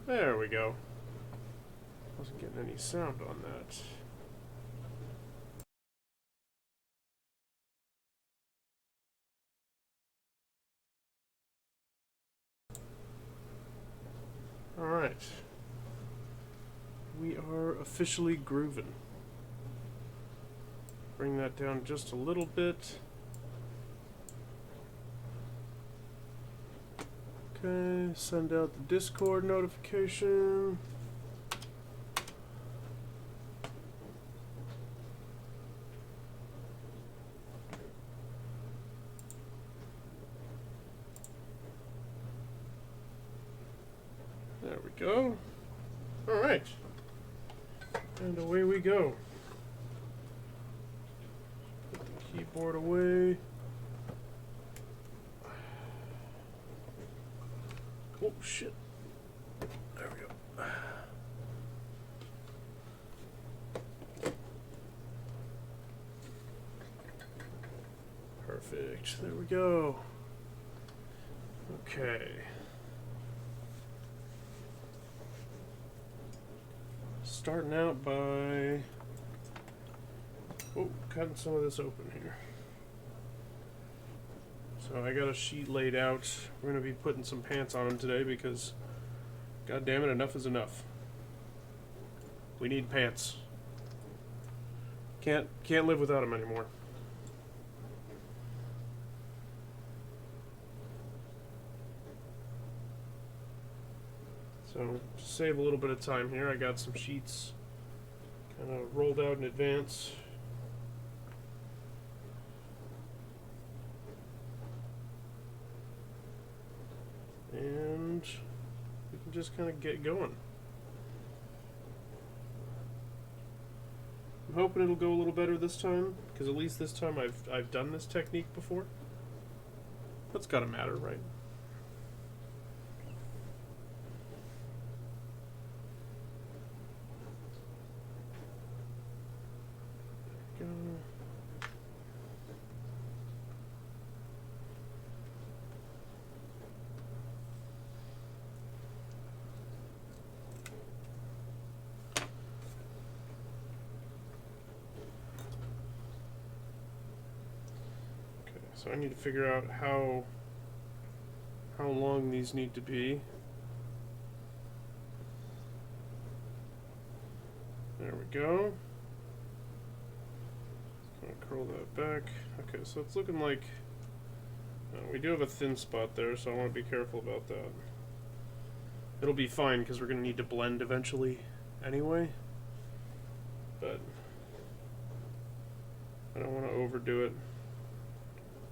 There we go. Wasn't getting any sound on that. Alright. We are officially grooving. Bring that down just a little bit. Okay, send out the Discord notification. There we go. Alright. And away we go. Put the keyboard away. Oh, shit. There we go. Perfect. There we go. Okay. Starting out by cutting some of this open here. So I got a sheet laid out. We're going to be putting some pants on them today because, god damn it, enough is enough. We need pants. Can't live without them anymore. So, to save a little bit of time here, I got some sheets kind of rolled out in advance. And we can just kind of get going. I'm hoping it'll go a little better this time, because at least this time I've done this technique before. That's gotta matter, right? So I need to figure out how long these need to be. There we go. Gonna curl that back. Okay, so it's looking like we do have a thin spot there, so I want to be careful about that. It'll be fine because we're gonna need to blend eventually anyway, but I don't want to overdo it.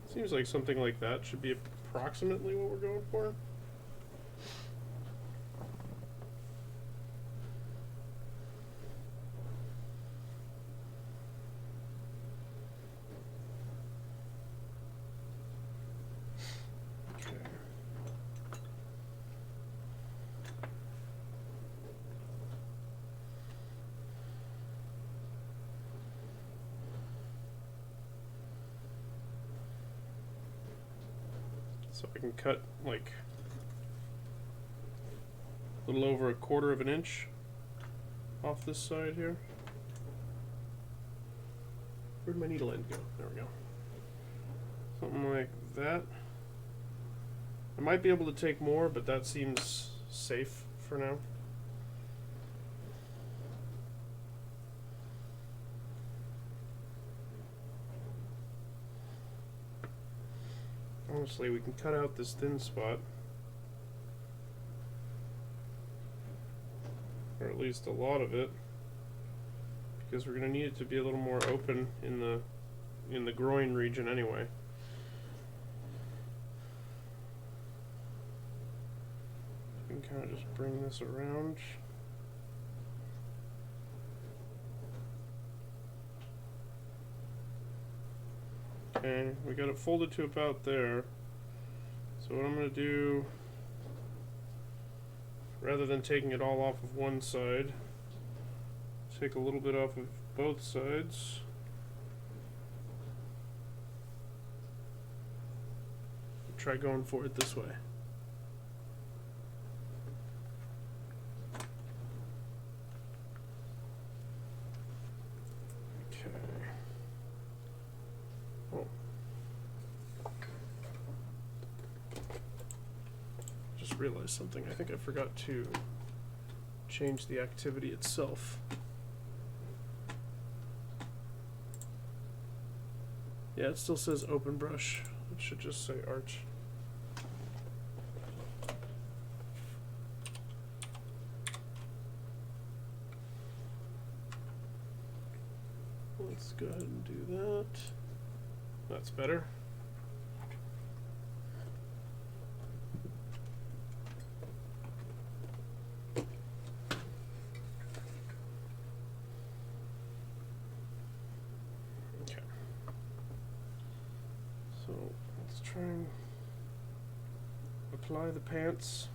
Seems like something like that should be approximately what we're going for. Okay. So I can cut like a little over 1/4 of an inch off this side here. Where'd my needle end go? There we go. Something like that. I might be able to take more, but that seems safe for now. Honestly, we can cut out this thin spot, or at least a lot of it, because we're going to need it to be a little more open in the groin region anyway. You can kind of just bring this around. Okay, we got it folded to about there. So what I'm going to do, rather than taking it all off of one side, take a little bit off of both sides. Try going for it this way. just realized something. I think I forgot to change the activity itself. Yeah, it still says open brush. It should just say arch. Let's go ahead and do that. That's better. Okay. So let's try and apply the pants.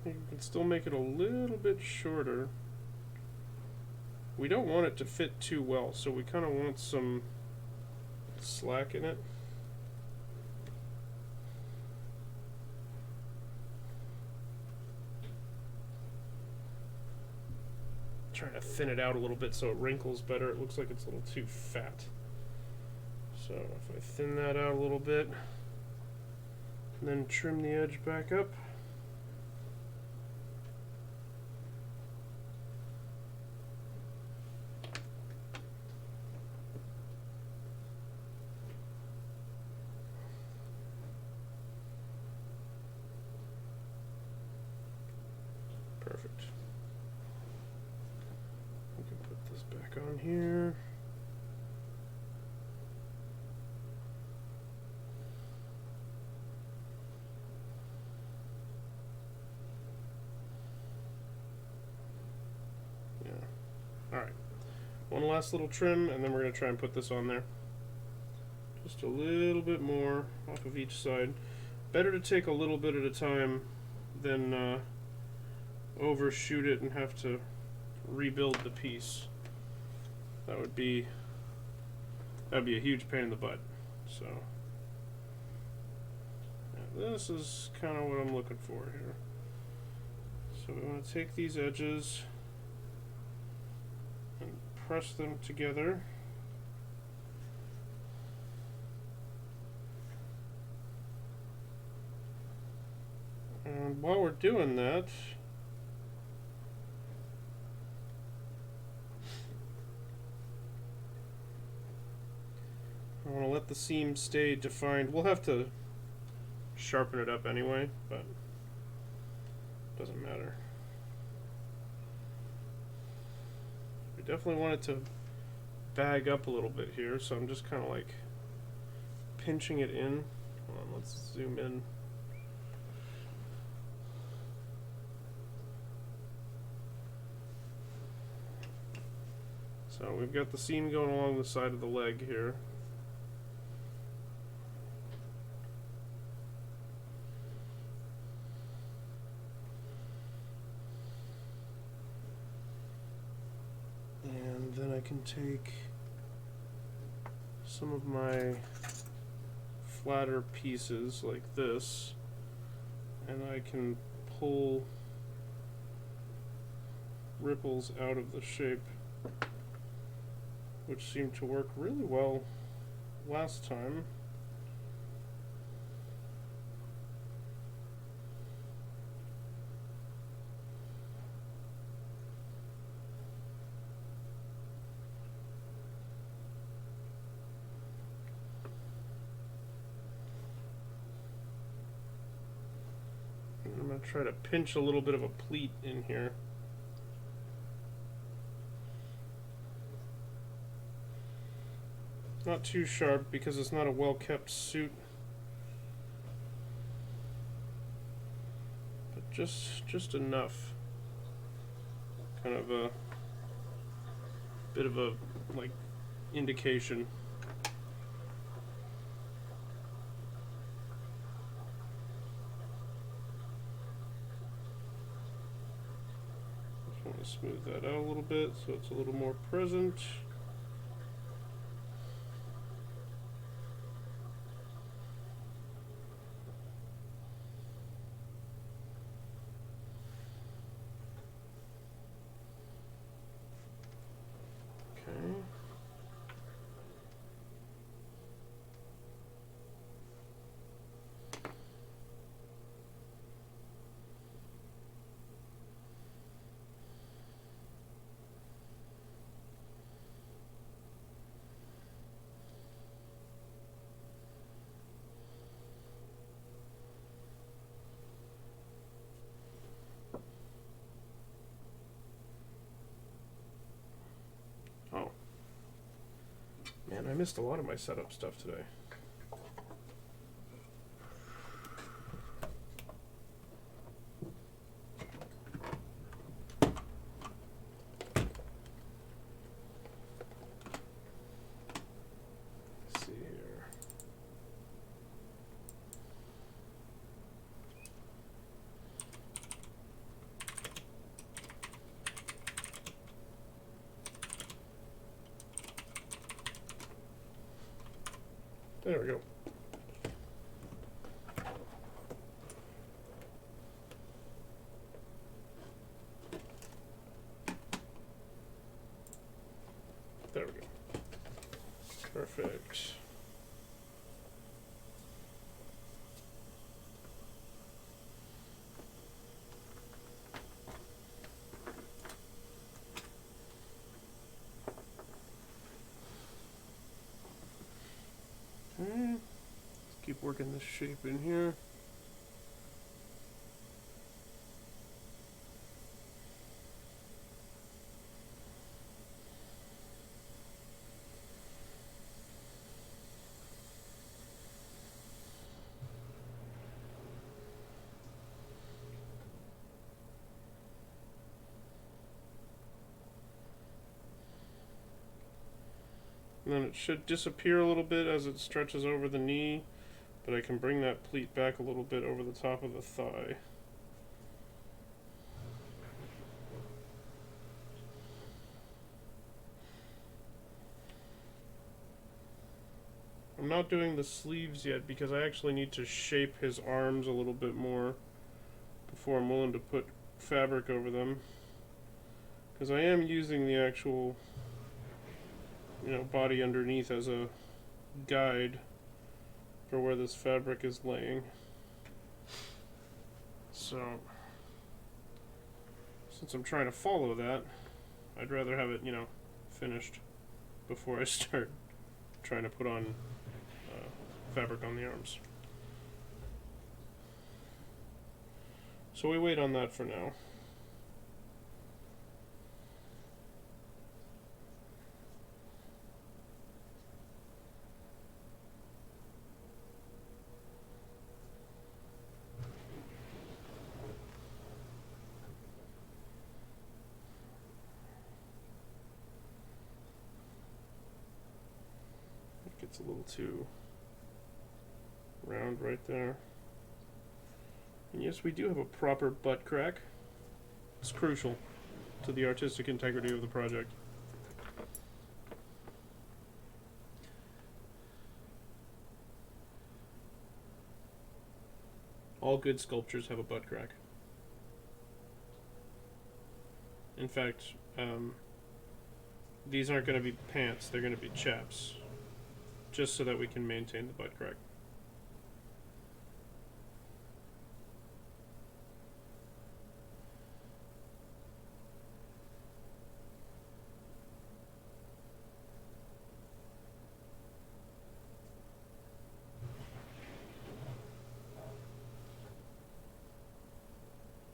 You can still make it a little bit shorter. We don't want it to fit too well, so we kind of want some slack in it. Trying to thin it out a little bit so it wrinkles better. It looks like it's a little too fat. So if I thin that out a little bit, and then trim the edge back up. Perfect. We can put this back on here. Yeah. Alright. One last little trim, and then we're going to try and put this on there. Just a little bit more off of each side. Better to take a little bit at a time than overshoot it and have to rebuild the piece. That'd be a huge pain in the butt. So yeah, this is kind of what I'm looking for here. So we want to take these edges and press them together. And while we're doing that, I want to let the seam stay defined. We'll have to sharpen it up anyway, but it doesn't matter. We definitely want it to bag up a little bit here, so I'm just kind of like pinching it in. Hold on, let's zoom in. So we've got the seam going along the side of the leg here. And then I can take some of my flatter pieces like this, and I can pull ripples out of the shape, which seemed to work really well last time. And I'm going to try to pinch a little bit of a pleat in here. Not too sharp because it's not a well-kept suit, but just enough. Kind of a bit of a like indication. Just want to smooth that out a little bit so it's a little more present. Man, I missed a lot of my setup stuff today. Let's see here. There we go. There we go. Perfect. Okay. Let's keep working this shape in here. And then it should disappear a little bit as it stretches over the knee, but I can bring that pleat back a little bit over the top of the thigh. I'm not doing the sleeves yet because I actually need to shape his arms a little bit more before I'm willing to put fabric over them. Because I am using the actual, body underneath as a guide for where this fabric is laying. So, since I'm trying to follow that, I'd rather have it, finished before I start trying to put on fabric on the arms. So we wait on that for now. It gets a little too round right there. And yes, we do have a proper butt crack. It's crucial to the artistic integrity of the project. All good sculptures have a butt crack. In fact, these aren't going to be pants, they're going to be chaps. Just so that we can maintain the butt crack.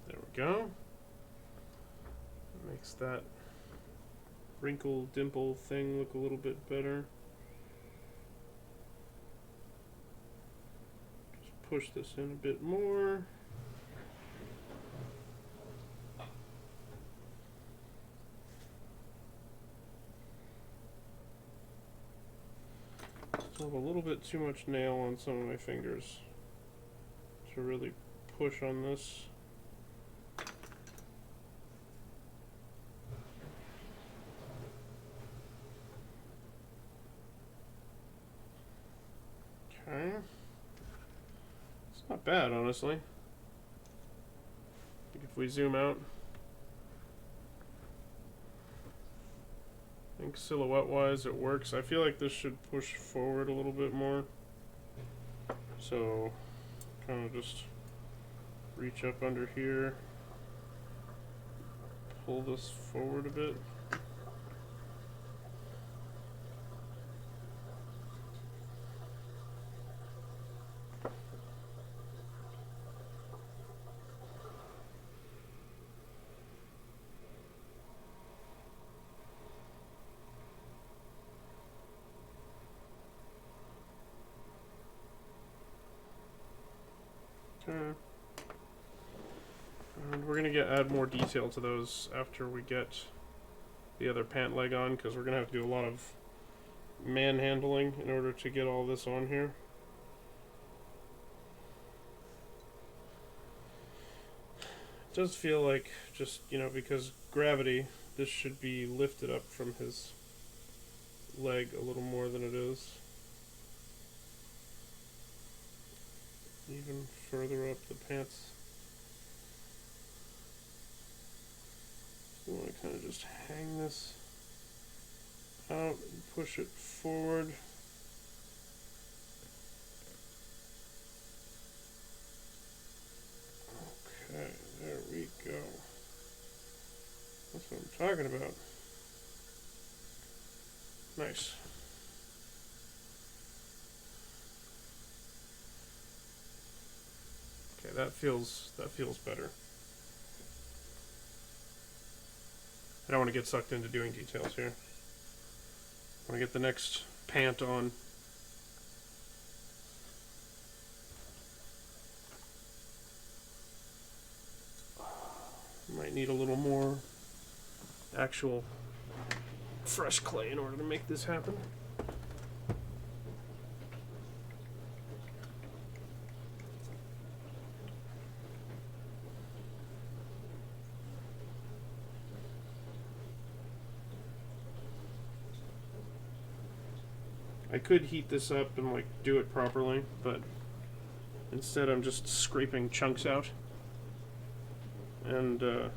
There we go. Makes that wrinkle dimple thing look a little bit better. Just push this in a bit more. Still have a little bit too much nail on some of my fingers to really push on this. Okay. It's not bad, honestly. If we zoom out, I think silhouette-wise it works. I feel like this should push forward a little bit more. So, kind of just reach up under here, pull this forward a bit. add more detail to those after we get the other pant leg on, because we're going to have to do a lot of manhandling in order to get all this on here. It does feel like, just, you know, because gravity, this should be lifted up from his leg a little more than it is. Even further up the pants. So I want to kind of just hang this out and push it forward. Okay, there we go. That's what I'm talking about. Nice. Okay, that feels better. I don't want to get sucked into doing details here. I want to get the next pant on. Might need a little more actual fresh clay in order to make this happen. I could heat this up and like do it properly, but instead I'm just scraping chunks out and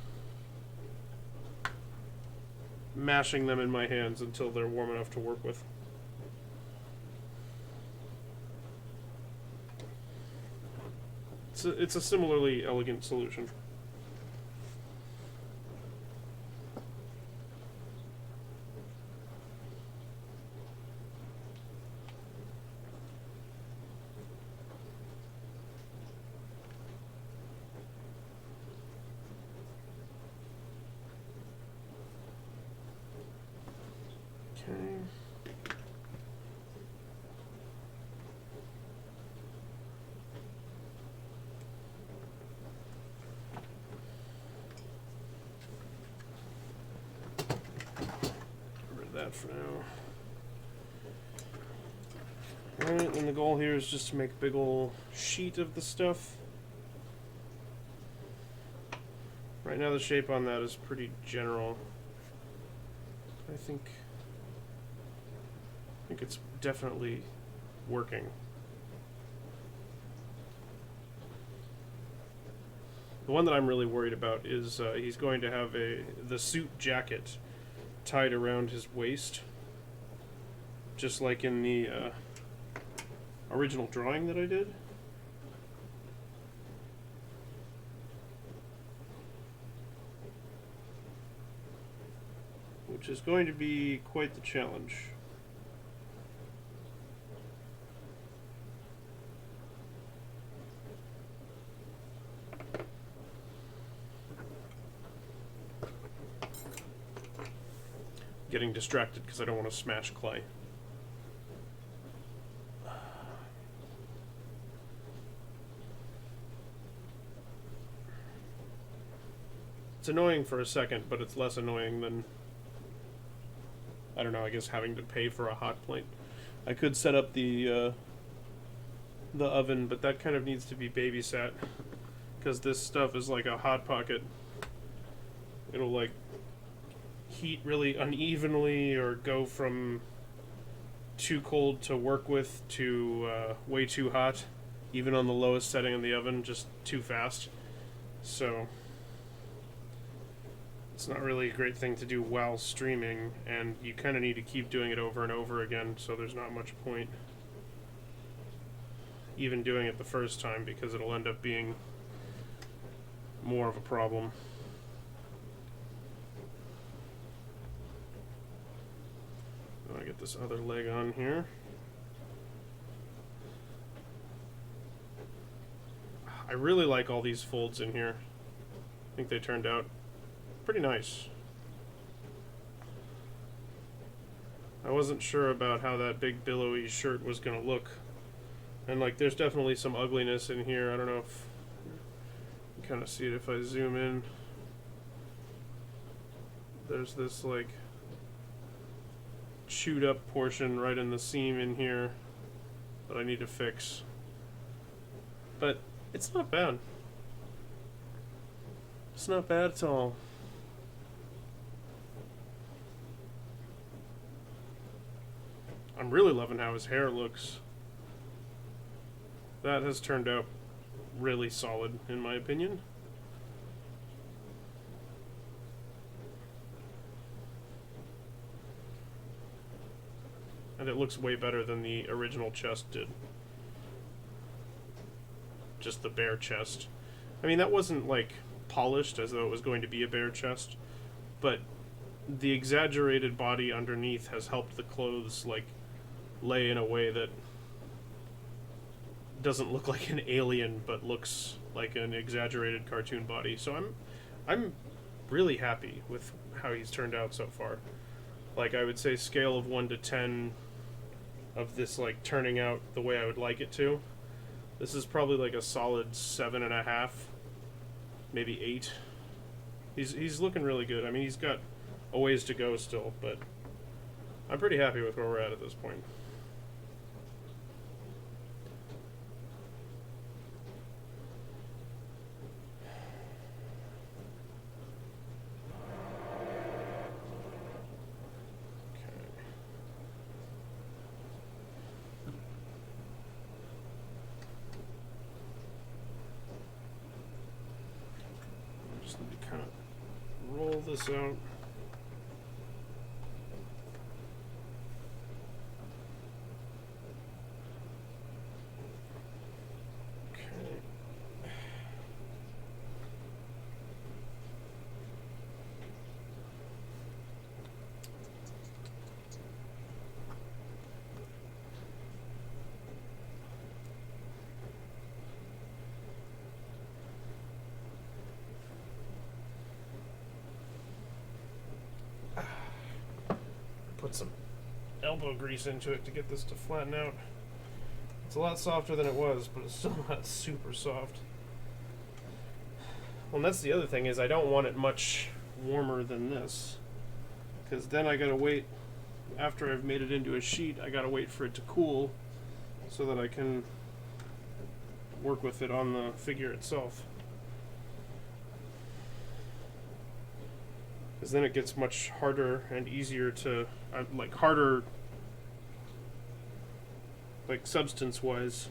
mashing them in my hands until they're warm enough to work with. It's a similarly elegant solution. For now. Alright, and the goal here is just to make a big ol' sheet of the stuff. Right now the shape on that is pretty general. I think it's definitely working. The one that I'm really worried about is he's going to have the suit jacket tied around his waist, just like in the original drawing that I did. Which is going to be quite the challenge. Getting distracted because I don't want to smash clay. It's annoying for a second, but it's less annoying than, I don't know, I guess having to pay for a hot plate. I could set up the oven, but that kind of needs to be babysat because this stuff is like a hot pocket. It'll like heat really unevenly or go from too cold to work with to way too hot, even on the lowest setting in the oven, just too fast. So it's not really a great thing to do while streaming, and you kind of need to keep doing it over and over again, so there's not much point even doing it the first time because it'll end up being more of a problem. I get this other leg on here. I really like all these folds in here. I think they turned out pretty nice. I wasn't sure about how that big billowy shirt was gonna look. And like there's definitely some ugliness in here. I don't know if you can kind of see it if I zoom in. there's this like chewed up portion right in the seam in here that I need to fix. But it's not bad. It's not bad at all. I'm really loving how his hair looks. That has turned out really solid, in my opinion. And it looks way better than the original chest did. Just the bare chest. I mean, that wasn't like polished as though it was going to be a bare chest, but the exaggerated body underneath has helped the clothes like lay in a way that doesn't look like an alien but looks like an exaggerated cartoon body. So I'm really happy with how he's turned out so far. Like, I would say scale of 1 to 10 of this like turning out the way I would like it to. This is probably like a solid 7.5, maybe 8. He's looking really good. I mean, he's got a ways to go still, but I'm pretty happy with where we're at this point. Roll this out. Okay. Put some elbow grease into it to get this to flatten out. It's a lot softer than it was, but it's still not super soft. Well, and that's the other thing, is I don't want it much warmer than this, because then I gotta wait, after I've made it into a sheet, I gotta wait for it to cool so that I can work with it on the figure itself. Because then it gets much harder and easier to, like harder, like substance wise,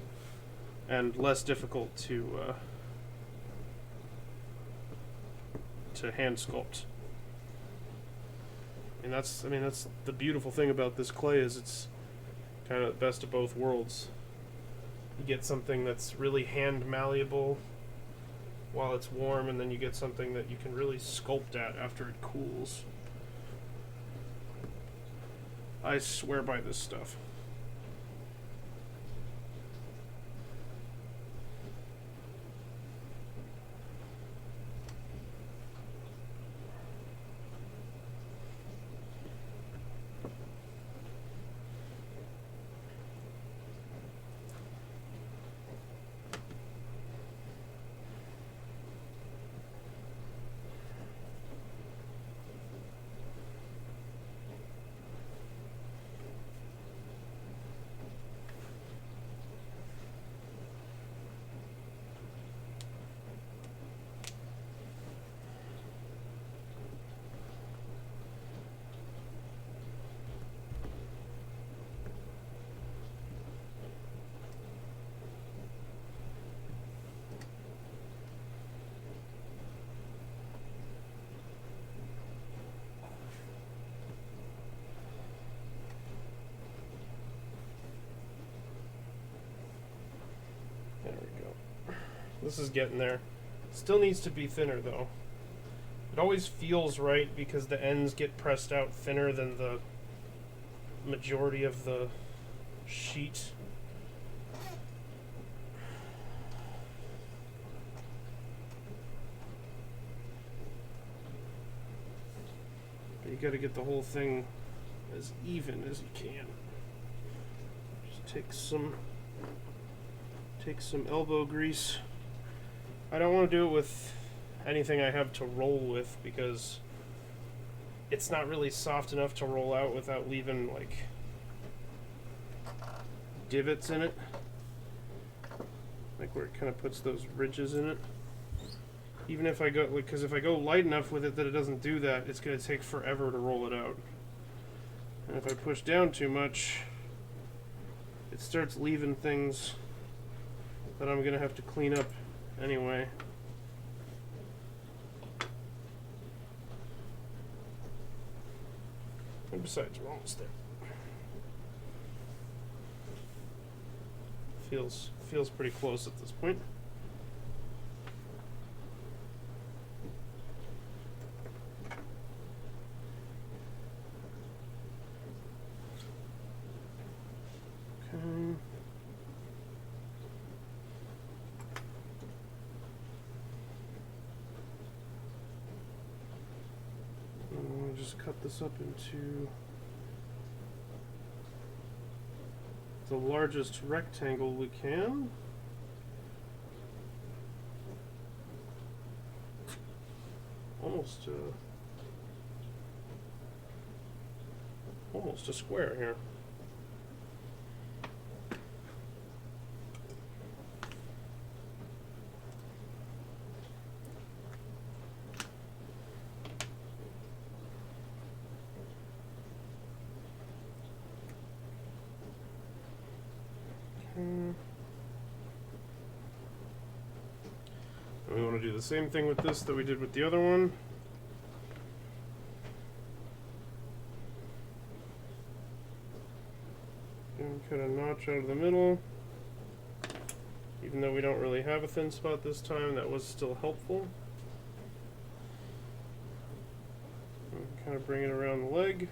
and less difficult to hand sculpt. And that's the beautiful thing about this clay, is it's kind of the best of both worlds. You get something that's really hand malleable while it's warm, and then you get something that you can really sculpt at after it cools. I swear by this stuff. This is getting there. Still needs to be thinner though. It always feels right because the ends get pressed out thinner than the majority of the sheet. But you gotta get the whole thing as even as you can. Just take some elbow grease. I don't want to do it with anything I have to roll with, because it's not really soft enough to roll out without leaving like divots in it, like where it kind of puts those ridges in it. Even if I go, like, because if I go light enough with it that it doesn't do that, it's going to take forever to roll it out. And if I push down too much, it starts leaving things that I'm going to have to clean up anyway. And besides, we're almost there. Feels pretty close at this point. Okay. We'll just cut this up into the largest rectangle we can. Almost a square here. We want to do the same thing with this that we did with the other one. And cut a notch out of the middle. Even though we don't really have a thin spot this time, that was still helpful. And kind of bring it around the leg.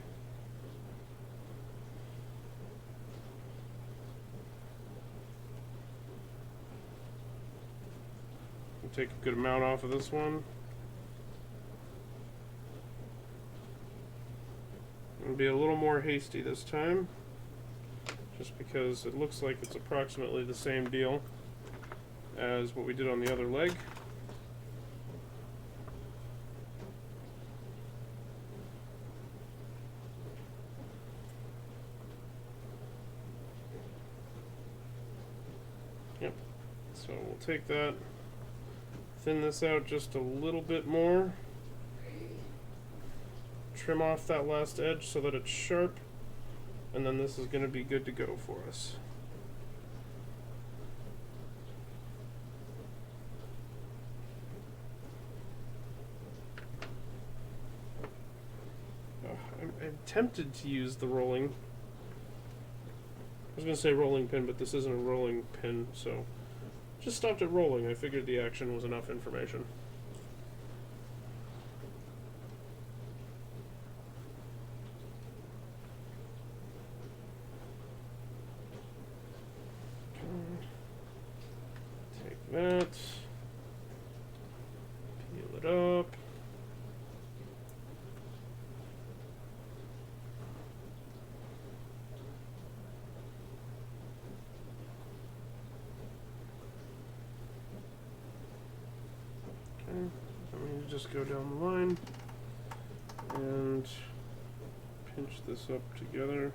Take a good amount off of this one. And be a little more hasty this time, just because it looks like it's approximately the same deal as what we did on the other leg. Yep. So we'll take that. Thin this out just a little bit more. Trim off that last edge so that it's sharp, and then this is going to be good to go for us. I'm tempted to use the rolling. I was going to say rolling pin, but this isn't a rolling pin, so just stopped it rolling. I figured the action was enough information. Take that, peel it up. I'm going to just go down the line and pinch this up together.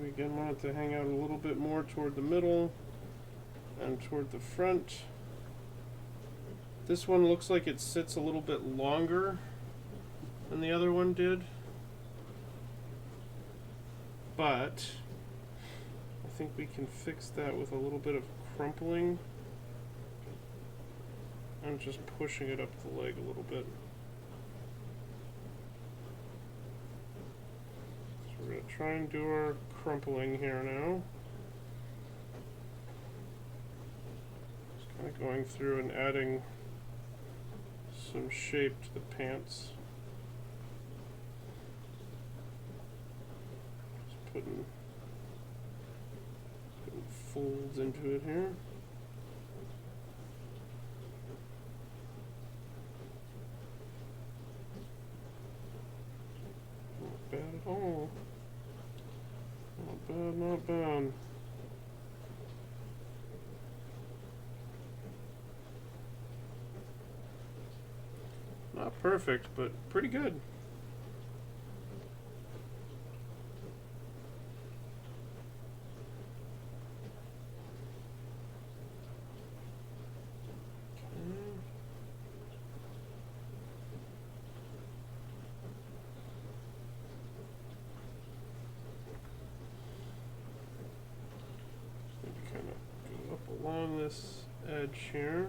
We again want it to hang out a little bit more toward the middle and toward the front. This one looks like it sits a little bit longer than the other one did, but I think we can fix that with a little bit of crumpling and just pushing it up the leg a little bit. We're going to try and do our crumpling here now. Just kind of going through and adding some shape to the pants. putting folds into it here. Not bad at all. Not bad, not bad. Not perfect, but pretty good. Along this edge here.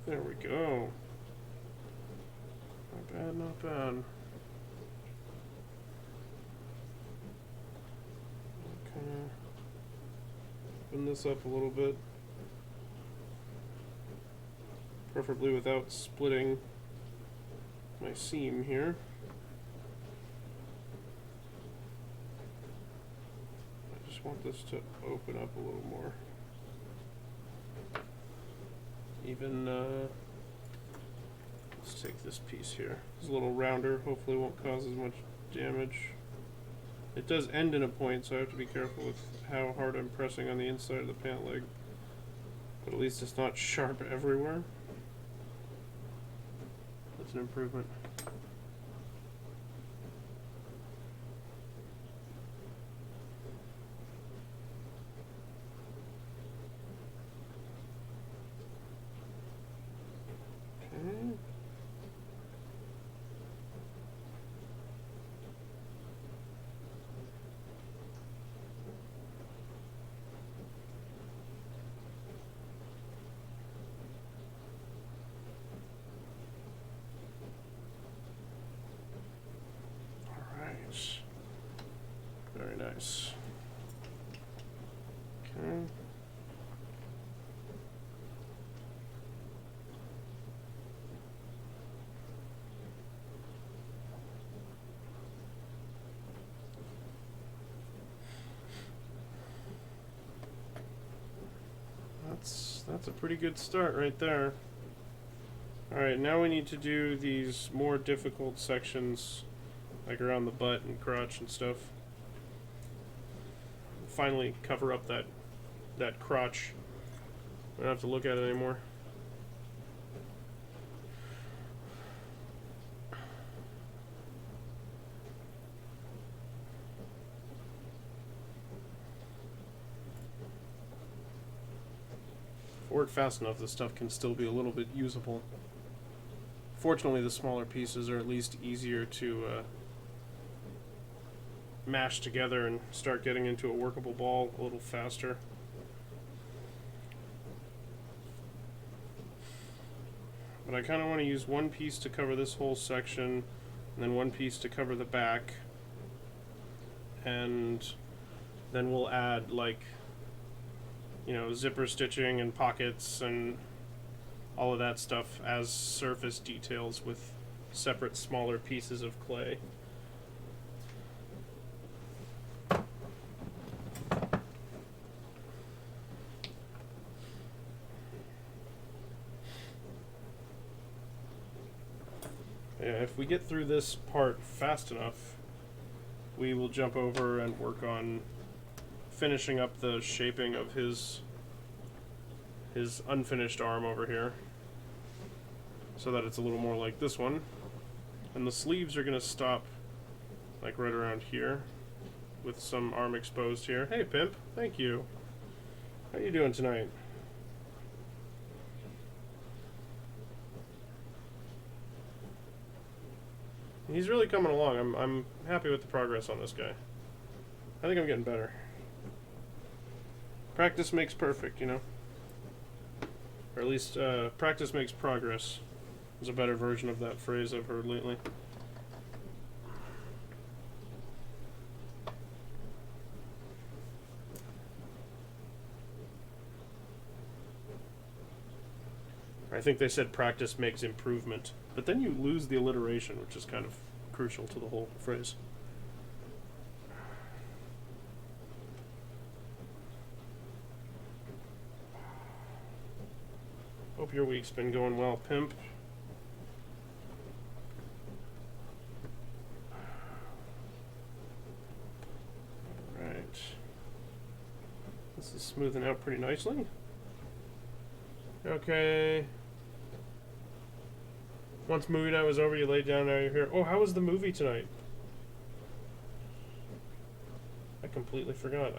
There we go. Not bad, not bad. Open this up a little bit, preferably without splitting my seam here. I just want this to open up a little more. Even, let's take this piece here. It's a little rounder, hopefully won't cause as much damage. It does end in a point, so I have to be careful with how hard I'm pressing on the inside of the pant leg. But at least it's not sharp everywhere. That's an improvement. Okay. Very nice. Okay. That's a pretty good start right there. All right, now we need to do these more difficult sections, like around the butt and crotch and stuff. Finally cover up that crotch. I don't have to look at it anymore. If I work fast enough, this stuff can still be a little bit usable. Fortunately, the smaller pieces are at least easier to mash together and start getting into a workable ball a little faster. But I kind of want to use one piece to cover this whole section, and then one piece to cover the back, and then we'll add, like, you know, zipper stitching and pockets and all of that stuff as surface details with separate smaller pieces of clay. Yeah, if we get through this part fast enough, we will jump over and work on finishing up the shaping of his unfinished arm over here, so that it's a little more like this one. And the sleeves are going to stop like right around here with some arm exposed here. Hey Pimp, thank you. How you doing tonight? He's really coming along. I'm happy with the progress on this guy. I think I'm getting better. Practice makes perfect, you know? Or at least, practice makes progress is a better version of that phrase I've heard lately. I think they said practice makes improvement, but then you lose the alliteration, which is kind of crucial to the whole phrase. Hope your week's been going well, pimp. Alright. This is smoothing out pretty nicely. Okay. Once movie night was over, you laid down, now you're here. Oh, how was the movie tonight? I completely forgot.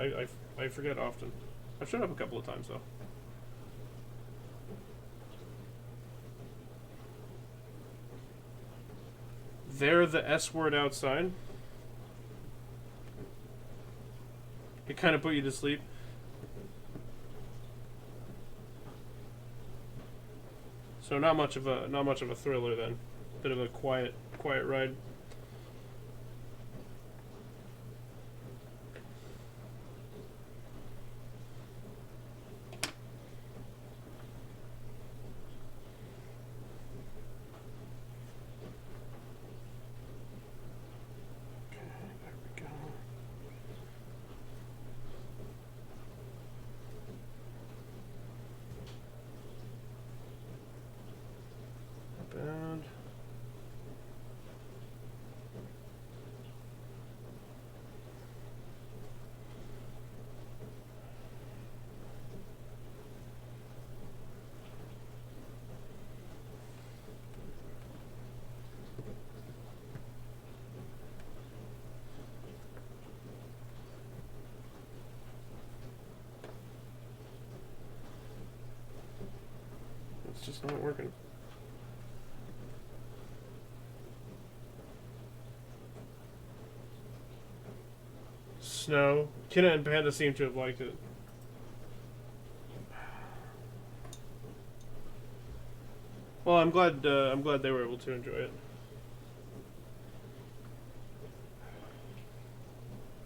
I forget often. I've showed up a couple of times, though. They're the S word outside. It kind of put you to sleep. So not much of a thriller then. Bit of a quiet ride. Bad. It's just not working. Snow. Kinna and Panda seem to have liked it. Well, I'm glad they were able to enjoy it.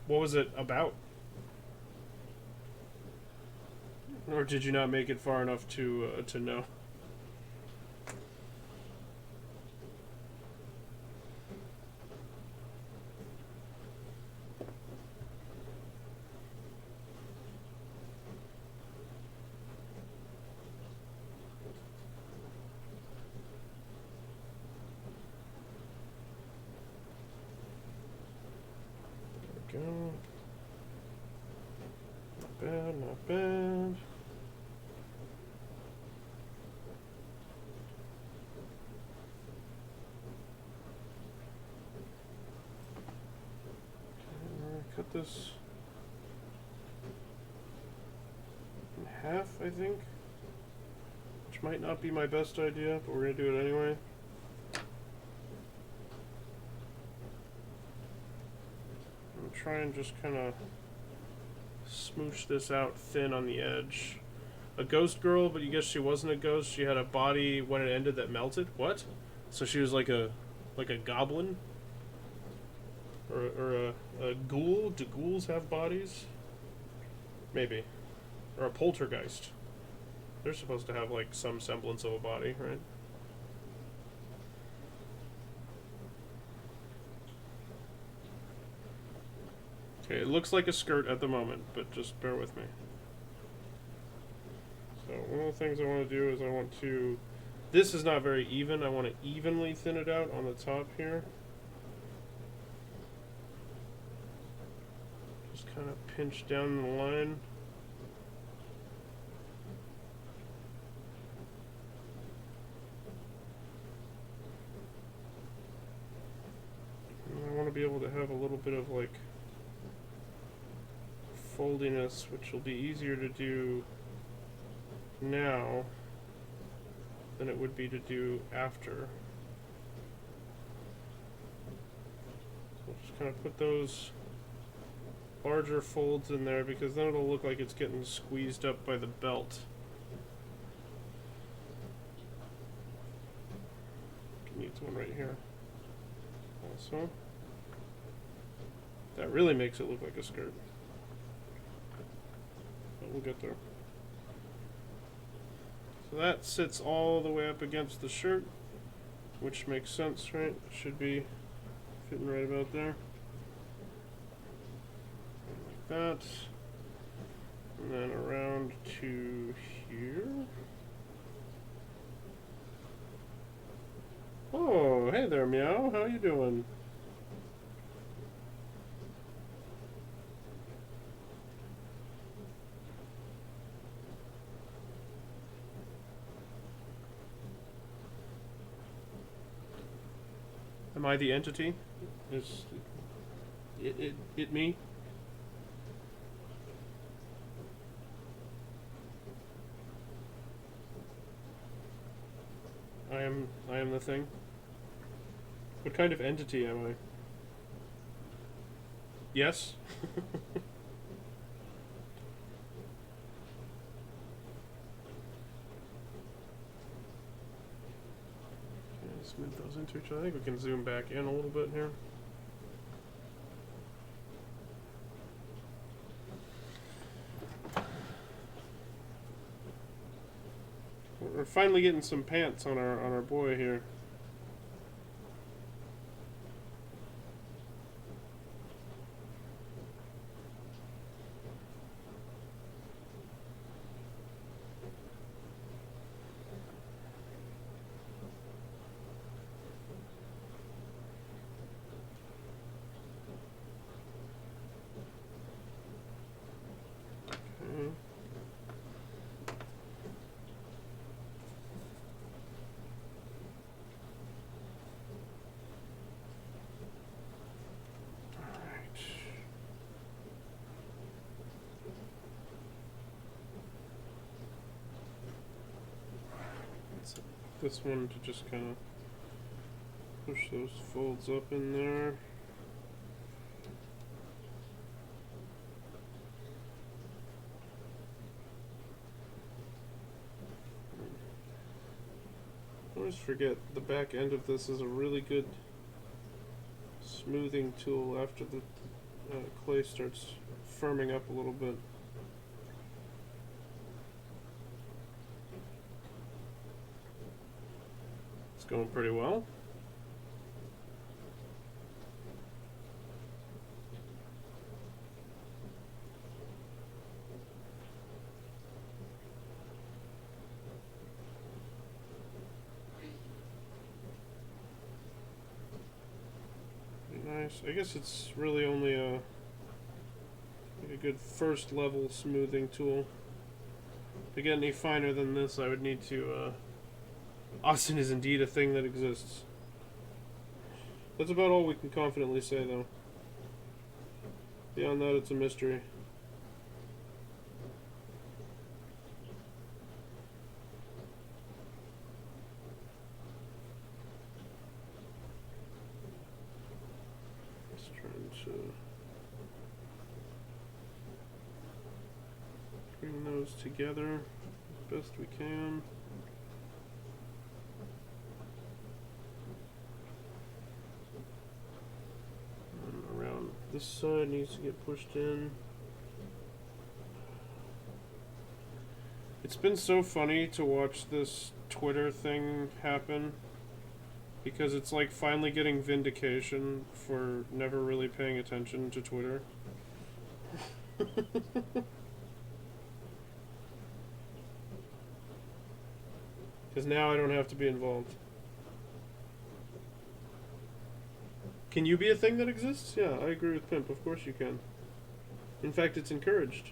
What was it about? Or did you not make it far enough to know? Go. Not bad, not bad. Okay, cut this in half, I think. Which might not be my best idea, but we're gonna do it anyway. Try and just kind of smoosh this out thin on the edge. A ghost girl, but you guess she wasn't a ghost. She had a body when it ended that melted. What? So she was like a goblin, or a ghoul. Do ghouls have bodies? Maybe, or a poltergeist. They're supposed to have like some semblance of a body, right? Okay, it looks like a skirt at the moment, but just bear with me. So one of the things I want to do is I want to... This is not very even. I want to evenly thin it out on the top here. Just kind of pinch down the line. And I want to be able to have a little bit of like foldiness, which will be easier to do now than it would be to do after. So just kind of put those larger folds in there, because then it'll look like it's getting squeezed up by the belt. Needs one right here also. That really makes it look like a skirt. We'll get there. So that sits all the way up against the shirt, which makes sense, right? Should be fitting right about there. Like that. And then around to here. Oh, hey there, Meow. How you doing? Am I the entity? Is it me? I am the thing. What kind of entity am I? Yes? Smooth those into each other. I think we can zoom back in a little bit here. We're finally getting some pants on our boy here. This one to just kind of push those folds up in there. I always forget the back end of this is a really good smoothing tool after the clay starts firming up a little bit. It's going pretty well. Nice. I guess it's really only a good first level smoothing tool. To get any finer than this, I would need to. Austin is indeed a thing that exists. That's about all we can confidently say, though. Beyond that, it's a mystery. Bring those together as best we can. And around this side needs to get pushed in. It's been so funny to watch this Twitter thing happen, because it's like finally getting vindication for never really paying attention to Twitter. Because now I don't have to be involved. Can you be a thing that exists? Yeah, I agree with Pimp. Of course you can. In fact, it's encouraged.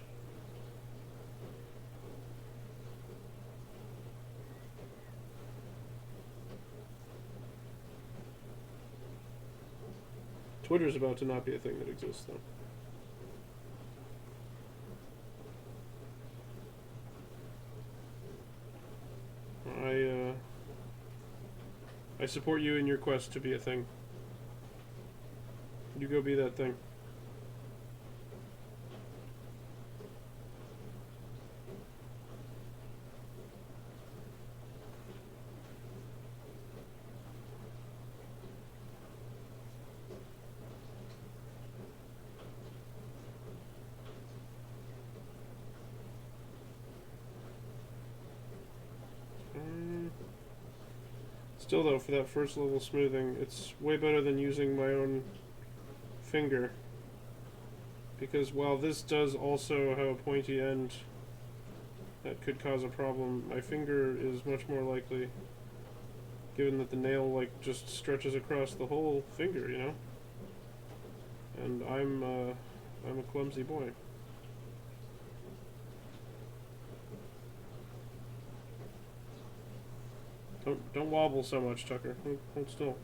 Twitter's about to not be a thing that exists, though. I support you in your quest to be a thing. You go be that thing. Still though, for that first level smoothing, it's way better than using my own finger. Because while this does also have a pointy end that could cause a problem, my finger is much more likely, given that the nail like just stretches across the whole finger, you know? And I'm a clumsy boy. Don't wobble so much, Tucker. Hold still.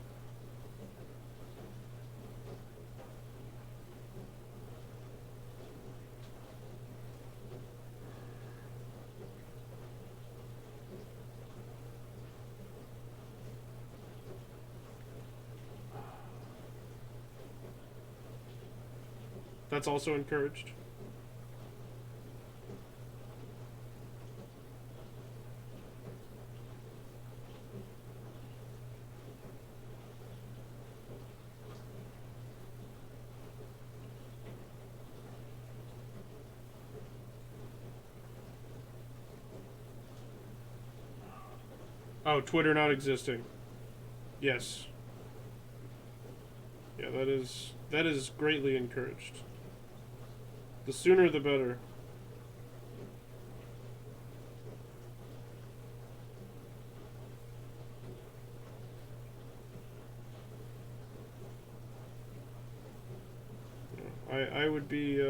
That's also encouraged. Oh, Twitter not existing. Yes. Yeah, that is greatly encouraged. The sooner the better. I would be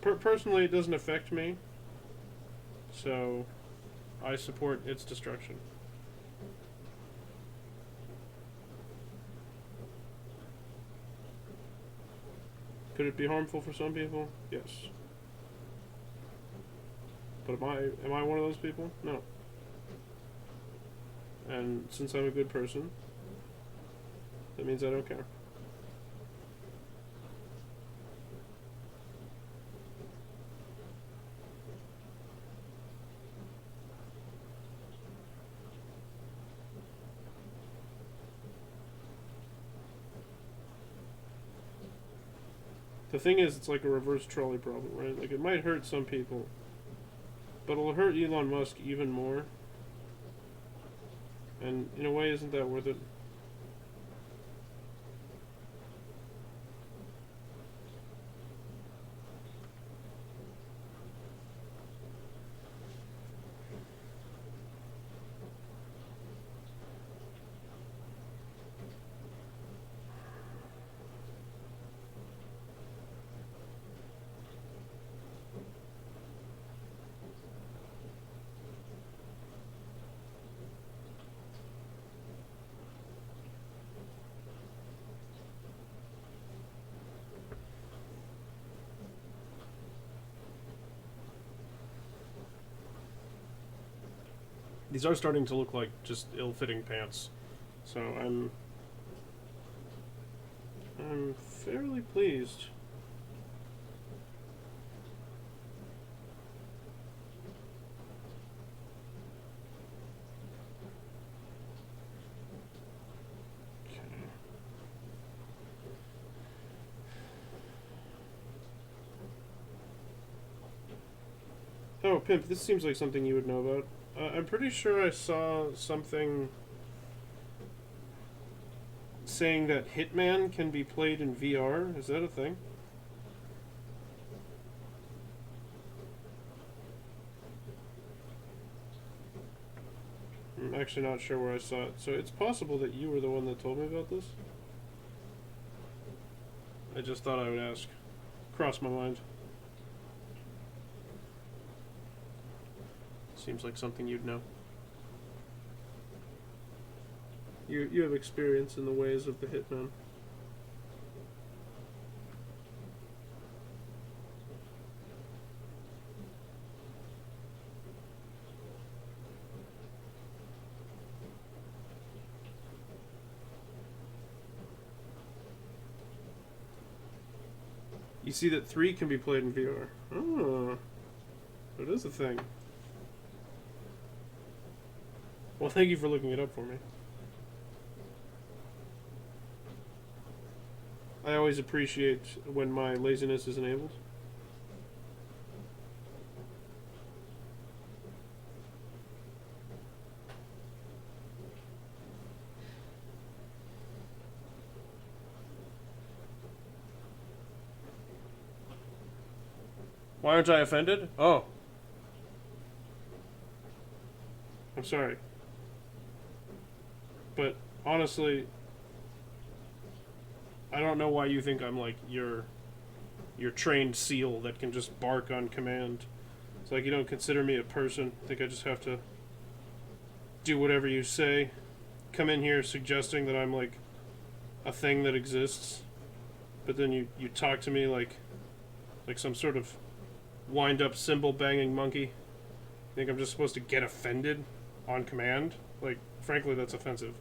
personally, it doesn't affect me, so I support its destruction. Could it be harmful for some people? Yes. But am I one of those people? No. And since I'm a good person, that means I don't care. The thing is, it's like a reverse trolley problem, right? Like, it might hurt some people, but it'll hurt Elon Musk even more. And in a way, isn't that worth it? These are starting to look like just ill-fitting pants, so I'm fairly pleased. Oh, Pimp, this seems like something you would know about. I'm pretty sure I saw something saying that Hitman can be played in VR. Is that a thing? I'm actually not sure where I saw it. So it's possible that you were the one that told me about this? I just thought I would ask. Crossed my mind. Seems like something you'd know. You have experience in the ways of the Hitman. You see that 3 can be played in VR. Oh, it is a thing. Well, thank you for looking it up for me. I always appreciate when my laziness is enabled. Why aren't I offended? Oh. I'm sorry. But honestly, I don't know why you think I'm like your trained seal that can just bark on command. It's like you don't consider me a person. I think I just have to do whatever you say. Come in here suggesting that I'm like a thing that exists. But then you talk to me like some sort of wind up cymbal banging monkey. You think I'm just supposed to get offended on command? Like, frankly, that's offensive.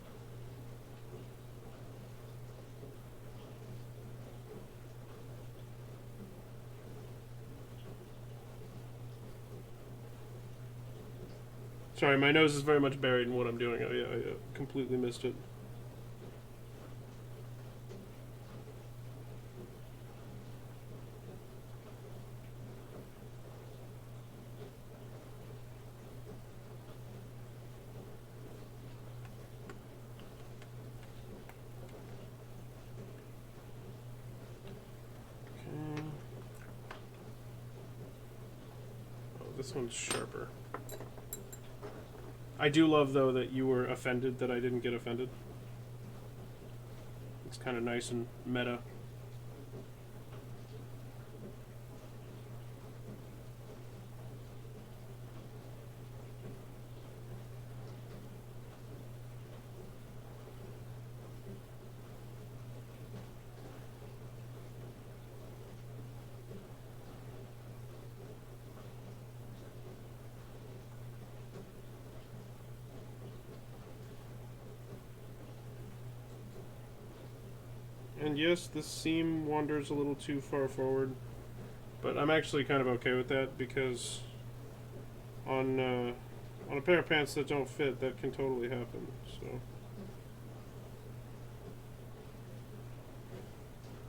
Sorry, my nose is very much buried in what I'm doing. I completely missed it. Okay. Oh, this one's sharper. I do love, though, that you were offended that I didn't get offended. It's kind of nice and meta. And yes, this seam wanders a little too far forward, but I'm actually kind of okay with that because on a pair of pants that don't fit, that can totally happen. So,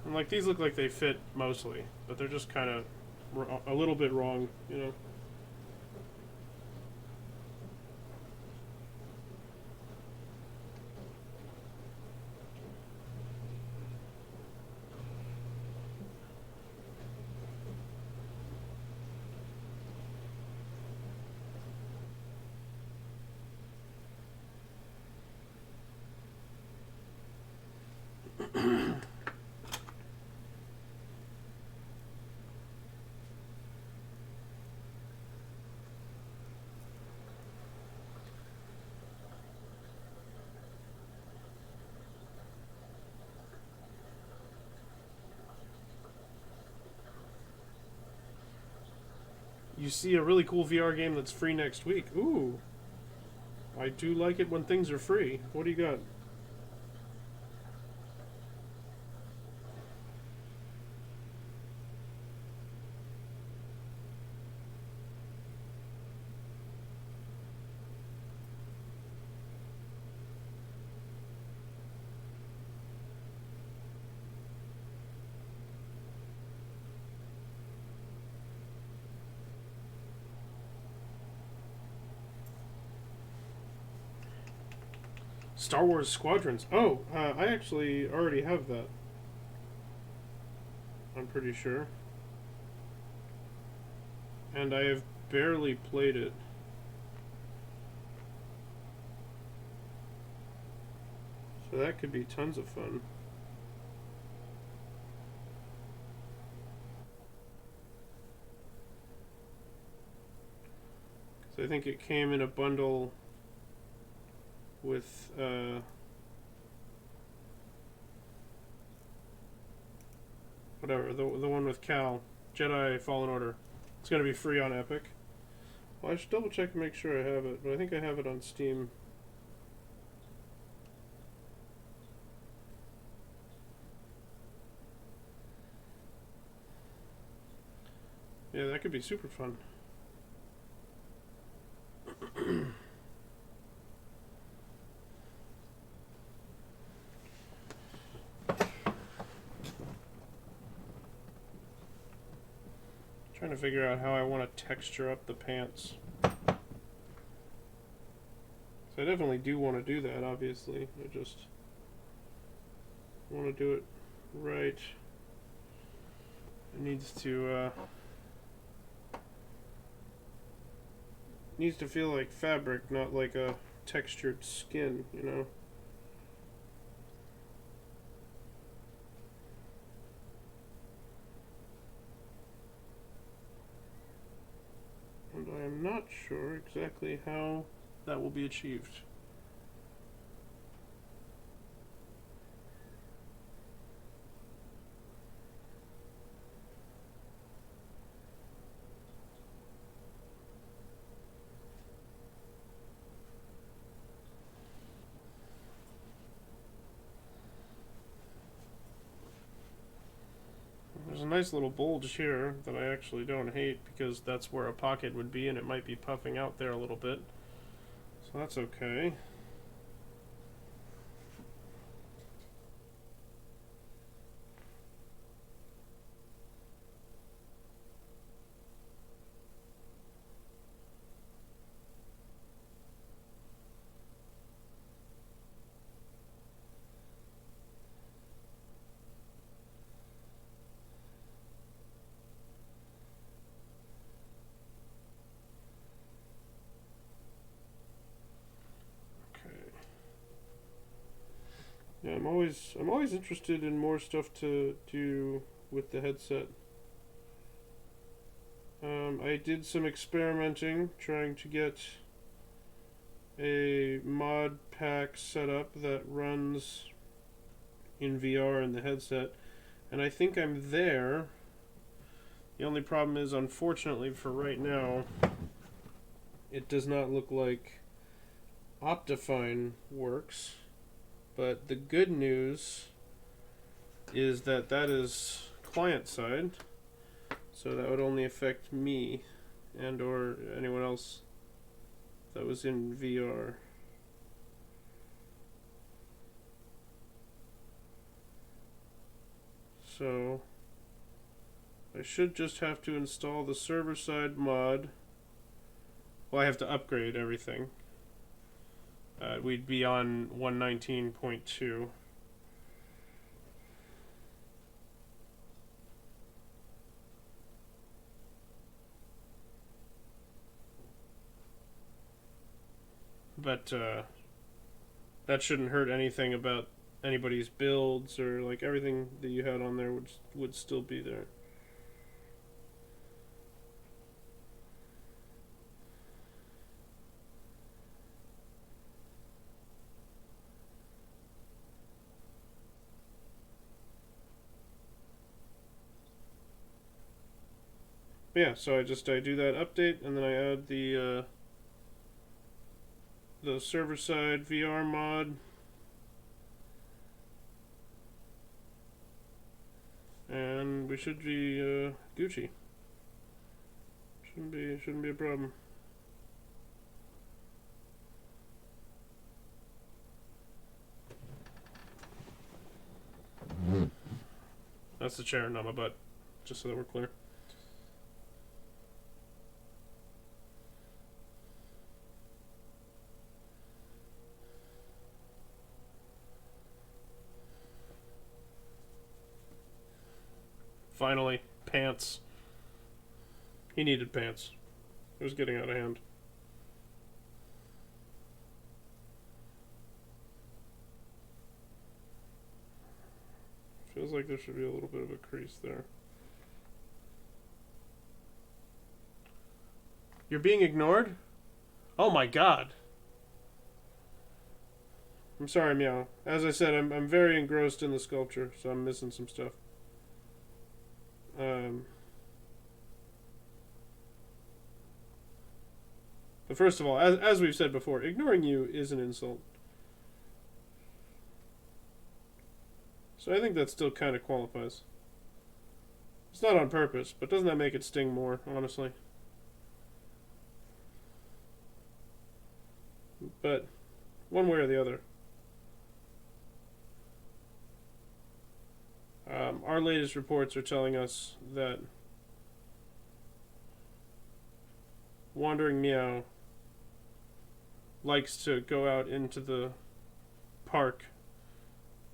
and like these look like they fit mostly, but they're just kind of a little bit wrong, you know. You see a really cool VR game that's free next week. Ooh. I do like it when things are free. What do you got? Star Wars Squadrons. Oh, I actually already have that. I'm pretty sure. And I have barely played it. So that could be tons of fun. So I think it came in a bundle with whatever, the one with Cal, Jedi Fallen Order. It's gonna be free on Epic. Well, I should double check and make sure I have it, but I think I have it on Steam. Yeah, that could be super fun. Trying to figure out how I want to texture up the pants. So I definitely do want to do that, obviously. I just want to do it right. It needs to needs to feel like fabric, not like a textured skin, you know? And I am not sure exactly how that will be achieved. There's a nice little bulge here that I actually don't hate because that's where a pocket would be and it might be puffing out there a little bit. So that's okay. Yeah, I'm always interested in more stuff to do with the headset. I did some experimenting trying to get a mod pack set up that runs in VR in the headset, and I think I'm there. The only problem is, unfortunately for right now, it does not look like Optifine works. But the good news is that that is client side, so that would only affect me and or anyone else that was in VR. So I should just have to install the server side mod. Well, I have to upgrade everything. We'd be on 119.2. But that shouldn't hurt anything about anybody's builds, or like everything that you had on there would still be there. But yeah, so I do that update, and then I add the server side VR mod, and we should be Gucci. Shouldn't be a problem. That's the chair, not my butt. Just so that we're clear. Finally, pants. He needed pants. It was getting out of hand. Feels like there should be a little bit of a crease there. You're being ignored? Oh my god. I'm sorry, Meow. As I said, I'm very engrossed in the sculpture, so I'm missing some stuff. But first of all, as we've said before, ignoring you is an insult. So I think that still kind of qualifies. It's not on purpose, but doesn't that make it sting more, honestly? But one way or the other. Our latest reports are telling us that Wandering Meow likes to go out into the park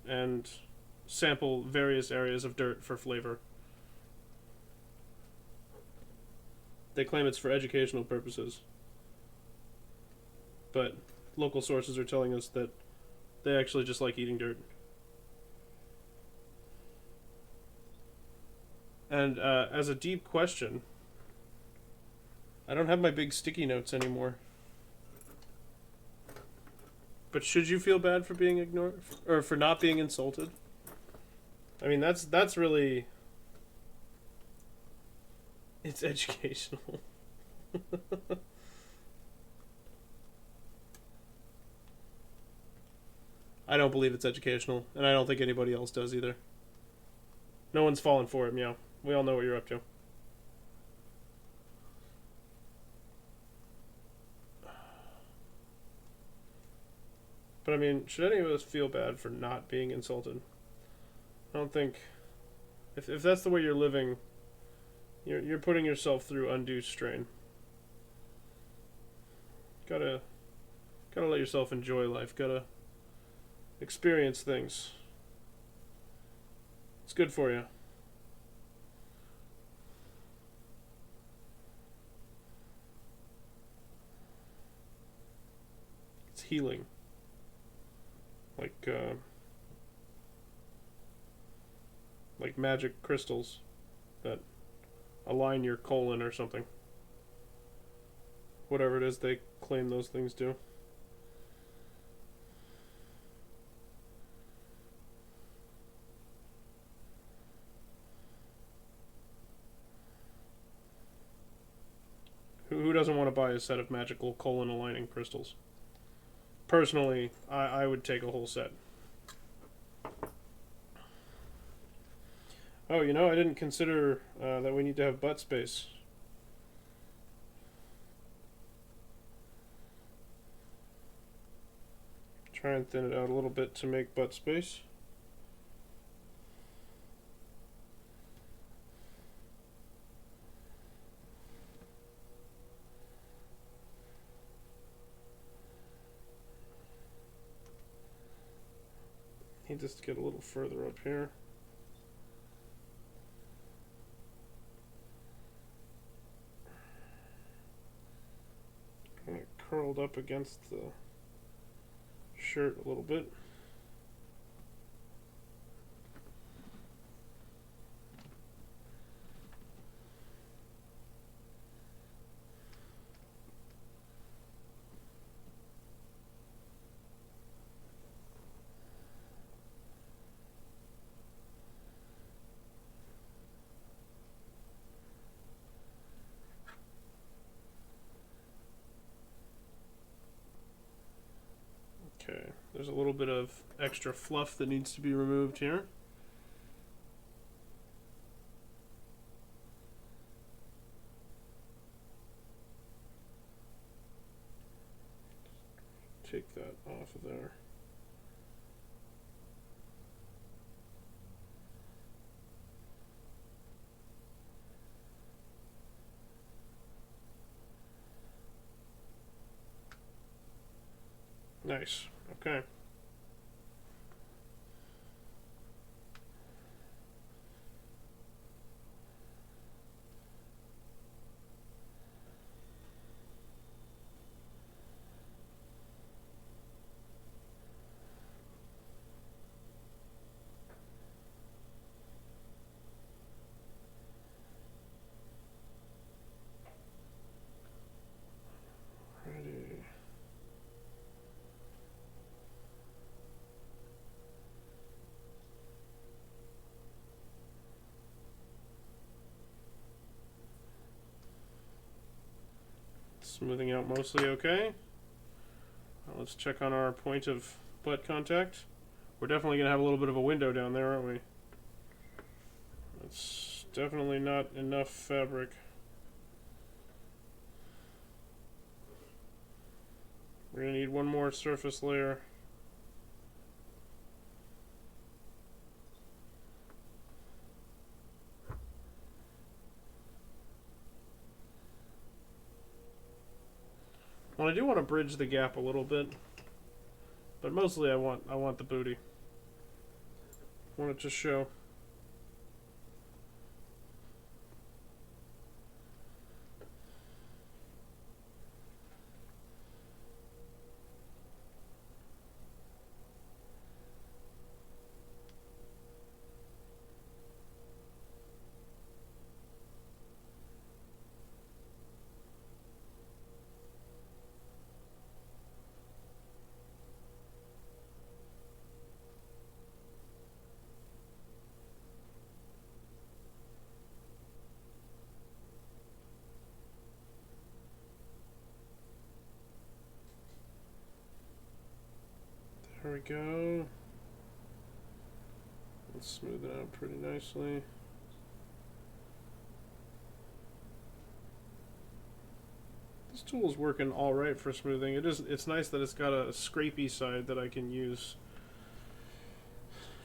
and sample various areas of dirt for flavor. They claim it's for educational purposes. but local sources are telling us that they actually just like eating dirt. And as a deep question, I don't have my big sticky notes anymore. But should you feel bad for being ignored or for not being insulted? I mean, that's really, it's educational. I don't believe it's educational, and I don't think anybody else does either. No one's fallen for it, meow. We all know what you're up to. But I mean, should any of us feel bad for not being insulted? I don't think, if that's the way you're living, you're putting yourself through undue strain. Gotta let yourself enjoy life. Gotta experience things. It's good for you. It's healing. Like magic crystals that align your colon or something. Whatever it is they claim those things do. Who doesn't want to buy a set of magical colon aligning crystals? Personally, I would take a whole set. Oh, you know, I didn't consider that we need to have butt space. Try and thin it out a little bit to make butt space. Need this to get a little further up here. Kind of curled up against the shirt a little bit. Okay, there's a little bit of extra fluff that needs to be removed here. Take that off of there. Nice. Okay. Ready. Smoothing out mostly okay. Let's check on our point of butt contact. We're definitely going to have a little bit of a window down there, aren't we? That's definitely not enough fabric. We're going to need one more surface layer. Well, I do want to bridge the gap a little bit, but mostly I want the booty. I want it to show. go. Let's smooth it out pretty nicely. This tool is working all right for smoothing. It's nice that it's got a scrapey side that I can use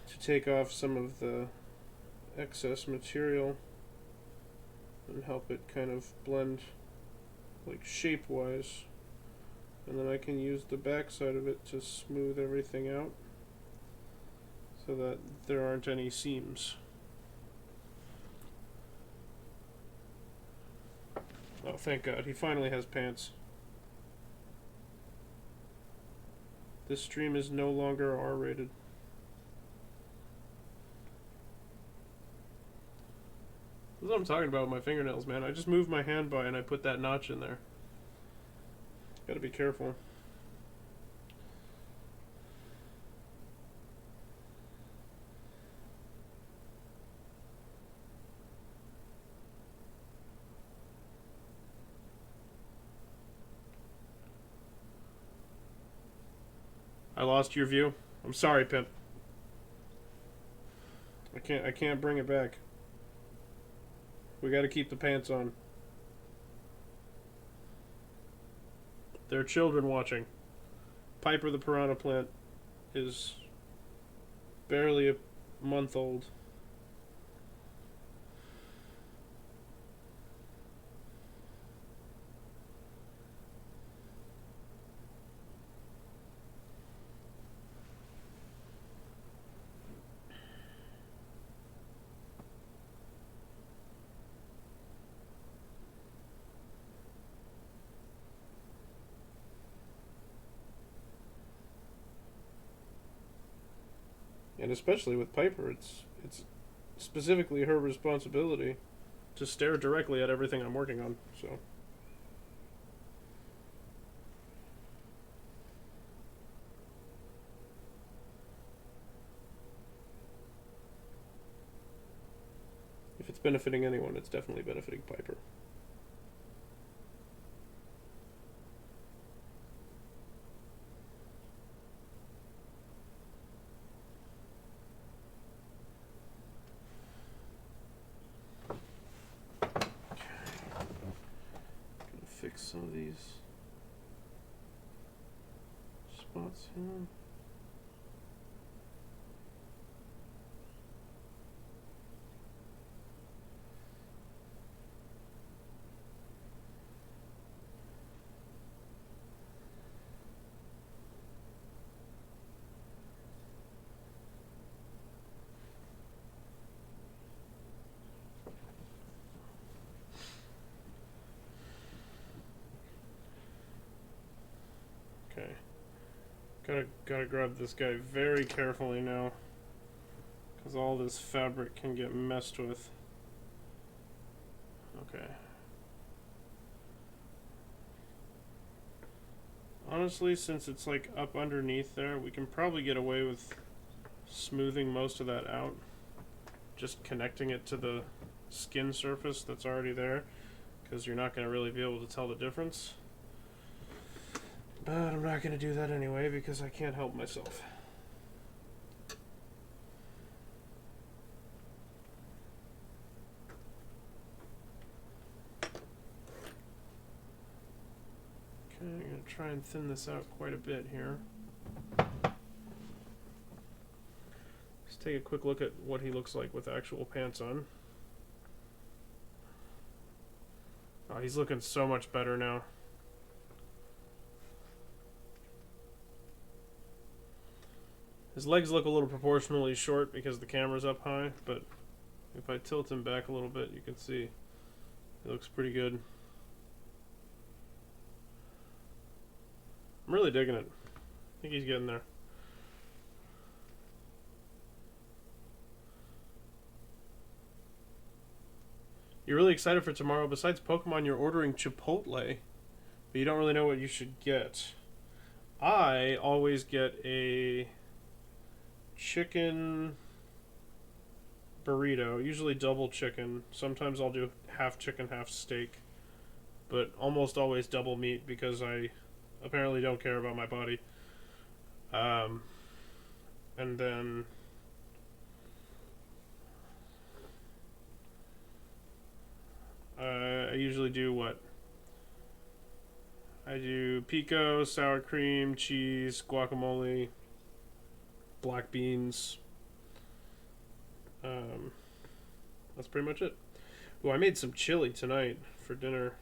to take off some of the excess material and help it kind of blend like shape-wise. And then I can use the back side of it to smooth everything out so that there aren't any seams. Oh, thank God, he finally has pants. This stream is no longer R-rated. This is what I'm talking about with my fingernails, man. I just moved my hand by and I put that notch in there. Gotta be careful. I lost your view. I'm sorry, Pimp. I can't bring it back. We gotta keep the pants on. There are children watching. Piper the piranha plant is barely a month old. And especially with Piper, it's specifically her responsibility to stare directly at everything I'm working on, so. If it's benefiting anyone, it's definitely benefiting Piper. Fix some of these spots here. Okay. Gotta grab this guy very carefully now, because all this fabric can get messed with. Okay. Honestly, since it's like up underneath there, we can probably get away with smoothing most of that out. Just connecting it to the skin surface that's already there, because you're not going to really be able to tell the difference. But I'm not going to do that anyway because I can't help myself. Okay, I'm going to try and thin this out quite a bit here. Let's take a quick look at what he looks like with actual pants on. Oh, he's looking so much better now. His legs look a little proportionally short because the camera's up high, but if I tilt him back a little bit, you can see he looks pretty good. I'm really digging it. I think he's getting there. You're really excited for tomorrow. Besides Pokemon, you're ordering Chipotle, but you don't really know what you should get. I always get a chicken burrito, usually double chicken. Sometimes I'll do half chicken, half steak, but almost always double meat because I apparently don't care about my body. and then I usually do what? I do pico, sour cream, cheese, guacamole, black beans. That's pretty much it. Oh, I made some chili tonight for dinner.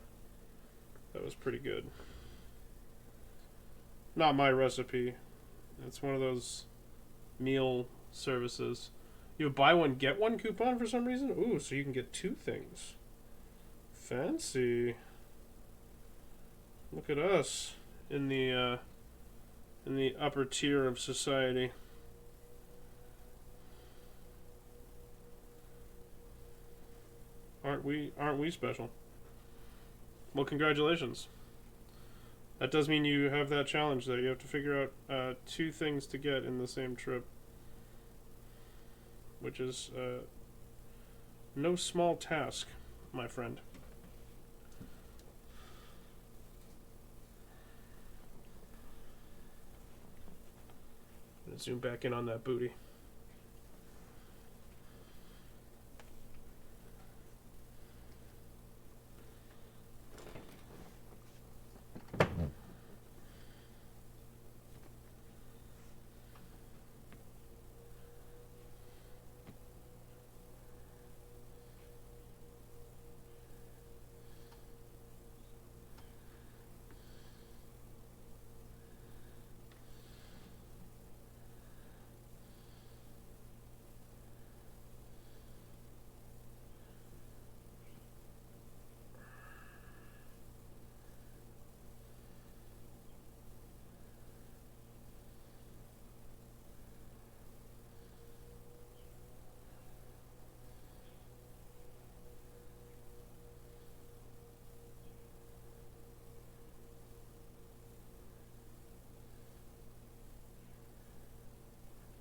That was pretty good. Not my recipe. It's one of those meal services. You have buy one, get one coupon for some reason? Ooh, so you can get two things. Fancy. Look at us in the upper tier of society. Aren't we special? Well, congratulations. That does mean you have that challenge there. You have to figure out two things to get in the same trip, which is no small task, my friend. I'm gonna zoom back in on that booty.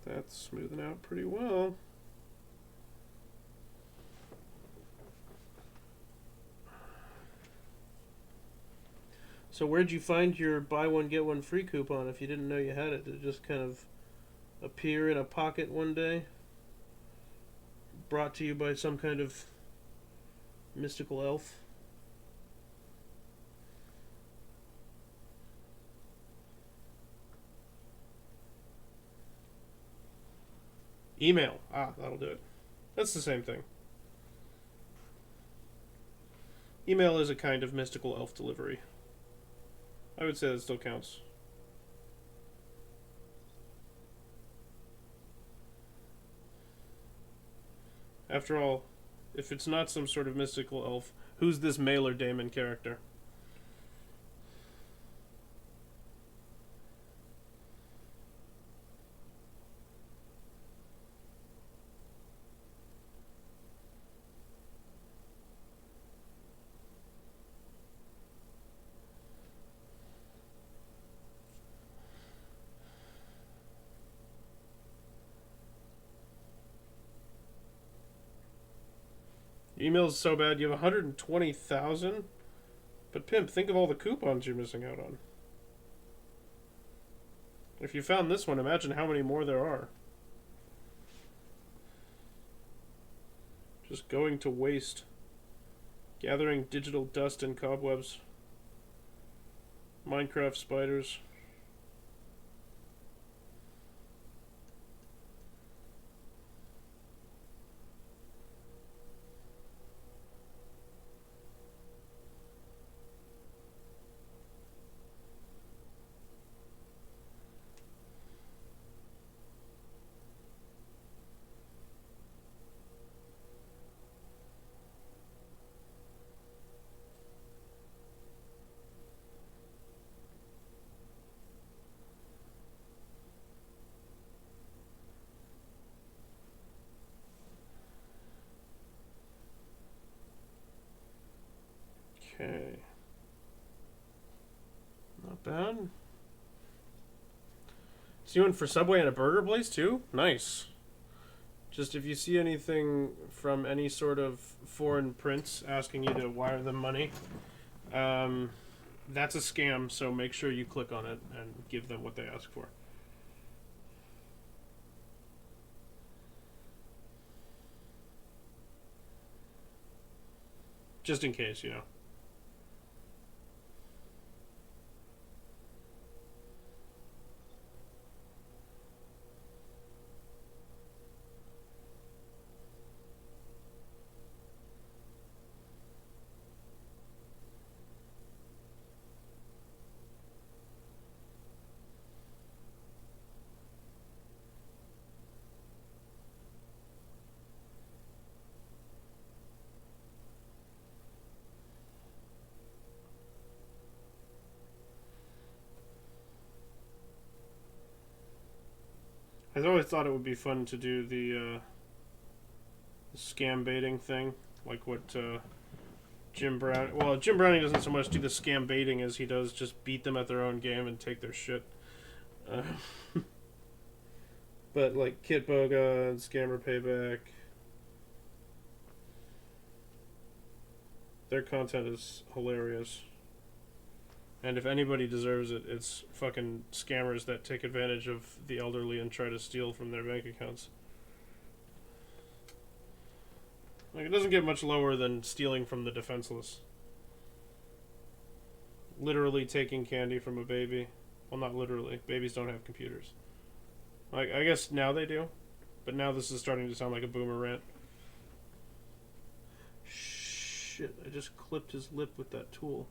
That's smoothing out pretty well. So where'd you find your buy one get one free coupon if you didn't know you had it? Did it just kind of appear in a pocket one day? Brought to you by some kind of mystical elf? Email. Ah, that'll do it. That's the same thing. Email is a kind of mystical elf delivery. I would say that still counts. After all, if it's not some sort of mystical elf, who's this mailer daemon character? Your email is so bad you have 120,000? But Pimp, think of all the coupons you're missing out on. If you found this one, imagine how many more there are. Just going to waste. Gathering digital dust and cobwebs. Minecraft spiders. Okay. Not bad. So you went for Subway and a burger place too? Nice. Just if you see anything from any sort of foreign prince asking you to wire them money, that's a scam, so make sure you click on it and give them what they ask for. Just in case, you know. I've always thought it would be fun to do the scam baiting thing, like what Jim Brown. Well, Jim Browning doesn't so much do the scam baiting as he does just beat them at their own game and take their shit. Uh, but like Kit Boga and Scammer Payback, their content is hilarious. And if anybody deserves it, it's fucking scammers that take advantage of the elderly and try to steal from their bank accounts. Like, it doesn't get much lower than stealing from the defenseless. Literally taking candy from a baby. Well, not literally. Babies don't have computers. Like, I guess now they do. But now this is starting to sound like a boomer rant. Shit, I just clipped his lip with that tool.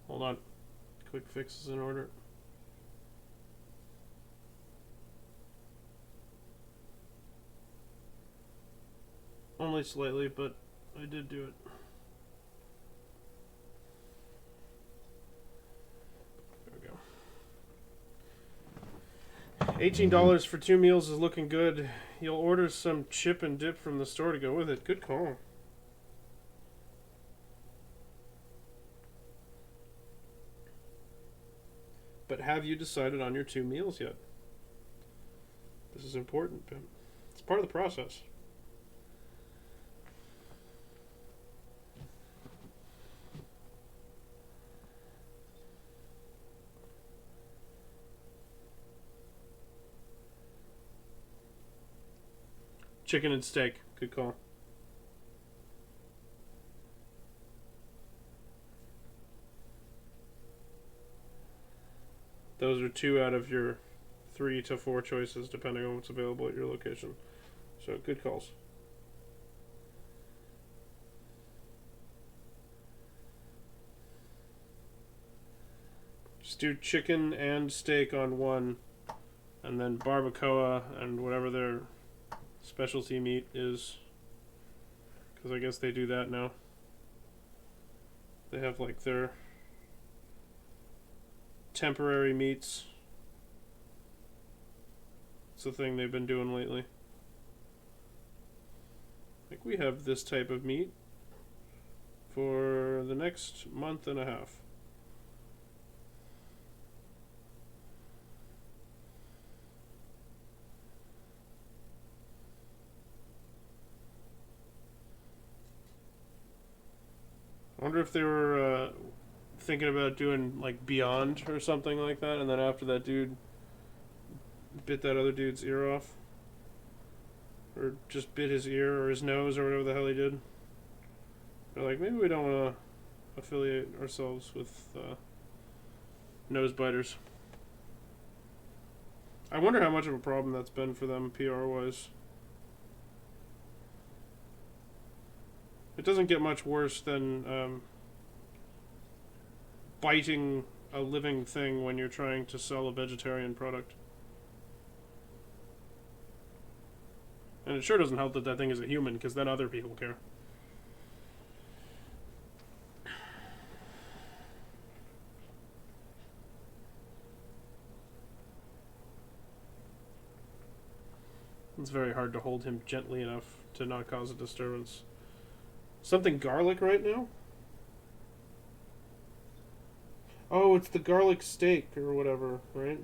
Hold on. Quick fix is in order. Only slightly, but I did do it. There we go. $18 for 2 meals is looking good. You'll order some chip and dip from the store to go with it. Good call. But have you decided on your 2 meals yet? This is important, Pim. It's part of the process. Chicken and steak. Good call. Those are 2 out of your 3 to 4 choices, depending on what's available at your location. So, good calls. Just do chicken and steak on one, and then barbacoa and whatever their specialty meat is. Because I guess they do that now. They have like their temporary meats. It's the thing they've been doing lately. Like, we have this type of meat for the next month and a half. I wonder if they were thinking about doing like Beyond or something like that, and then after that dude bit that other dude's ear off, or just bit his ear or his nose or whatever the hell he did. They're like, maybe we don't want to affiliate ourselves with nose biters. I wonder how much of a problem that's been for them PR wise. It doesn't get much worse than biting a living thing when you're trying to sell a vegetarian product. And it sure doesn't help that that thing is a human, because then other people care. It's very hard to hold him gently enough to not cause a disturbance. Something garlic right now? Oh, it's the garlic steak or whatever, right?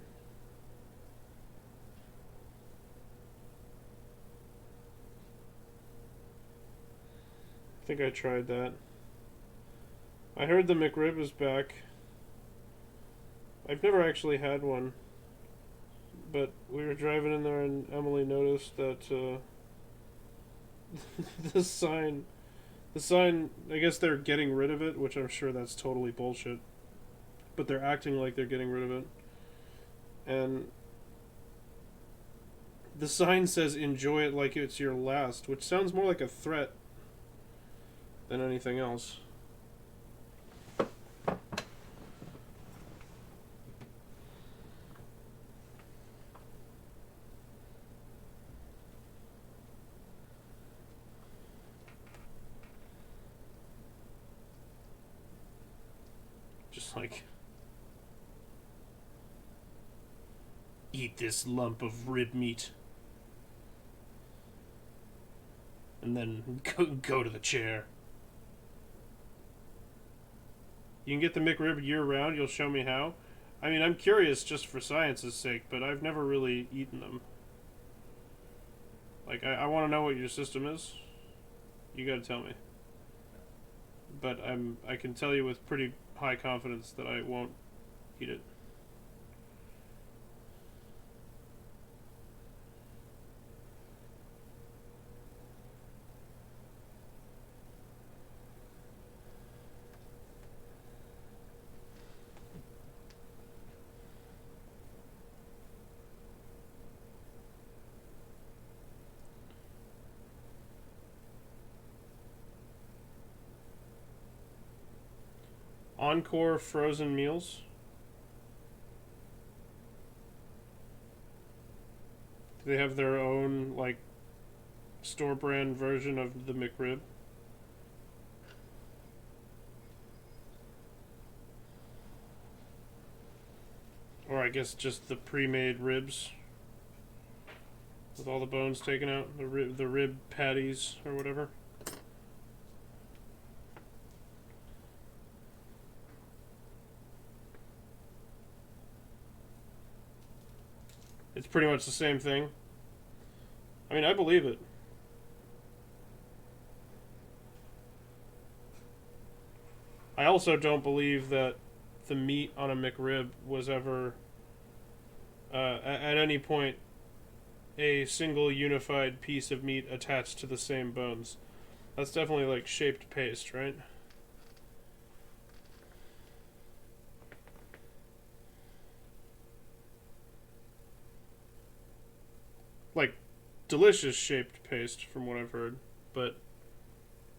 I think I tried that. I heard the McRib is back. I've never actually had one. But we were driving in there and Emily noticed that the sign. The sign, I guess they're getting rid of it, which I'm sure that's totally bullshit. But they're acting like they're getting rid of it. And the sign says enjoy it like it's your last, which sounds more like a threat than anything else. Just like, eat this lump of rib meat. And then go to the chair. You can get the McRib year round. You'll show me how. I mean, I'm curious just for science's sake, but I've never really eaten them. Like, I want to know what your system is. You gotta tell me. But I can tell you with pretty high confidence that I won't eat it. Encore frozen meals. Do they have their own, like, store brand version of the McRib? Or I guess just the pre-made ribs with all the bones taken out, the rib patties or whatever. It's pretty much the same thing. I mean, I believe it. I also don't believe that the meat on a McRib was ever, at any point, a single unified piece of meat attached to the same bones. That's definitely like shaped paste, right? Like, delicious shaped paste, from what I've heard, but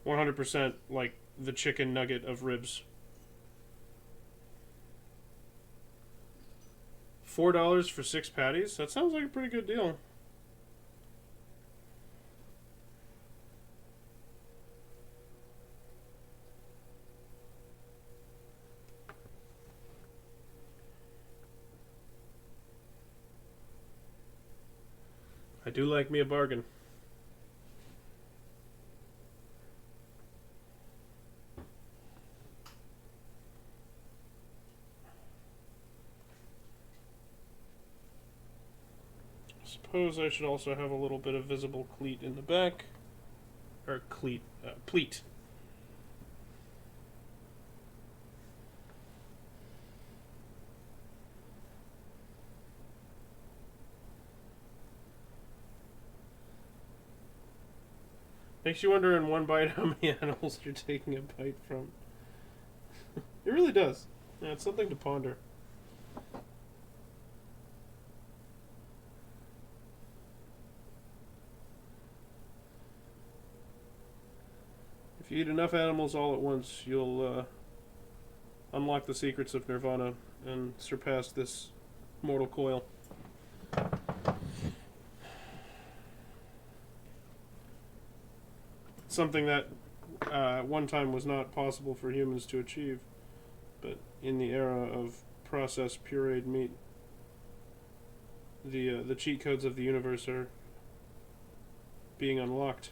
100% like the chicken nugget of ribs. $4 for 6 patties? That sounds like a pretty good deal. I do like me a bargain. Suppose I should also have a little bit of visible cleat in the back. Or pleat. Makes you wonder in one bite how many animals you're taking a bite from. It really does. Yeah, it's something to ponder. If you eat enough animals all at once, you'll unlock the secrets of Nirvana and surpass this mortal coil. Something that one time was not possible for humans to achieve, but in the era of processed pureed meat, the cheat codes of the universe are being unlocked.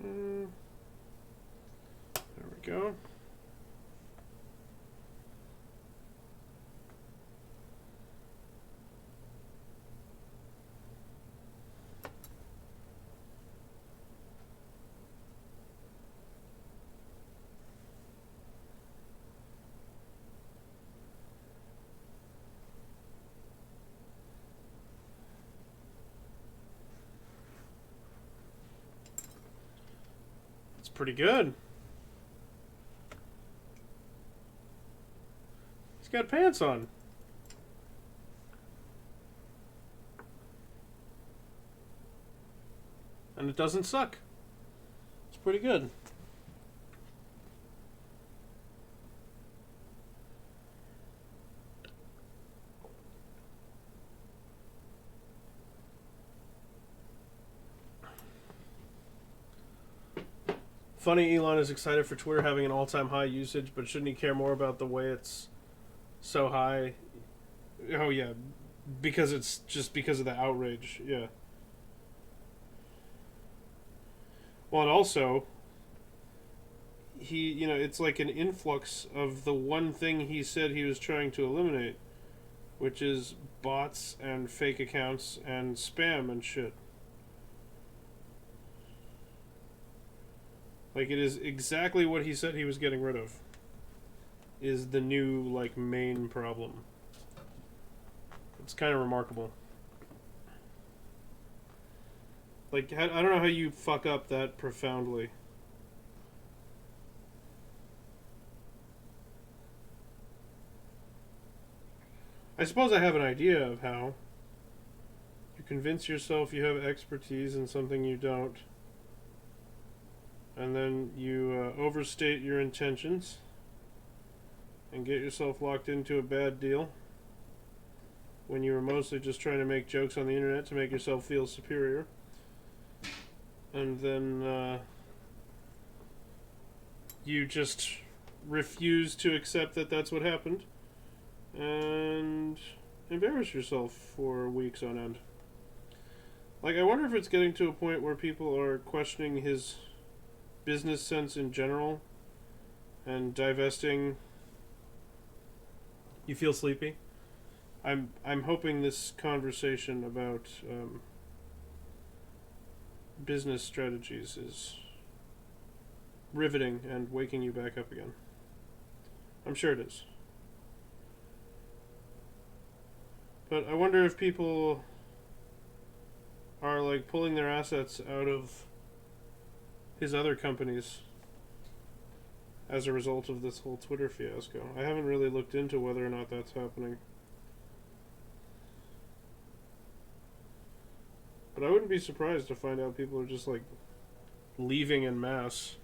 There we go. It's pretty good. He's got pants on. And it doesn't suck. It's pretty good. Funny, Elon is excited for Twitter having an all-time high usage, but shouldn't he care more about the way it's so high? Oh yeah, because it's just because of the outrage. Yeah. Well, and also, it's like an influx of the one thing he said he was trying to eliminate, which is bots and fake accounts and spam and shit. Like, it is exactly what he said he was getting rid of. Is the new, like, main problem. It's kind of remarkable. Like, I don't know how you fuck up that profoundly. I suppose I have an idea of how. You convince yourself you have expertise in something you don't. And then you overstate your intentions and get yourself locked into a bad deal when you were mostly just trying to make jokes on the internet to make yourself feel superior. And then you just refuse to accept that that's what happened and embarrass yourself for weeks on end. Like, I wonder if it's getting to a point where people are questioning his business sense in general and divesting. You feel sleepy? I'm hoping this conversation about business strategies is riveting and waking you back up again. I'm sure it is. But I wonder if people are like pulling their assets out of his other companies as a result of this whole Twitter fiasco. I haven't really looked into whether or not that's happening. But I wouldn't be surprised to find out people are just like leaving en masse,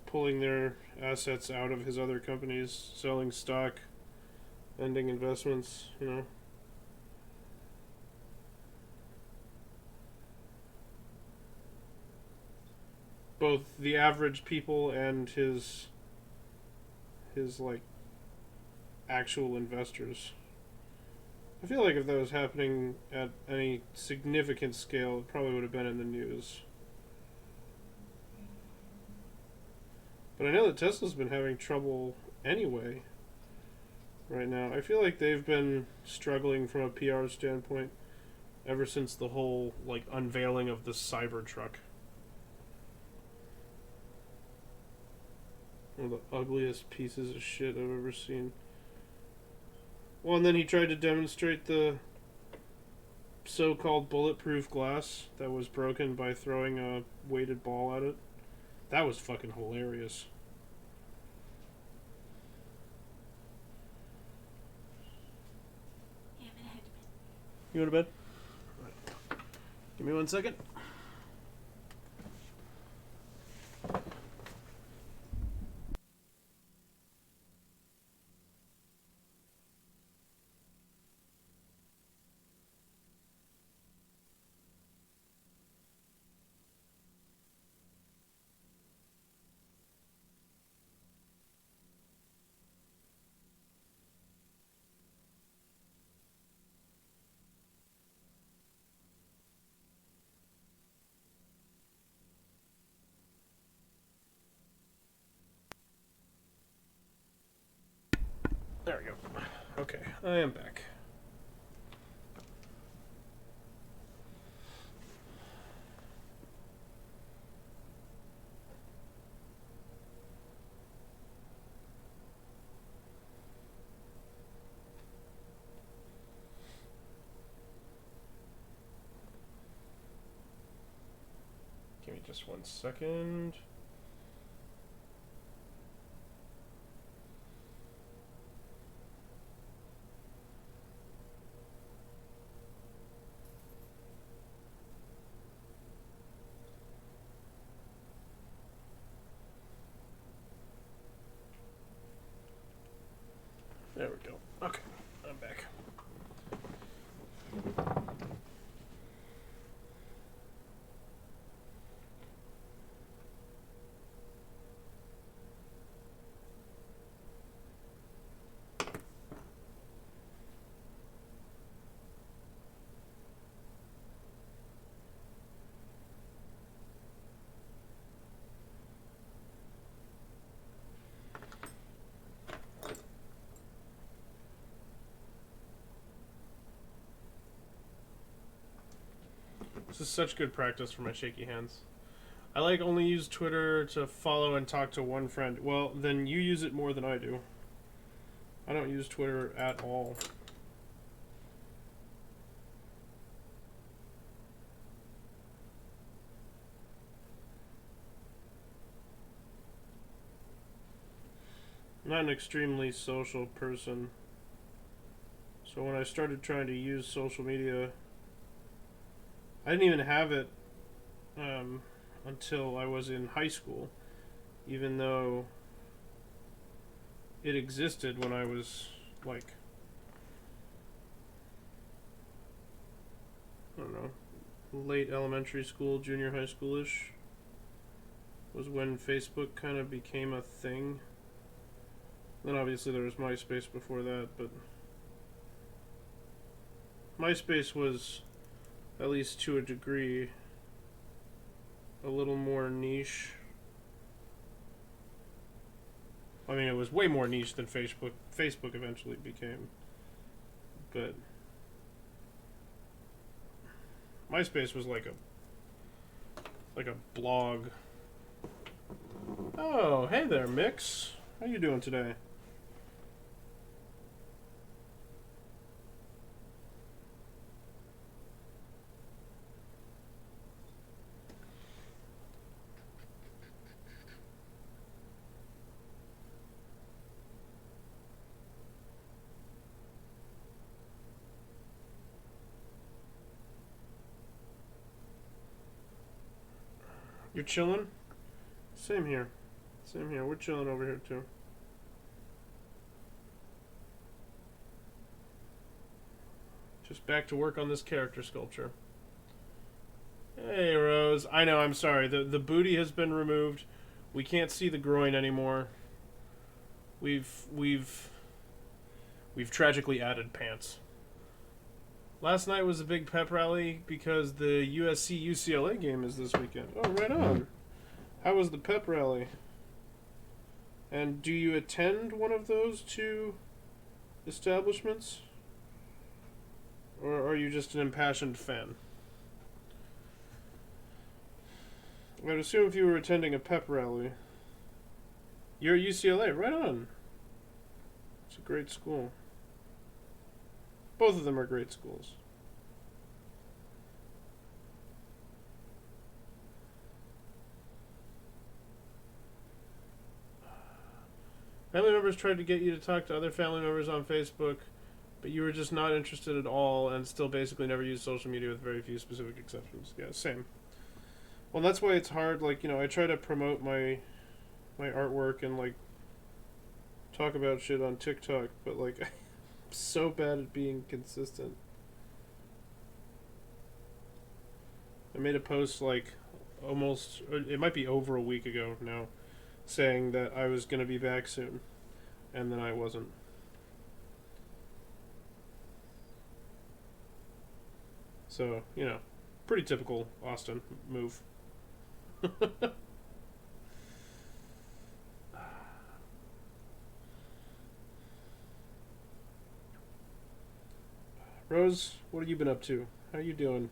pulling their assets out of his other companies, selling stock, ending investments, you know. Both the average people and his like actual investors. I feel like if that was happening at any significant scale, it probably would have been in the news. But I know that Tesla's been having trouble anyway right now. I feel like they've been struggling from a PR standpoint ever since the whole like unveiling of the Cybertruck. One of the ugliest pieces of shit I've ever seen. Well, and then he tried to demonstrate the so-called bulletproof glass that was broken by throwing a weighted ball at it. That was fucking hilarious. Yeah, I'm gonna head to bed. You go to bed? Right. Give me 1 second. Okay, I am back. Give me just 1 second. There we go. Okay, I'm back. This is such good practice for my shaky hands. I only use Twitter to follow and talk to one friend. Well, then you use it more than I do. I don't use Twitter at all. I'm not an extremely social person. So when I started trying to use social media, I didn't even have it until I was in high school, even though it existed when I was like, I don't know, late elementary school, junior high school-ish was when Facebook kind of became a thing. Then obviously there was MySpace before that, but MySpace was, at least to a degree, a little more niche. I mean, it was way more niche than Facebook. Facebook eventually became, but MySpace was like a blog. Oh, hey there, Mix. How you doing today? You're chilling? Same here. Same here. We're chilling over here too. Just back to work on this character sculpture. Hey, Rose. I know, I'm sorry. The booty has been removed. We can't see the groin anymore. We've tragically added pants. Last night was a big pep rally because the USC UCLA game is this weekend. Oh, right on. How was the pep rally? And do you attend one of those two establishments? Or are you just an impassioned fan? I'd assume if you were attending a pep rally. You're at UCLA, right on. It's a great school. Both of them are great schools. Family members tried to get you to talk to other family members on Facebook, but you were just not interested at all and still basically never used social media with very few specific exceptions. Yeah, same. Well, that's why it's hard. Like, I try to promote my artwork and, like, talk about shit on TikTok, but, like, I'm so bad at being consistent. I made a post, like, it might be over a week ago now, saying that I was going to be back soon, and then I wasn't. So, pretty typical Austin move. Rose, what have you been up to? How are you doing?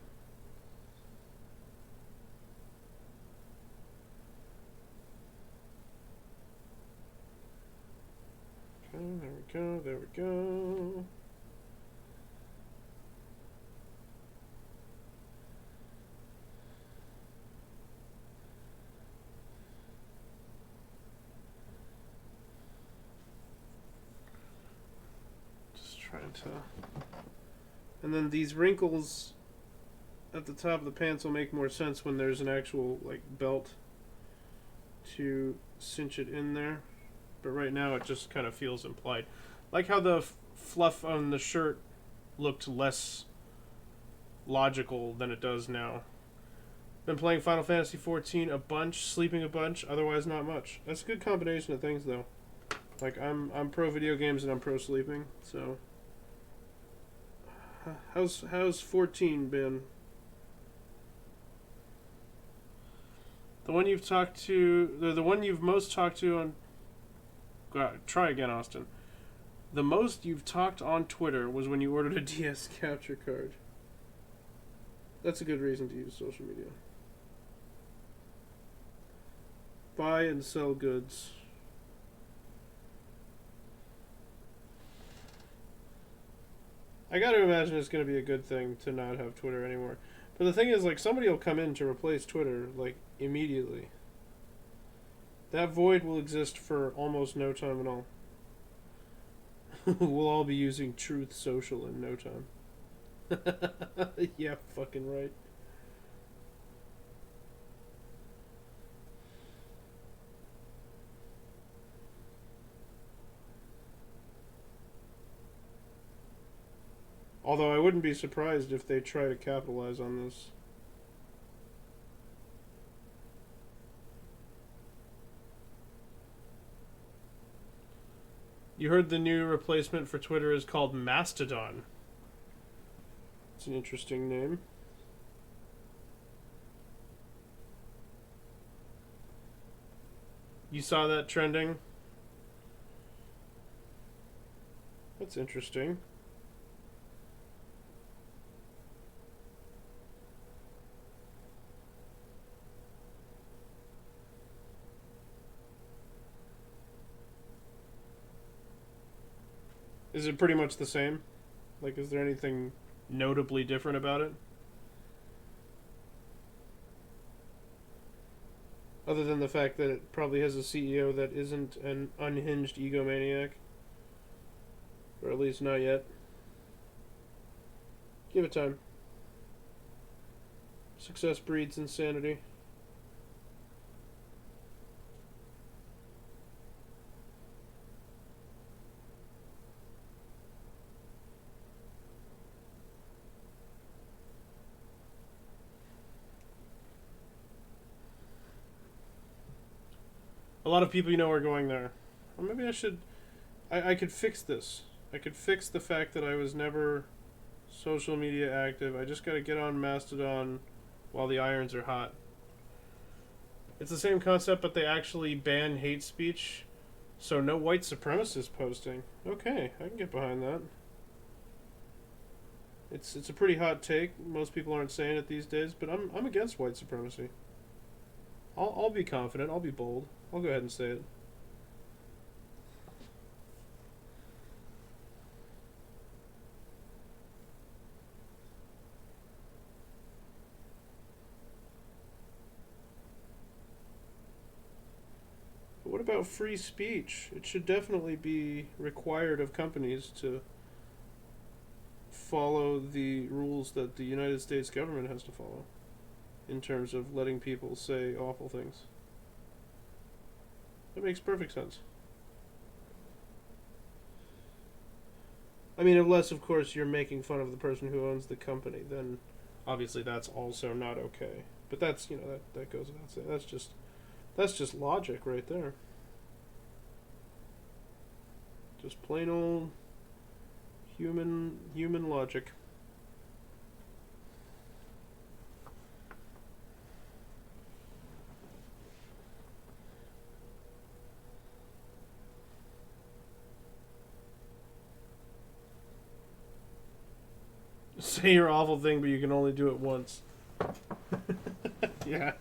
Okay, there we go, there we go. Just trying to... And then these wrinkles at the top of the pants will make more sense when there's an actual, like, belt to cinch it in there. But right now it just kind of feels implied. Like how the fluff on the shirt looked less logical than it does now. Been playing Final Fantasy XIV a bunch, sleeping a bunch, otherwise not much. That's a good combination of things, though. Like, I'm pro video games and I'm pro sleeping, so... How's 14 been? The one you've talked to... The one you've most talked to on... Try again, Austin. The most you've talked on Twitter was when you ordered a DS capture card. That's a good reason to use social media. Buy and sell goods. I gotta imagine it's gonna be a good thing to not have Twitter anymore. But the thing is, like, somebody will come in to replace Twitter, like, immediately. That void will exist for almost no time at all. We'll all be using Truth Social in no time. Yeah, fucking right. Although I wouldn't be surprised if they try to capitalize on this. You heard the new replacement for Twitter is called Mastodon. It's an interesting name. You saw that trending? That's interesting. Is it pretty much the same? Like, is there anything notably different about it? Other than the fact that it probably has a CEO that isn't an unhinged egomaniac. Or at least not yet. Give it time. Success breeds insanity. A lot of people are going there. Well, maybe I should... I could fix this. I could fix the fact that I was never social media active. I just gotta get on Mastodon while the irons are hot. It's the same concept, but they actually ban hate speech. So no white supremacist posting. Okay, I can get behind that. It's a pretty hot take. Most people aren't saying it these days, but I'm against white supremacy. I'll be confident. I'll be bold. I'll go ahead and say it. But what about free speech? It should definitely be required of companies to follow the rules that the United States government has to follow in terms of letting people say awful things. That makes perfect sense. I mean, unless, of course, you're making fun of the person who owns the company, then obviously that's also not okay. But that's, that goes without saying. That's just logic right there. Just plain old human logic. say your awful thing, but you can only do it once. Yeah.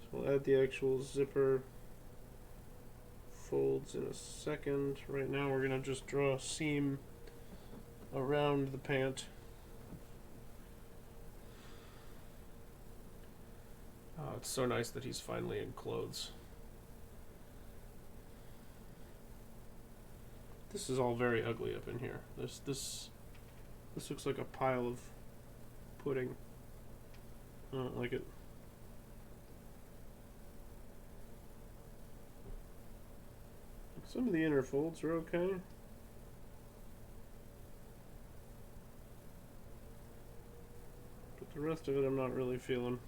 So we'll add the actual zipper folds in a second. Right now we're going to just draw a seam around the pant. Oh, it's so nice that he's finally in clothes. This is all very ugly up in here. This looks like a pile of pudding. I don't like it. Some of the inner folds are okay. But the rest of it I'm not really feeling.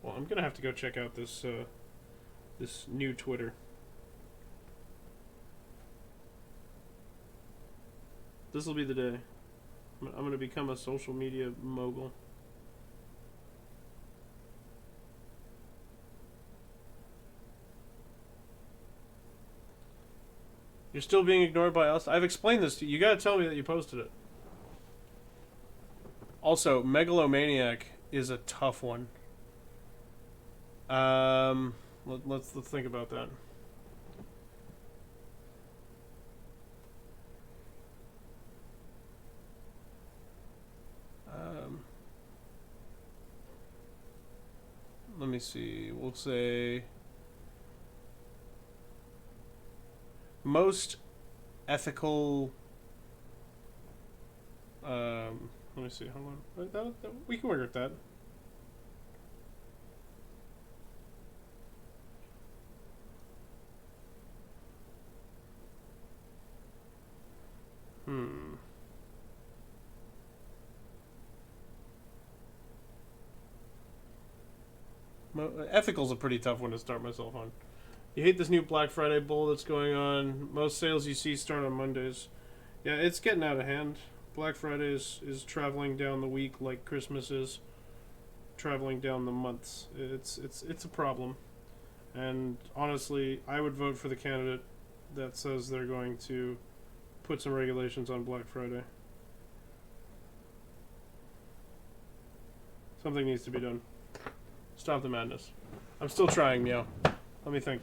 Well, I'm gonna have to go check out this this new Twitter. This will be the day. I'm gonna become a social media mogul. You're still being ignored by us? I've explained this to you. You gotta tell me that you posted it. Also, megalomaniac is a tough one. Let's think about that. Let me see. We'll say most ethical. Let me see. Hold on. We can work with that. Ethical's a pretty tough one to start myself on. You hate this new Black Friday bull that's going on. Most sales you see start on Mondays. Yeah, it's getting out of hand. Black Friday is traveling down the week like Christmas is traveling down the months. It's a problem. And honestly, I would vote for the candidate that says they're going to put some regulations on Black Friday. Something needs to be done. Stop the madness. I'm still trying, Meow. Let me think.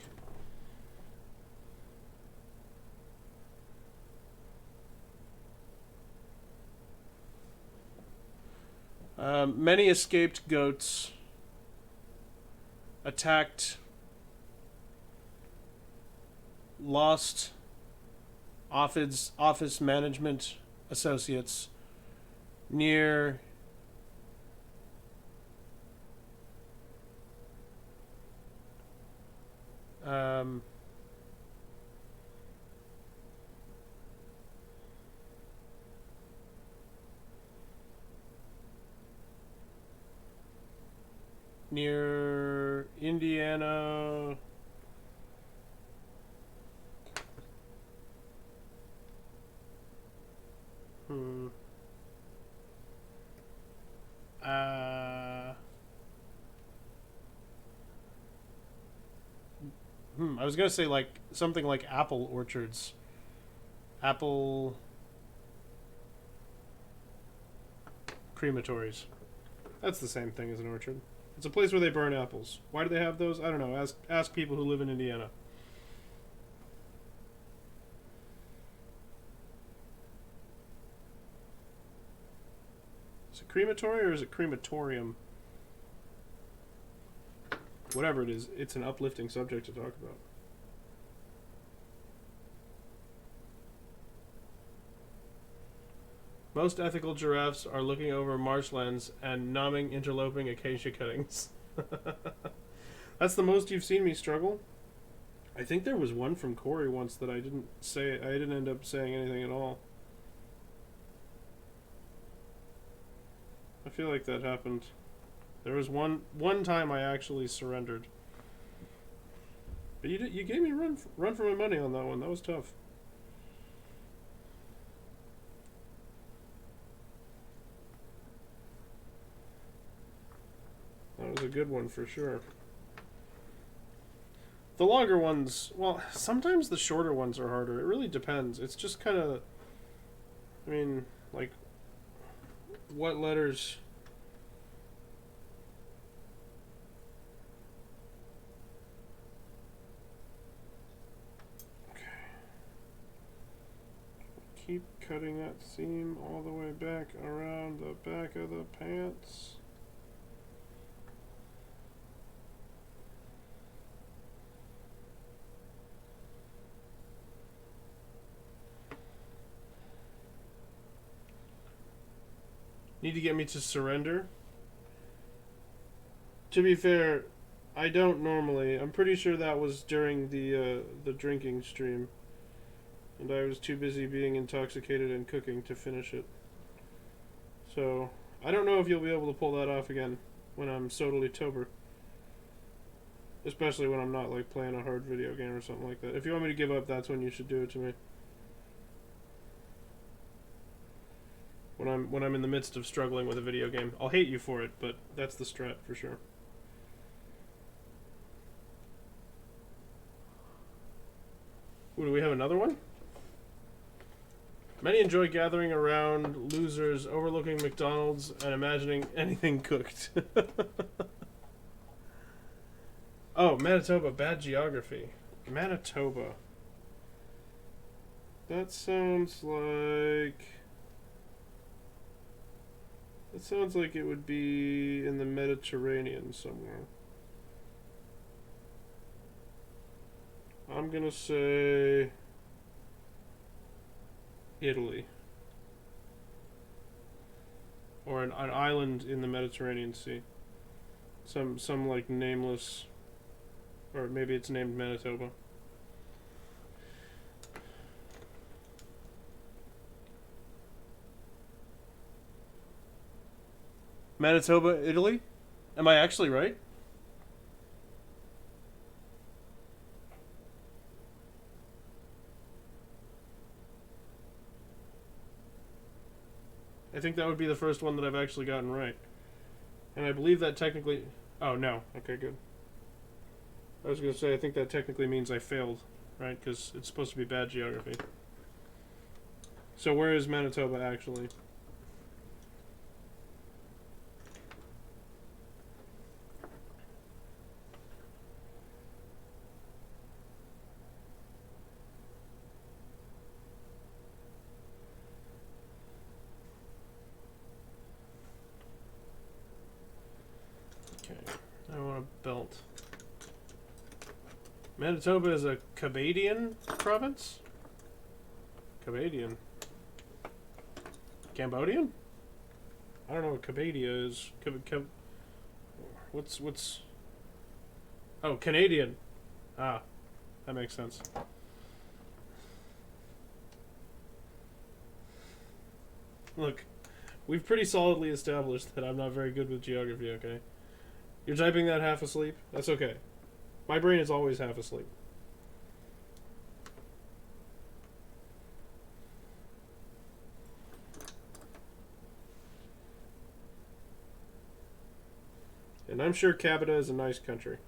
Many escaped goats attacked lost office management associates near near Indiana. I was gonna say like something like apple orchards. Apple crematories. That's the same thing as an orchard. It's a place where they burn apples. Why do they have those? I don't know. Ask people who live in Indiana. Is it crematory or is it crematorium? Whatever it is, it's an uplifting subject to talk about. Most ethical giraffes are looking over marshlands and nomming interloping acacia cuttings. That's the most you've seen me struggle? I think there was one from Corey once that I didn't end up saying anything at all. I feel like that happened. There was one time I actually surrendered. But you gave me run for my money on that one. That was tough. That was a good one for sure. The longer ones, well, sometimes the shorter ones are harder. It really depends. It's just kind of, I mean, like, what letters... Keep cutting that seam all the way back around the back of the pants. Need to get me to surrender? To be fair, I don't normally. I'm pretty sure that was during the drinking stream. And I was too busy being intoxicated and cooking to finish it. So, I don't know if you'll be able to pull that off again when I'm totally sober. Especially when I'm not, like, playing a hard video game or something like that. If you want me to give up, that's when you should do it to me. When I'm in the midst of struggling with a video game. I'll hate you for it, but that's the strat for sure. Ooh, do we have another one? Many enjoy gathering around losers, overlooking McDonald's, and imagining anything cooked. Oh, Manitoba, bad geography. Manitoba. That sounds like... It sounds like it would be in the Mediterranean somewhere. I'm gonna say... Italy. Or an island in the Mediterranean Sea. Some like nameless... Or maybe it's named Manitoba. Manitoba, Italy? Am I actually right? I think that would be the first one that I've actually gotten right. And I believe that technically... Oh, no. Okay, good. I was going to say, I think that technically means I failed, right? Because it's supposed to be bad geography. So where is Manitoba, actually? Okay, I want a belt. Manitoba is a Canadian province? Canadian. Cambodian? I don't know what Cambodia is. What's... Oh, Canadian. Ah, that makes sense. Look, we've pretty solidly established that I'm not very good with geography, okay? You're typing that half asleep? That's okay. My brain is always half asleep. And I'm sure Canada is a nice country.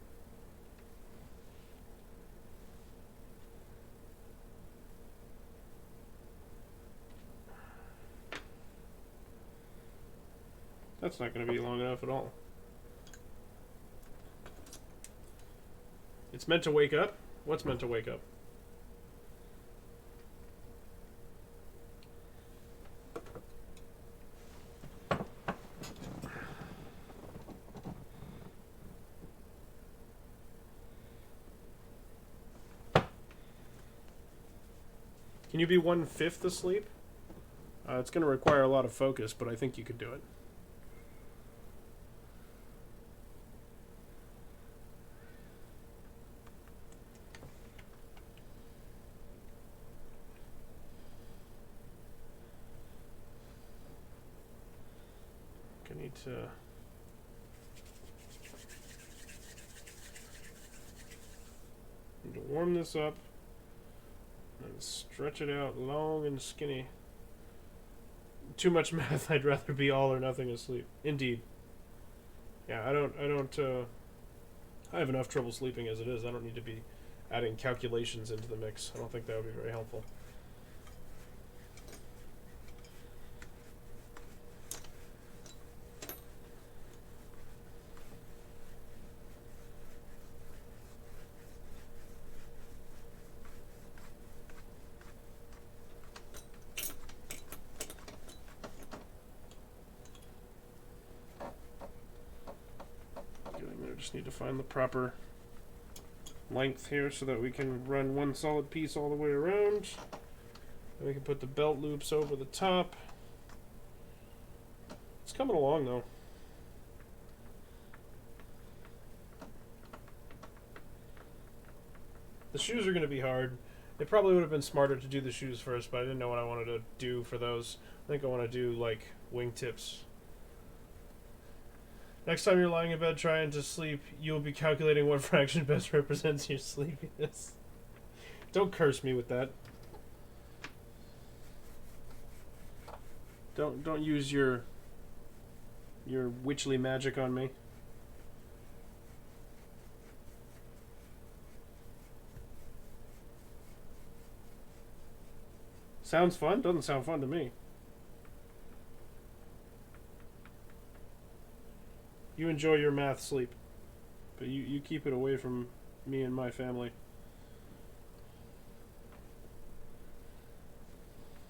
That's not going to be long enough at all. It's meant to wake up? What's meant to wake up? Can you be 1/5 asleep? It's going to require a lot of focus, but I think you could do it. Need to warm this up and stretch it out long and skinny. Too much math. I'd rather be all or nothing asleep. Indeed. Yeah, I have enough trouble sleeping as it is. I don't need to be adding calculations into the mix. I don't think that would be very helpful. Just need to find the proper length here so that we can run one solid piece all the way around. And we can put the belt loops over the top. It's coming along though. The shoes are going to be hard. It probably would have been smarter to do the shoes first, but I didn't know what I wanted to do for those. I think I want to do like wingtips. Next time you're lying in bed trying to sleep, you'll be calculating what fraction best represents your sleepiness. Don't curse me with that. Don't use your witchly magic on me. Sounds fun? Doesn't sound fun to me. You enjoy your math sleep, but you keep it away from me and my family.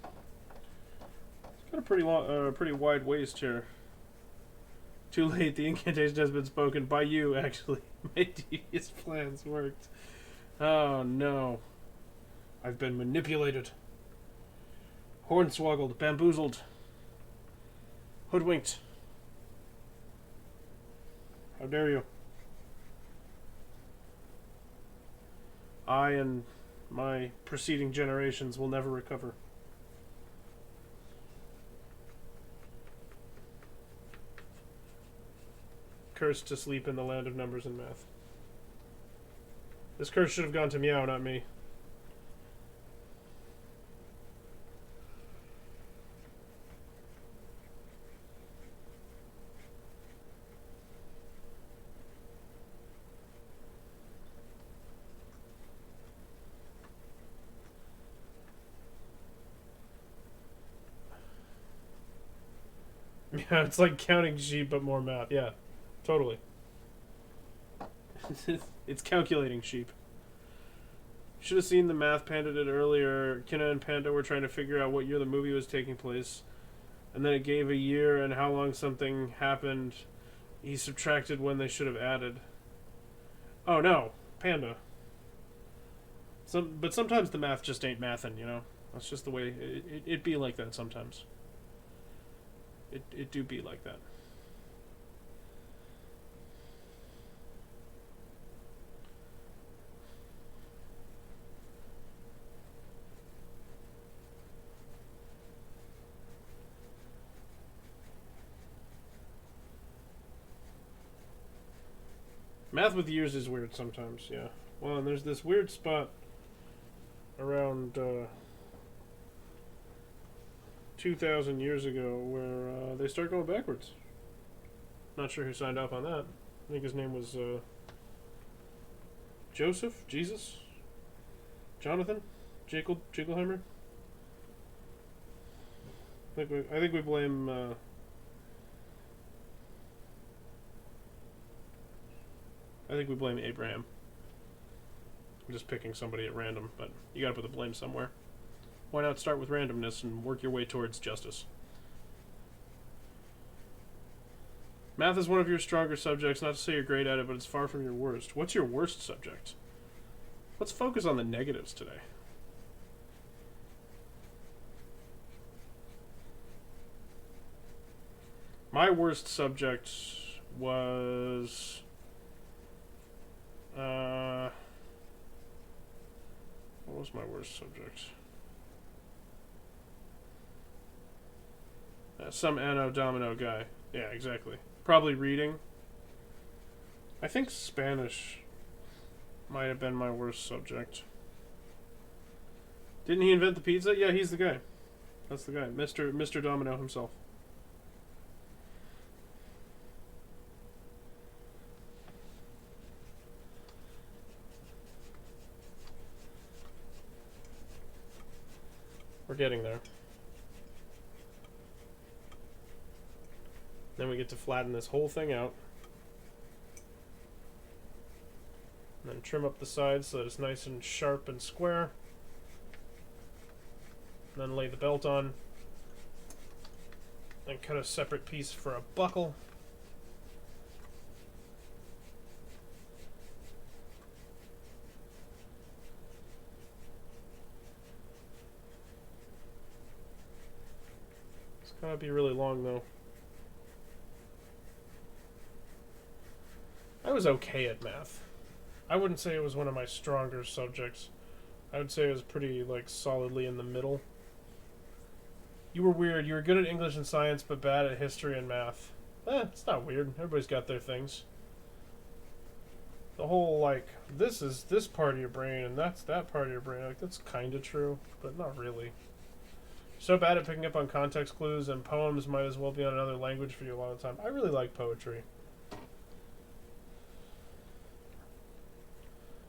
It's got a pretty wide waist here. Too late. The incantation has been spoken by you. Actually, my devious plans worked. Oh no! I've been manipulated, hornswoggled, bamboozled, hoodwinked. How dare you? I and my preceding generations will never recover. Cursed to sleep in the land of numbers and math. This curse should have gone to Meow, not me. Yeah, it's like counting sheep, but more math. Yeah, totally. It's calculating sheep. Should have seen the math Panda did earlier. Kinna and Panda were trying to figure out what year the movie was taking place. And then it gave a year and how long something happened. He subtracted when they should have added. Oh no, Panda. But sometimes the math just ain't mathin', you know? That's just the way it be like that sometimes. It do be like that. Math with years is weird sometimes, yeah. Well, and there's this weird spot around 2,000 years ago where they start going backwards. Not sure who signed off on that. I think his name was Joseph? Jesus? Jonathan? Jingleheimer? I think we blame Abraham. I'm just picking somebody at random, but you gotta put the blame somewhere. Why not start with randomness and work your way towards justice? Math is one of your stronger subjects. Not to say you're great at it, but it's far from your worst. What's your worst subject? Let's focus on the negatives today. My worst subject was... what was my worst subject? Some Anno Domino guy. Yeah, exactly. Probably reading. I think Spanish might have been my worst subject. Didn't he invent the pizza? Yeah, he's the guy. That's the guy. Mr. Domino himself. We're getting there. Then we get to flatten this whole thing out. And then trim up the sides so that it's nice and sharp and square. And then lay the belt on. And cut a separate piece for a buckle. It's gonna be really long though. I was okay at math. I wouldn't say it was one of my stronger subjects. I would say it was pretty, like, solidly in the middle. You were weird. You were good at English and science, but bad at history and math. It's not weird. Everybody's got their things. The whole, like, this is this part of your brain, and that's that part of your brain. Like, that's kind of true, but not really. So bad at picking up on context clues, and poems might as well be on another language for you a lot of the time. I really like poetry.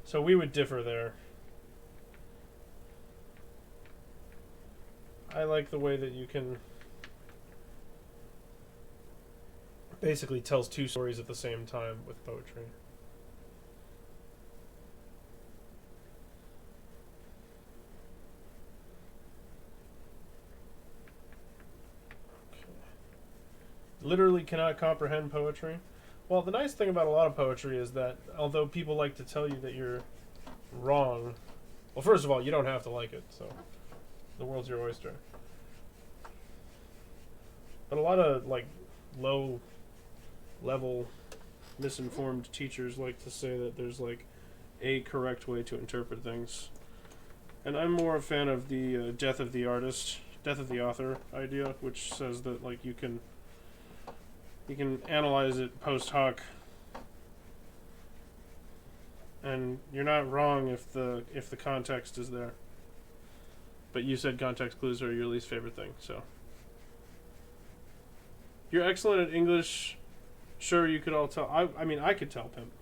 So we would differ there. I like the way that you can basically tells two stories at the same time with poetry. Okay. Literally cannot comprehend poetry. Well, the nice thing about a lot of poetry is that although people like to tell you that you're wrong, well, first of all, you don't have to like it, so the world's your oyster. But a lot of, like, low-level misinformed teachers like to say that there's, like, a correct way to interpret things. And I'm more a fan of the death of the artist, death of the author idea, which says that, like, you can analyze it post hoc, and you're not wrong if the context is there. But you said context clues are your least favorite thing, so you're excellent at English. Sure, you could all tell. I mean, I could tell, Pimp.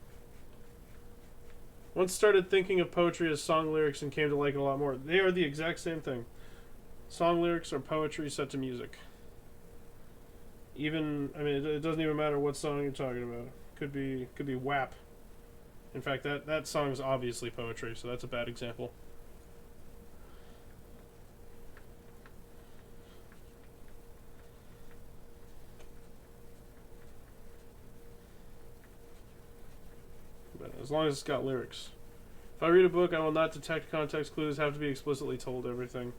Once started thinking of poetry as song lyrics and came to like it a lot more. They are the exact same thing. Song lyrics are poetry set to music. Even, I mean, it doesn't even matter what song you're talking about. Could be WAP. In fact, that song is obviously poetry, so that's a bad example. But as long as it's got lyrics. If I read a book, I will not detect context clues. Have to be explicitly told everything.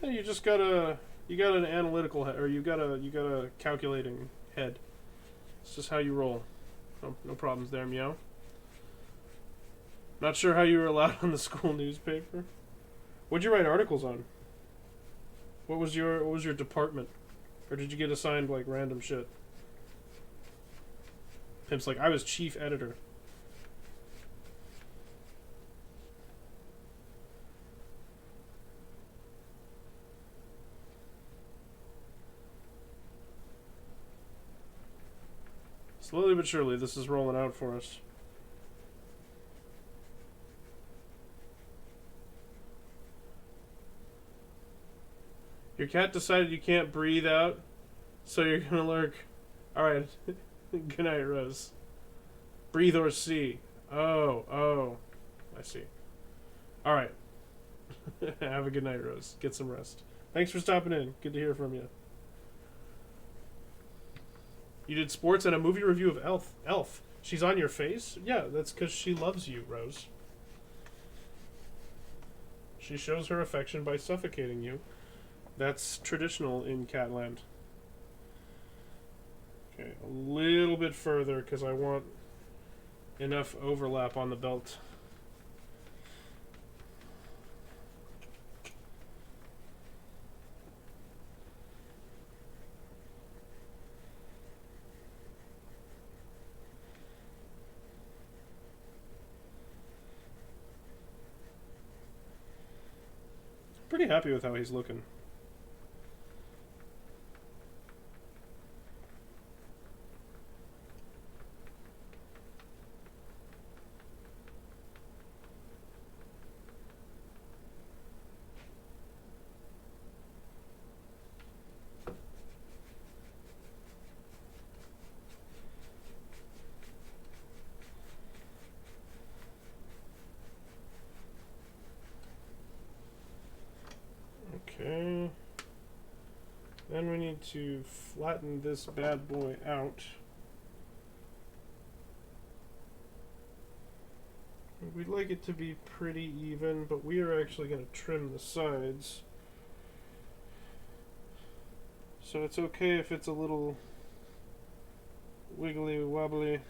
Yeah, you just gotta. You got an analytical head, or you got a calculating head. It's just how you roll. No problems there, meow. Not sure how you were allowed on the school newspaper. What'd you write articles on? What was your department, or did you get assigned like random shit? Pimp's like, I was chief editor. Slowly but surely, this is rolling out for us. Your cat decided you can't breathe out, so you're gonna lurk. Alright. Good night, Rose. Breathe or see. Oh. I see. Alright. Have a good night, Rose. Get some rest. Thanks for stopping in. Good to hear from you. You did sports and a movie review of Elf. She's on your face? Yeah, that's because she loves you, Rose. She shows her affection by suffocating you. That's traditional in Catland. Okay, a little bit further because I want enough overlap on the belt. pretty happy with how he's looking. Okay. Then we need to flatten this bad boy out. We'd like it to be pretty even, but we are actually going to trim the sides. So it's okay if it's a little wiggly wobbly.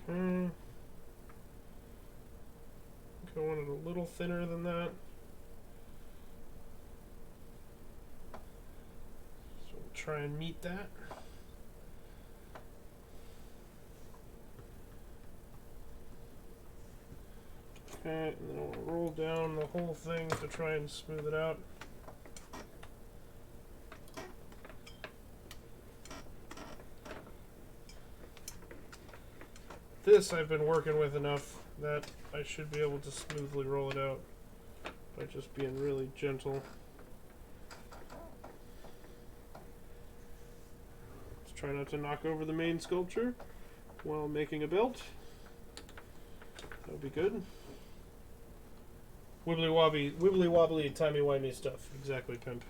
Okay. I want it a little thinner than that. So we'll try and meet that. Okay, and then we'll roll down the whole thing to try and smooth it out. This I've been working with enough that I should be able to smoothly roll it out by just being really gentle. Let's try not to knock over the main sculpture while making a belt. That'll be good. Wibbly wobbly, timey wimey stuff. Exactly, pimp.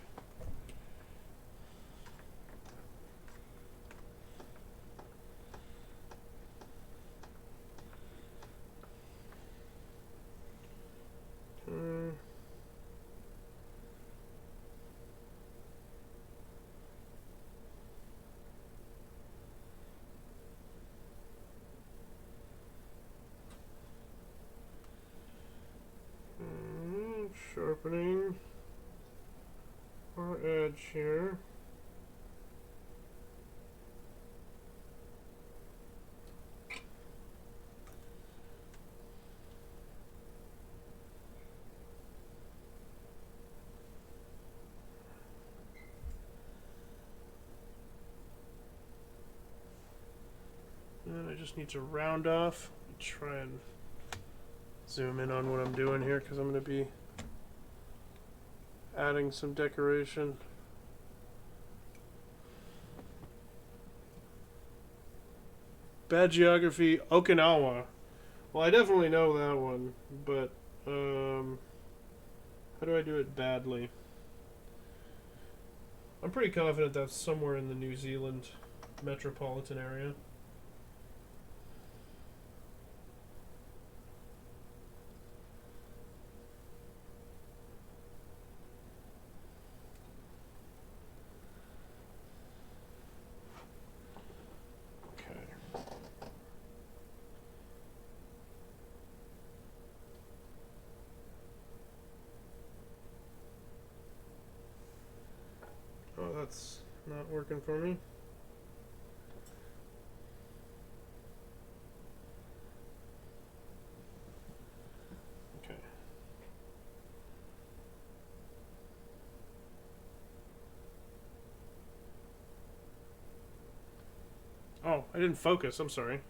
Sharpening our edge here. And I just need to round off. Try and zoom in on what I'm doing here because I'm going to be adding some decoration. Bad geography, Okinawa. Well, I definitely know that one, but how do I do it badly? I'm pretty confident that's somewhere in the New Zealand metropolitan area. Oh, that's not working for me. Okay. Oh, I didn't focus. I'm sorry.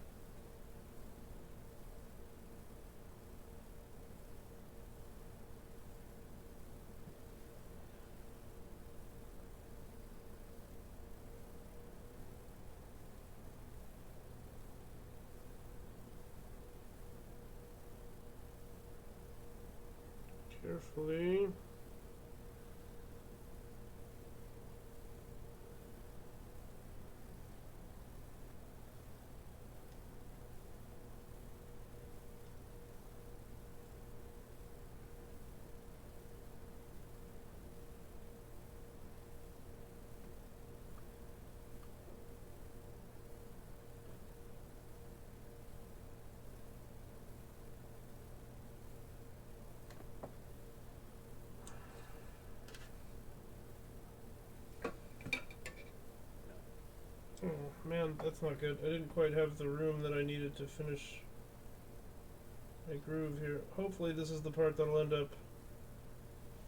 Carefully. man, that's not good. I didn't quite have the room that I needed to finish my groove here. Hopefully this is the part that'll end up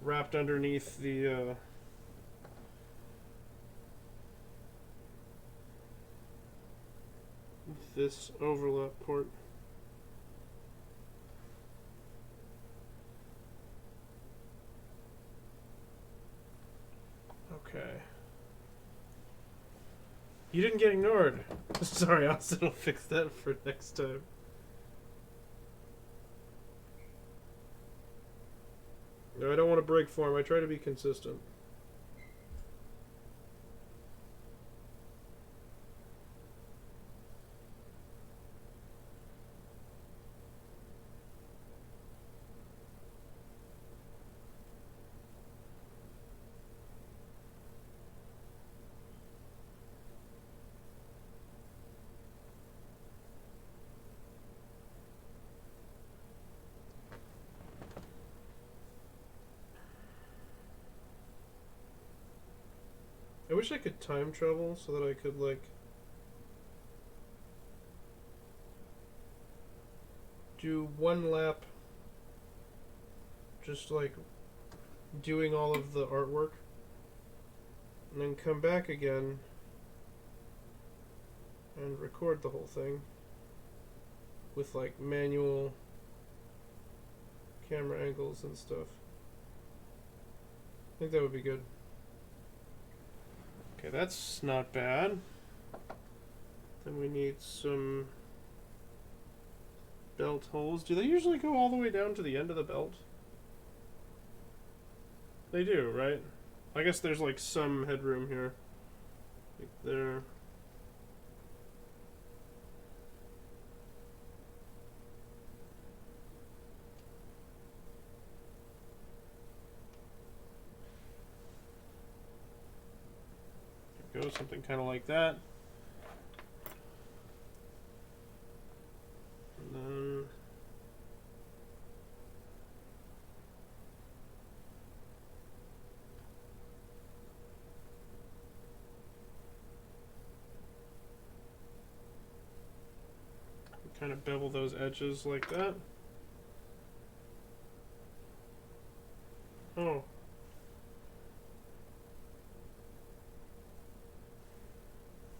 wrapped underneath the this overlap port. Okay. You didn't get ignored. Sorry, Austin will fix that for next time. No, I don't want to break form. I try to be consistent. I wish I could time travel so that I could, like, do one lap just, like, doing all of the artwork, and then come back again and record the whole thing with, like, manual camera angles and stuff. I think that would be good. Okay, that's not bad. Then we need some belt holes. Do they usually go all the way down to the end of the belt? They do, right? I guess there's like some headroom here. Like there. Go something kind of like that, and then kind of bevel those edges like that. Oh.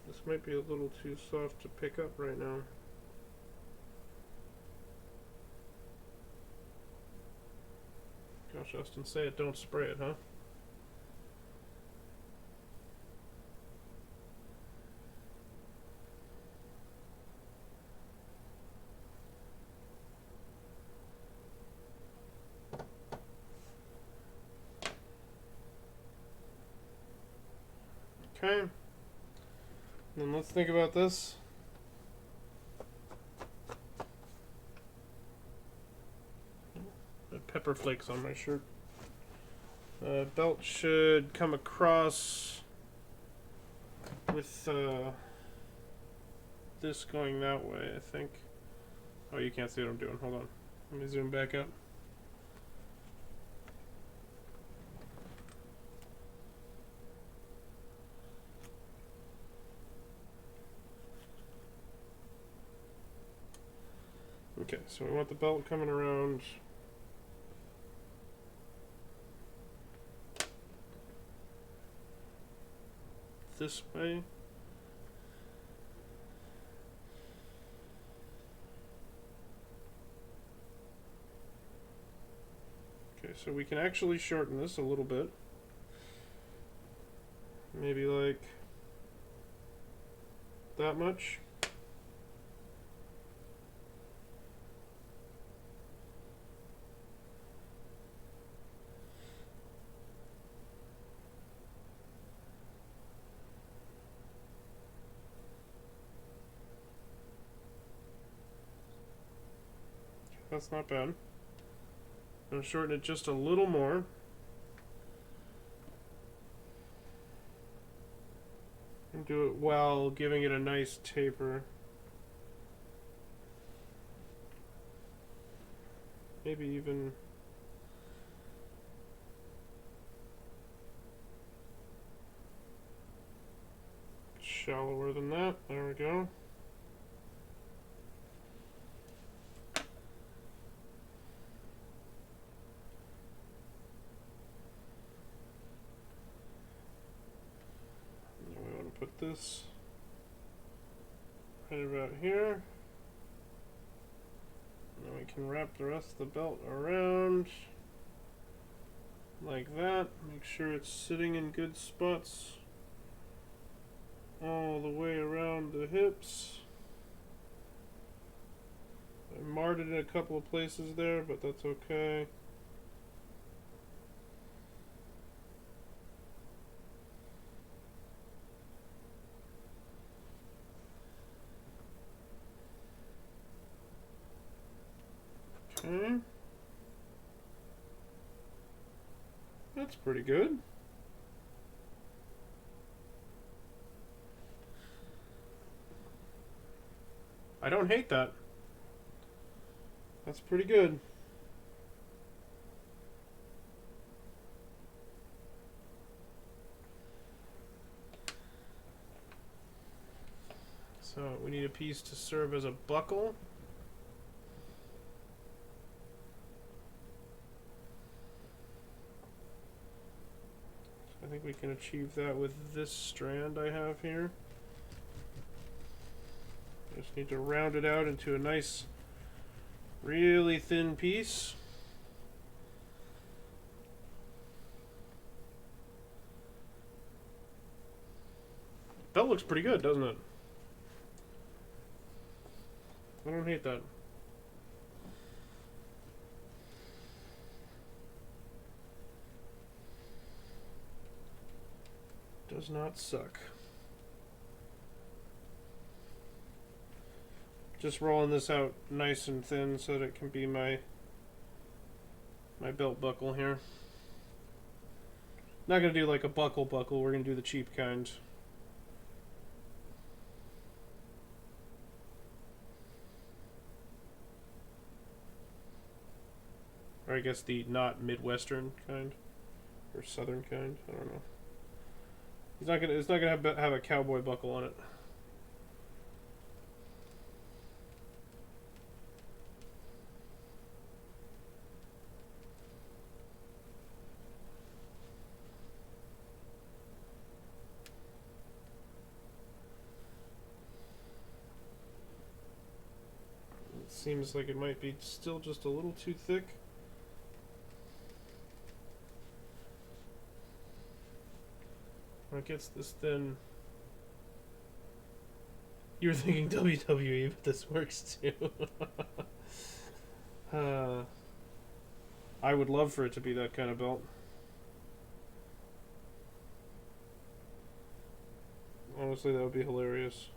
This might be a little too soft to pick up right now. Gosh, Austin, say it, don't spray it, huh? Okay. Then let's think about this. Pepper flakes on my shirt. Belt should come across with this going that way, I think. Oh, you can't see what I'm doing. Hold on. Let me zoom back up. Okay, so we want the belt coming around this way. Okay, so we can actually shorten this a little bit. Maybe like that much. That's not bad. I'm going to shorten it just a little more. And do it while giving it a nice taper. Maybe even... shallower than that. There we go. Now we want to put this right about here. Now we can wrap the rest of the belt around like that. Make sure it's sitting in good spots all the way around the hips. I marred it in a couple of places there, but that's okay. Okay. That's pretty good. I don't hate that. That's pretty good. So we need a piece to serve as a buckle. I think we can achieve that with this strand I have here. Just need to round it out into a nice, really thin piece. That looks pretty good, doesn't it? I don't hate that. Does not suck. Just rolling this out nice and thin so that it can be my belt buckle here. Not gonna do like a buckle, we're gonna do the cheap kind. Or I guess the not Midwestern kind. Or Southern kind, I don't know. It's not gonna have a cowboy buckle on it. It seems like it might be still just a little too thick. When it gets this thin. You were thinking WWE, but this works too. I would love for it to be that kind of belt. Honestly, that would be hilarious.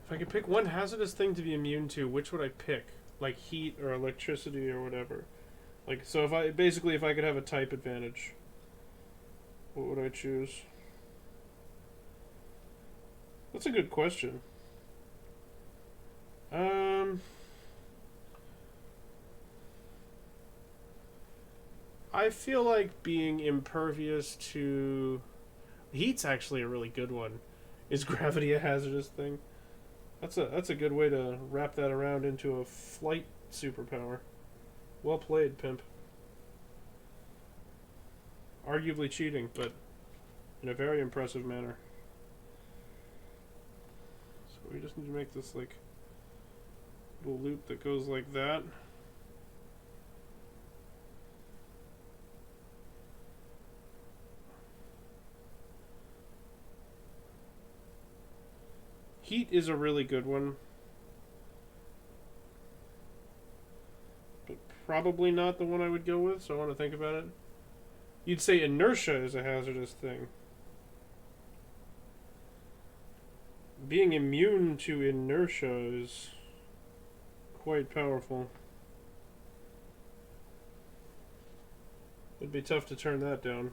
If I could pick one hazardous thing to be immune to, which would I pick? Like heat or electricity or whatever. Like, so if I could have a type advantage, what would I choose? That's a good question. I feel like being impervious to heat's actually a really good one. Is gravity a hazardous thing? That's a good way to wrap that around into a flight superpower. Well played, pimp. Arguably cheating, but in a very impressive manner. So we just need to make this like little loop that goes like that. Heat is a really good one. But probably not the one I would go with, so I want to think about it. You'd say inertia is a hazardous thing. Being immune to inertia is quite powerful. It'd be tough to turn that down.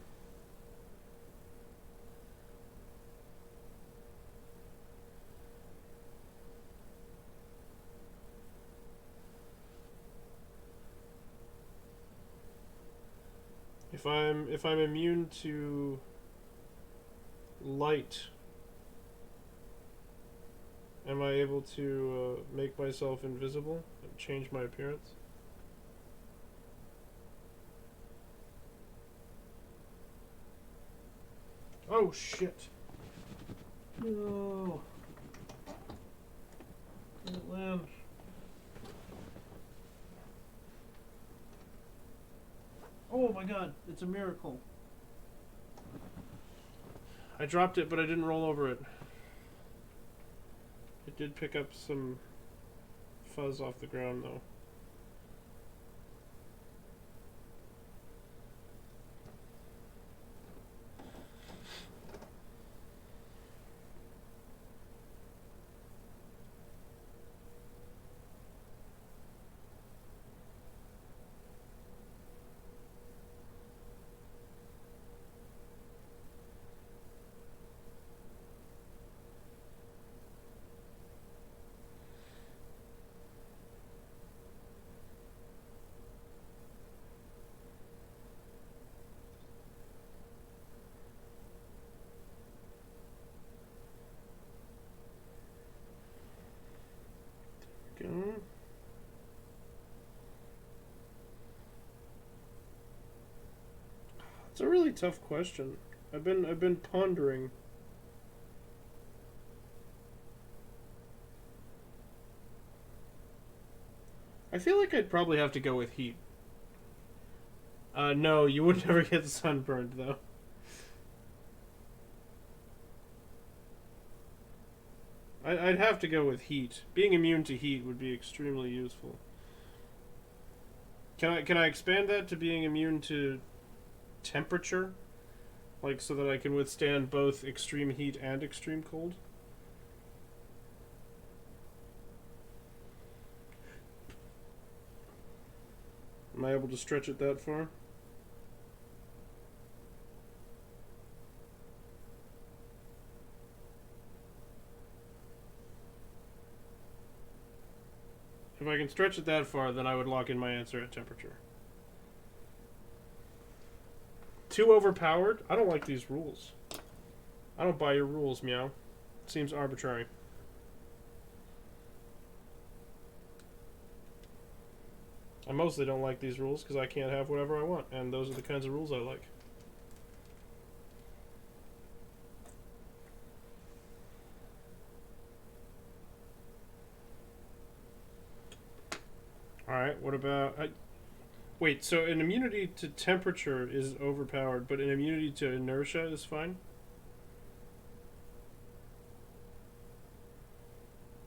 If I'm immune to light, am I able to make myself invisible and change my appearance? Oh shit! No. Can't land. Oh my god, it's a miracle. I dropped it, but I didn't roll over it. It did pick up some fuzz off the ground, though. Go. It's a really tough question. I've been pondering. I feel like I'd probably have to go with heat. No, you would never get sunburned though. I'd have to go with heat. Being immune to heat would be extremely useful. Can I expand that to being immune to temperature? Like, so that I can withstand both extreme heat and extreme cold? Am I able to stretch it that far? If I can stretch it that far, then I would lock in my answer at temperature. Too overpowered? I don't like these rules. I don't buy your rules, meow. Seems arbitrary. I mostly don't like these rules because I can't have whatever I want, and those are the kinds of rules I like. Alright, what about... wait, so an immunity to temperature is overpowered, but an immunity to inertia is fine?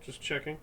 Just checking.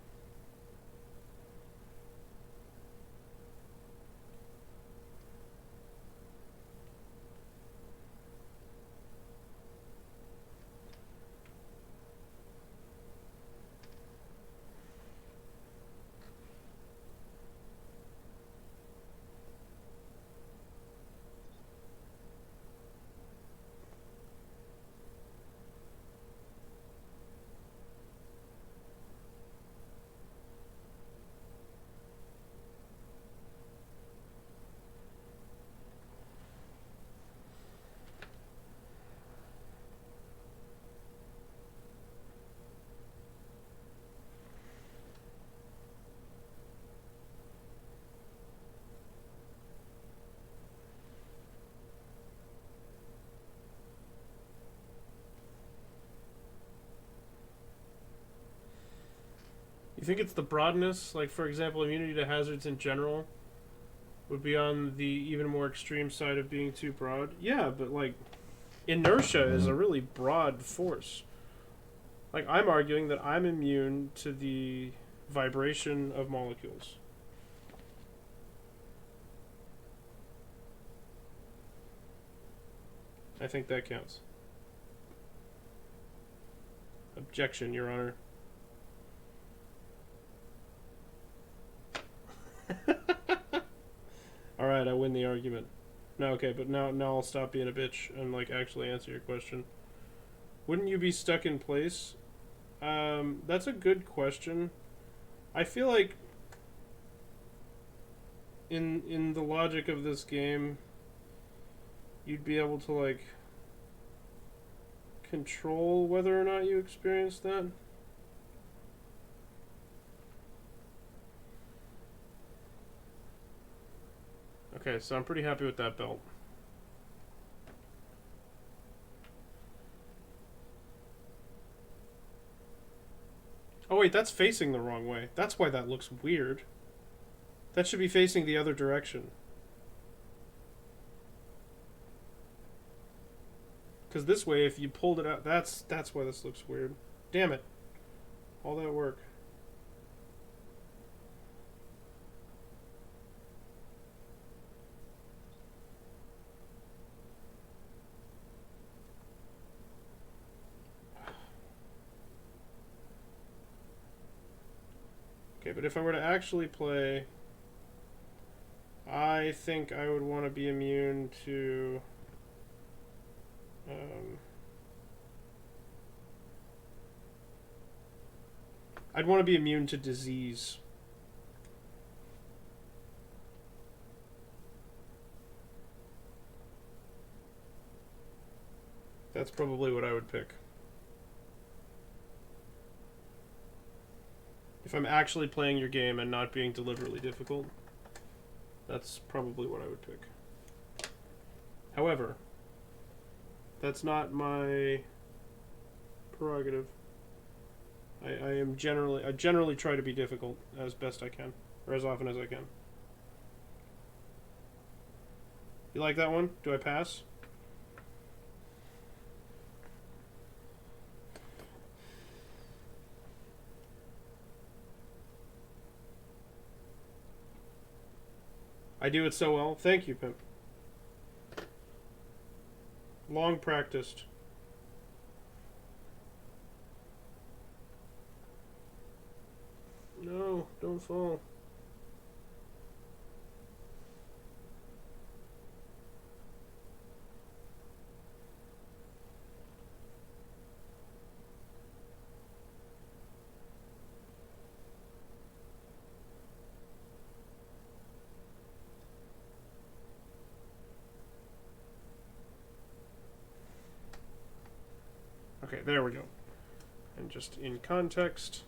You think it's the broadness? Like, for example, immunity to hazards in general would be on the even more extreme side of being too broad? Yeah, but, like, inertia is a really broad force. Like, I'm arguing that I'm immune to the vibration of molecules. I think that counts. Objection, Your Honor. Alright, I win the argument. No, okay, but now I'll stop being a bitch and, like, actually answer your question. Wouldn't you be stuck in place? That's a good question. I feel like in the logic of this game, you'd be able to, like, control whether or not you experience that. Okay, so I'm pretty happy with that belt. Oh wait, that's facing the wrong way. That's why that looks weird. That should be facing the other direction. Because this way, if you pulled it out, that's why this looks weird. Damn it. All that work. Okay, but if I were to actually play, I think I would want to be immune to... I'd want to be immune to disease. That's probably what I would pick. If I'm actually playing your game and not being deliberately difficult, that's probably what I would pick. However, that's not my prerogative. I generally try to be difficult as best I can, or as often as I can. You like that one? Do I pass? I do it so well. Thank you, Pimp. Long practiced. No, don't fall. Okay, there we go. And just in context,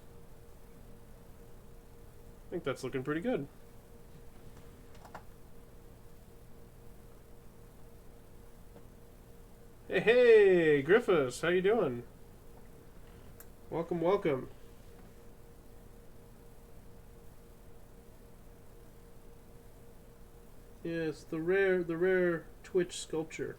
I think that's looking pretty good. Hey, hey, Griffiths, how you doing? Welcome, welcome. Yes, the rare Twitch sculpture.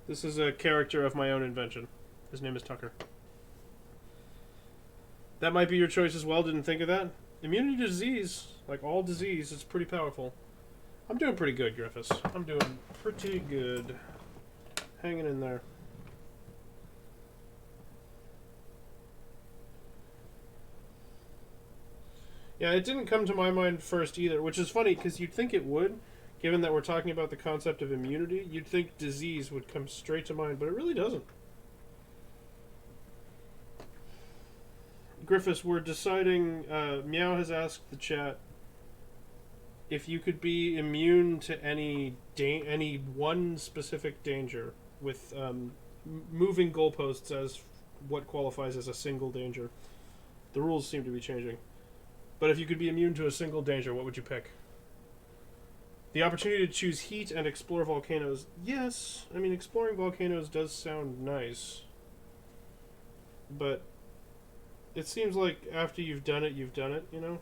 This is a character of my own invention. His name is Tucker. That might be your choice as well. Didn't think of that. Immunity to disease, like all disease, is pretty powerful. I'm doing pretty good, Griffiths. I'm doing pretty good. Hanging in there. Yeah, it didn't come to my mind first either, which is funny because you'd think it would. Given that we're talking about the concept of immunity, you'd think disease would come straight to mind, but it really doesn't. Griffiths, we're deciding, Meow has asked the chat if you could be immune to any one specific danger, with moving goalposts as what qualifies as a single danger. The rules seem to be changing. But if you could be immune to a single danger, what would you pick? The opportunity to choose heat and explore volcanoes. Yes, I mean, exploring volcanoes does sound nice. But it seems like after you've done it, you know?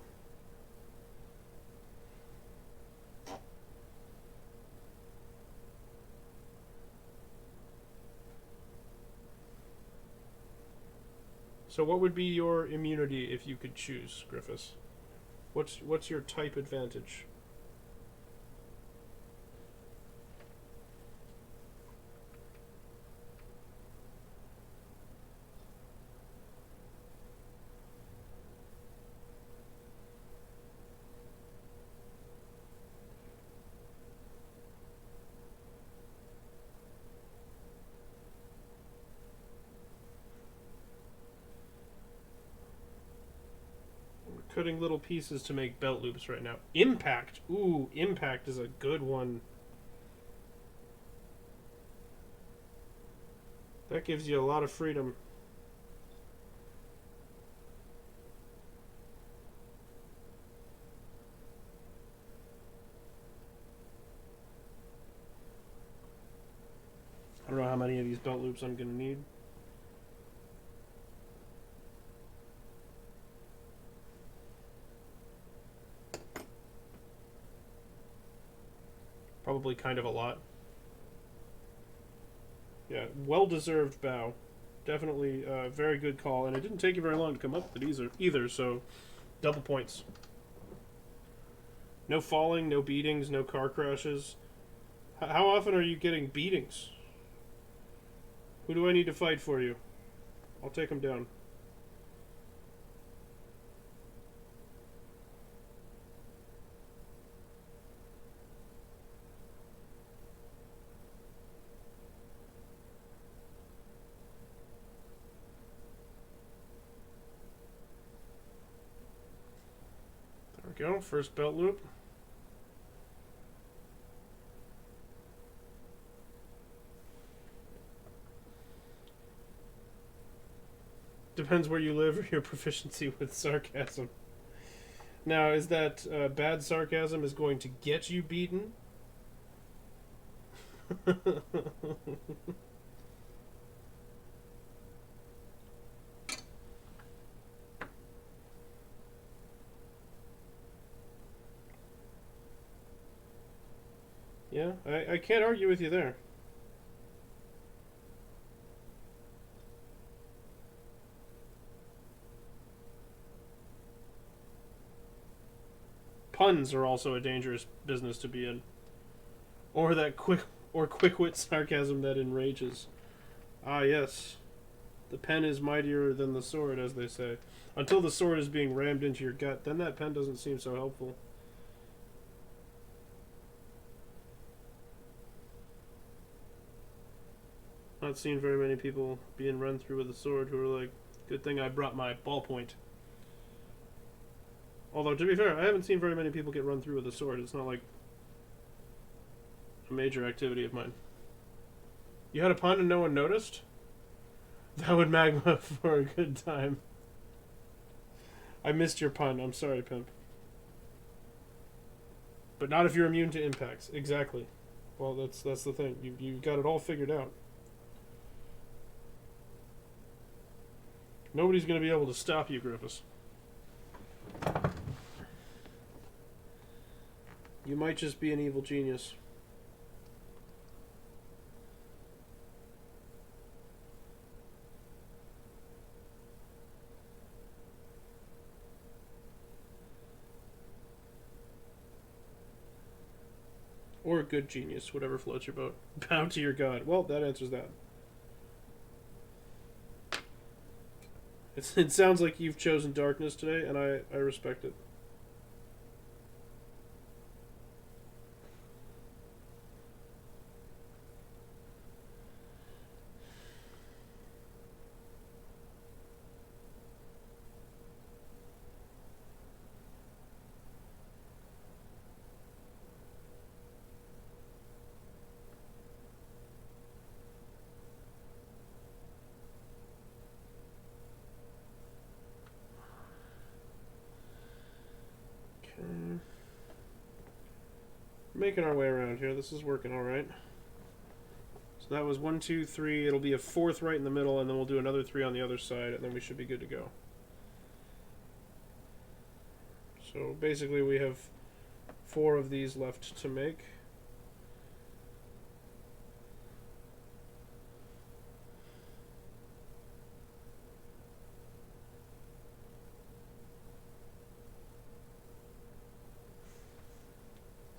So what would be your immunity if you could choose, Griffiths? What's your type advantage? cutting little pieces to make belt loops right now. Impact. Ooh, impact is a good one. That gives you a lot of freedom. I don't know how many of these belt loops I'm going to need. Probably kind of a lot. Yeah, well-deserved bow. Definitely a very good call, and it didn't take you very long to come up with it either, so double points. No falling, no beatings, no car crashes. How often are you getting beatings? Who do I need to fight for you? I'll take him down. There we go, first belt loop. Depends where you live or your proficiency with sarcasm. Now, is that bad sarcasm is going to get you beaten? Yeah, I can't argue with you there. Puns are also a dangerous business to be in. Or that quick-wit sarcasm that enrages. Ah, yes. The pen is mightier than the sword, as they say. Until the sword is being rammed into your gut, then that pen doesn't seem so helpful. Not seen very many people being run through with a sword who are like, good thing I brought my ballpoint. Although, to be fair, I haven't seen very many people get run through with a sword. It's not like a major activity of mine. You had a pun and no one noticed? That would magma for a good time. I missed your pun. I'm sorry, pimp. But not if you're immune to impacts. Exactly. Well, that's the thing. You got it all figured out. Nobody's going to be able to stop you, Griffiths. You might just be an evil genius. Or a good genius, whatever floats your boat. Bow to your god. Well, that answers that. It sounds like you've chosen darkness today, and I respect it. Making our way around here. This is working all right. So that was 1, 2, 3. It'll be a fourth right in the middle, and then we'll do another 3 on the other side, and then we should be good to go. So basically we have 4 of these left to make.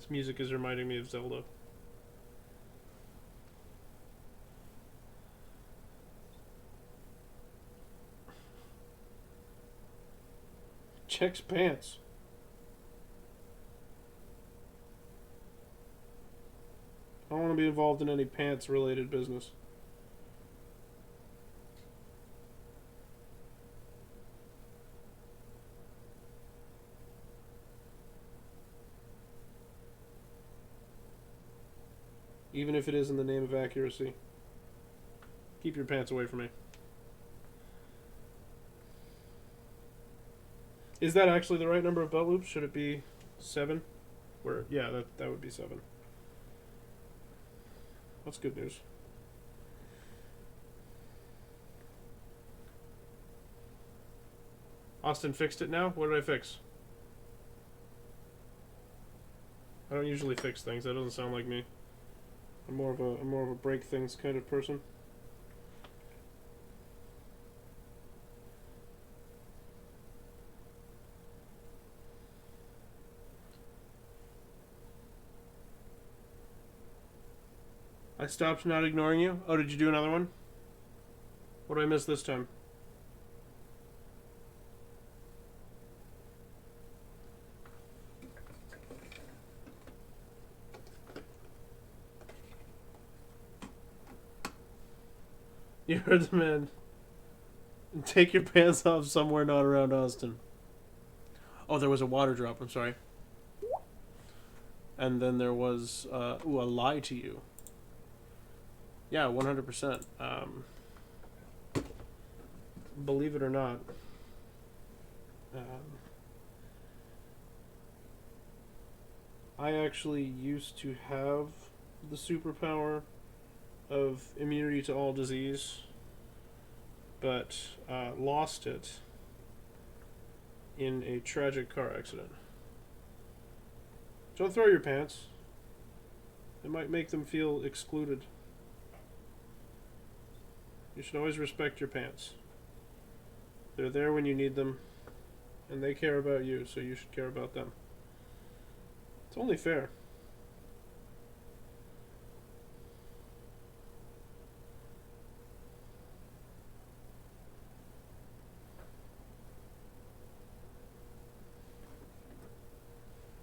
Music is reminding me of Zelda. Checks pants. I don't want to be involved in any pants related business. Even if it is in the name of accuracy. Keep your pants away from me. Is that actually the right number of belt loops? Should it be 7? Yeah, that would be 7. That's good news. Austin fixed it now? What did I fix? I don't usually fix things. That doesn't sound like me. I'm more of a break things kind of person. I stopped not ignoring you. Oh, did you do another one? What did I miss this time? You heard the man. Take your pants off somewhere not around Austin. Oh, there was a water drop. I'm sorry. And then there was a lie to you. Yeah, 100%. Believe it or not, I actually used to have the superpower of immunity to all disease, but lost it in a tragic car accident. Don't throw your pants. It might make them feel excluded. You should always respect your pants. They're there when you need them, and they care about you, so you should care about them. It's only fair.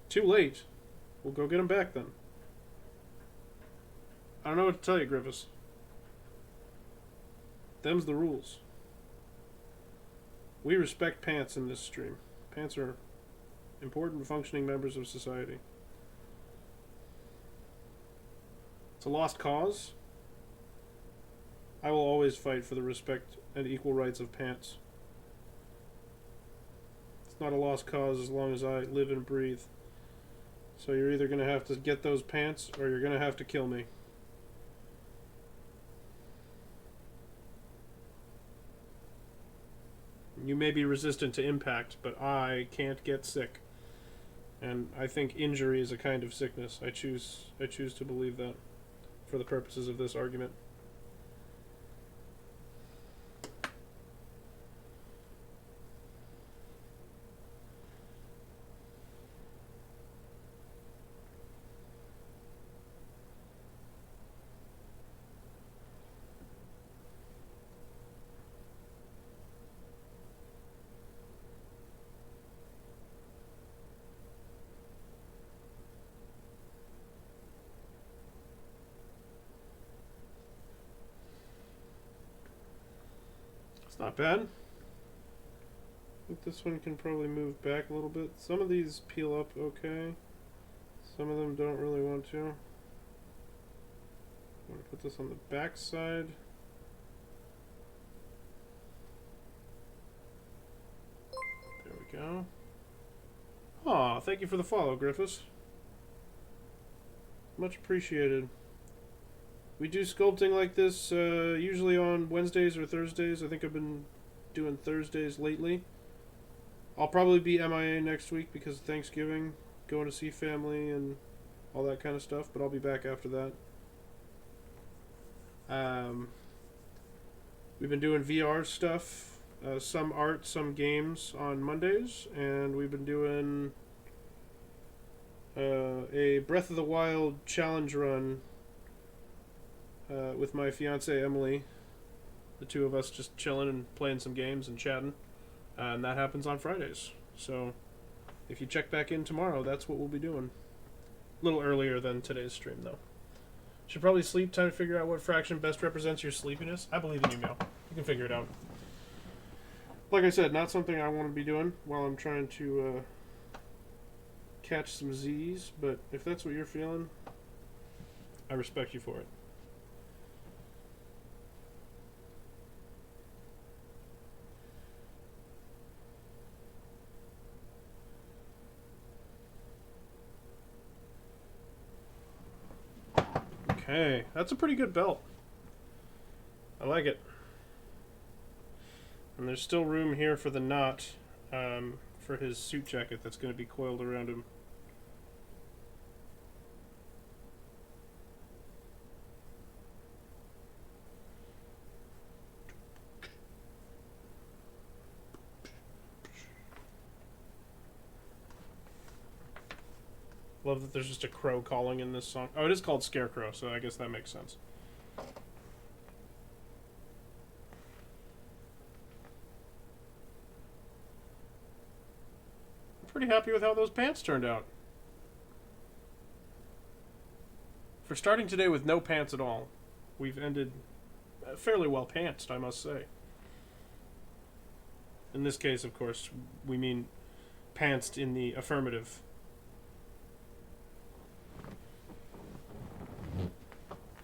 Too late. We'll go get them back then. I don't know what to tell you, Griffiths. Them's the rules. We respect pants in this stream. Pants are important functioning members of society. It's a lost cause. I will always fight for the respect and equal rights of pants. It's not a lost cause as long as I live and breathe. So you're either going to have to get those pants or you're going to have to kill me. You may be resistant to impact, but I can't get sick. And I think injury is a kind of sickness. I choose to believe that for the purposes of this argument. It's not bad. I think this one can probably move back a little bit. Some of these peel up okay. Some of them don't really want to. I'm going to put this on the back side. There we go. Aw, thank you for the follow, Griffiths. Much appreciated. We do sculpting like this usually on Wednesdays or Thursdays. I think I've been doing Thursdays lately. I'll probably be MIA next week because of Thanksgiving, going to see family and all that kind of stuff, but I'll be back after that. We've been doing VR stuff, some art, some games on Mondays, and we've been doing a Breath of the Wild challenge run with my fiance Emily, the two of us just chilling and playing some games and chatting, and that happens on Fridays. So if you check back in tomorrow, that's what we'll be doing. A little earlier than today's stream, though. Should probably sleep. Time to figure out what fraction best represents your sleepiness. I believe in you, Mel. You can figure it out. Like I said, not something I want to be doing while I'm trying to catch some Z's, but if that's what you're feeling, I respect you for it. Okay, that's a pretty good belt. I like it. And there's still room here for the knot for his suit jacket that's going to be coiled around him. Love that there's just a crow calling in this song. Oh, it is called Scarecrow, so I guess that makes sense. I'm pretty happy with how those pants turned out. For starting today with no pants at all, we've ended fairly well pantsed, I must say. In this case, of course, we mean pantsed in the affirmative.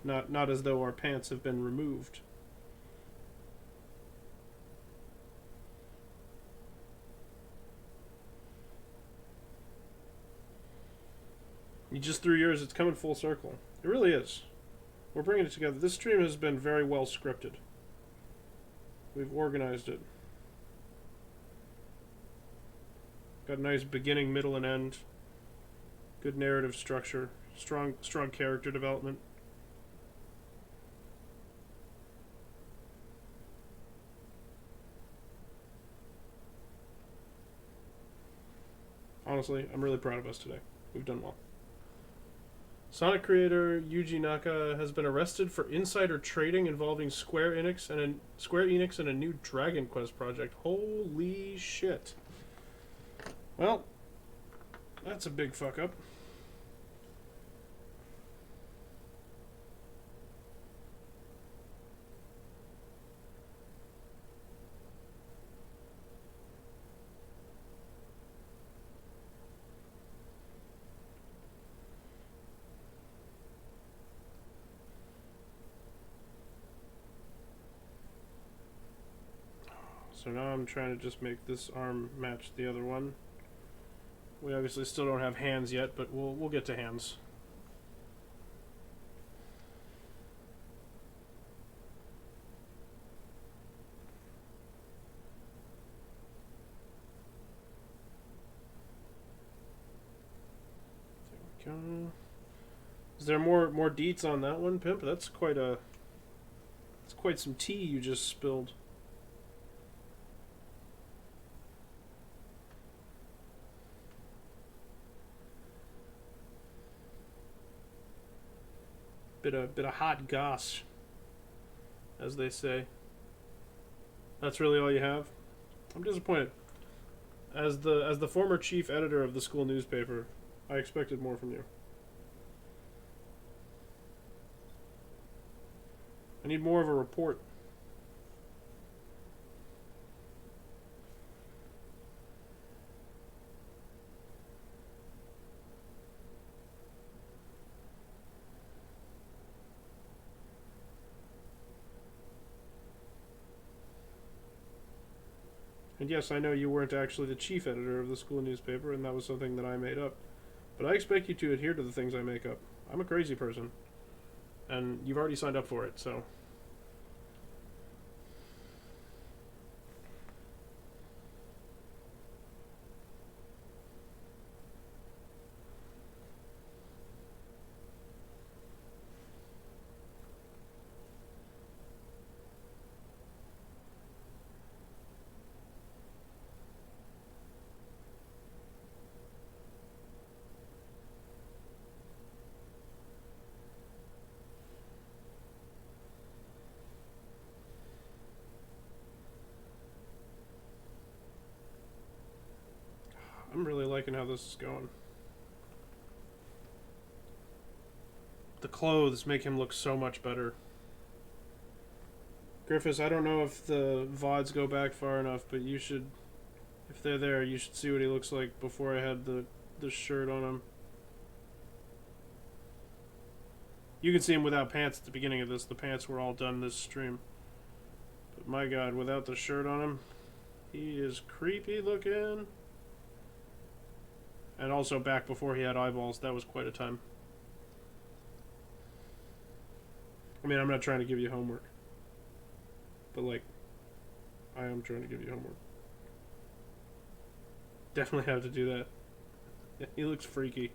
Not as though our pants have been removed. You just threw yours, it's coming full circle. It really is. We're bringing it together. This stream has been very well scripted. We've organized it. Got a nice beginning, middle, and end. Good narrative structure. Strong character development. Honestly, I'm really proud of us today. We've done well. Sonic creator Yuji Naka has been arrested for insider trading involving Square Enix and a new Dragon Quest project. Holy shit. Well, that's a big fuck up. So now I'm trying to just make this arm match the other one. We obviously still don't have hands yet, but we'll get to hands. There we go. Is there more deets on that one, Pimp? That's quite some tea you just spilled. Bit of hot goss, as they say. That's really all you have? I'm disappointed. As the former chief editor of the school newspaper, I expected more from you. I need more of a report. And yes, I know you weren't actually the chief editor of the school newspaper, and that was something that I made up. But I expect you to adhere to the things I make up. I'm a crazy person. And you've already signed up for it, so... I'm really liking how this is going. The clothes make him look so much better. Griffiths, I don't know if the VODs go back far enough, but you should, if they're there, you should see what he looks like before I had the shirt on him. You can see him without pants at the beginning of this. The pants were all done this stream. But my god, without the shirt on him, he is creepy looking. And also back before he had eyeballs, that was quite a time. I mean, I'm not trying to give you homework. But, like, I am trying to give you homework. Definitely have to do that. Yeah, he looks freaky.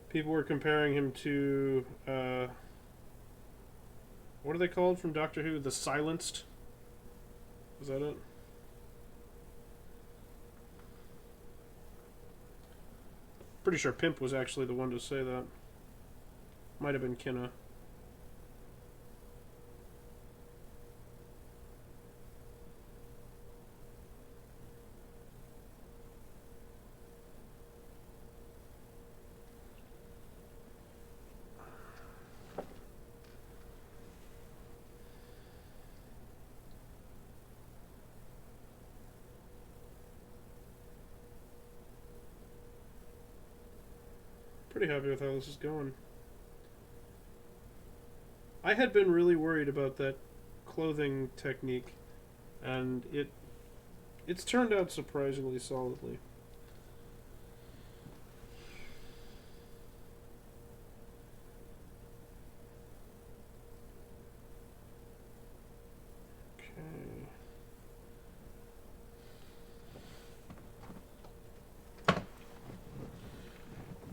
People were comparing him to, what are they called from Doctor Who? The Silenced? Is that it? Pretty sure Pimp was actually the one to say that. Might have been Kinna. Pretty happy with how this is going. I had been really worried about that clothing technique, and it's turned out surprisingly solidly.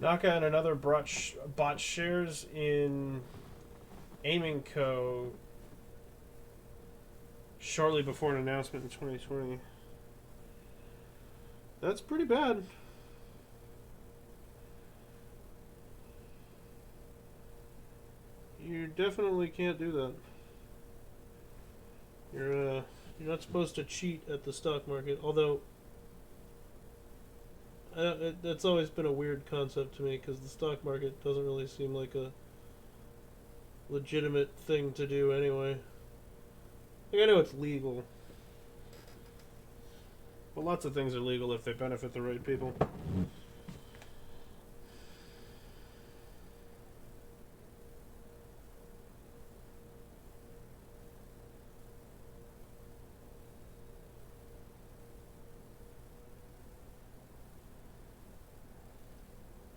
Naka and another bought shares in Aiming Co. shortly before an announcement in 2020. That's pretty bad. You definitely can't do that. You're not supposed to cheat at the stock market, although that's always been a weird concept to me because the stock market doesn't really seem like a legitimate thing to do anyway. Like, I know it's legal, but lots of things are legal if they benefit the right people.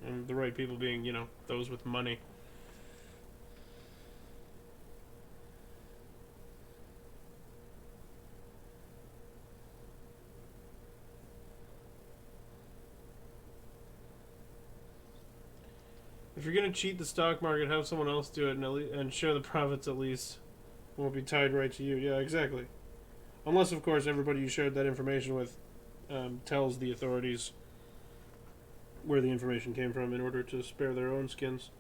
And the right people being, you know, those with money. If you're going to cheat the stock market, have someone else do it and share the profits at least. It won't be tied right to you. Yeah, exactly. Unless, of course, everybody you shared that information with tells the authorities where the information came from in order to spare their own skins.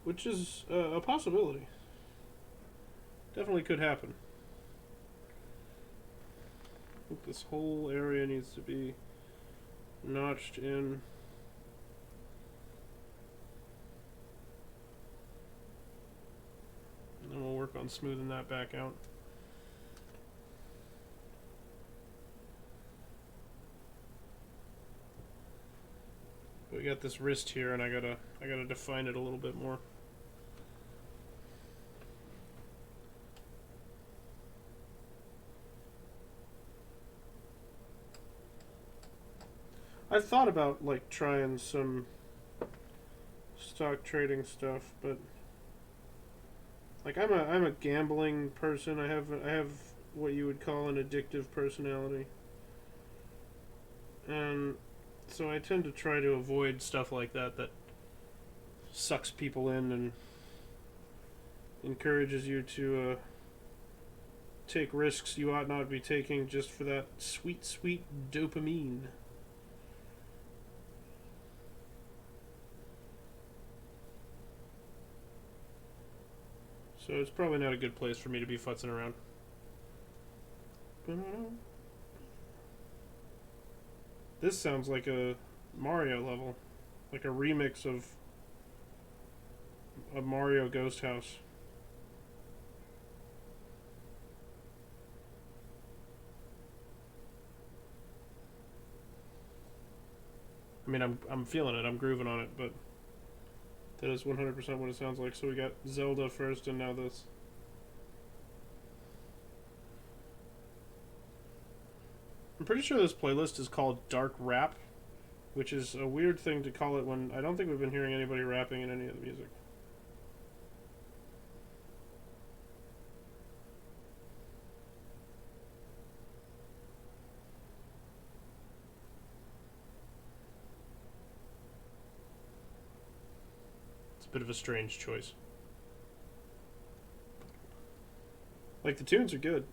Which is a possibility. Definitely could happen. I think this whole area needs to be notched in. And then we'll work on smoothing that back out. But we got this wrist here, and I gotta define it a little bit more. I've thought about like trying some stock trading stuff, but like I'm a gambling person. I have what you would call an addictive personality, and so I tend to try to avoid stuff like that sucks people in and encourages you to take risks you ought not be taking just for that sweet, sweet dopamine. So it's probably not a good place for me to be futzing around. This sounds like a Mario level. Like a remix of a Mario Ghost House. I mean, I'm feeling it. I'm grooving on it, but That is 100% what it sounds like. So we got Zelda first and now this. I'm pretty sure this playlist is called Dark Rap, which is a weird thing to call it when I don't think we've been hearing anybody rapping in any of the music. It's a bit of a strange choice. Like, the tunes are good.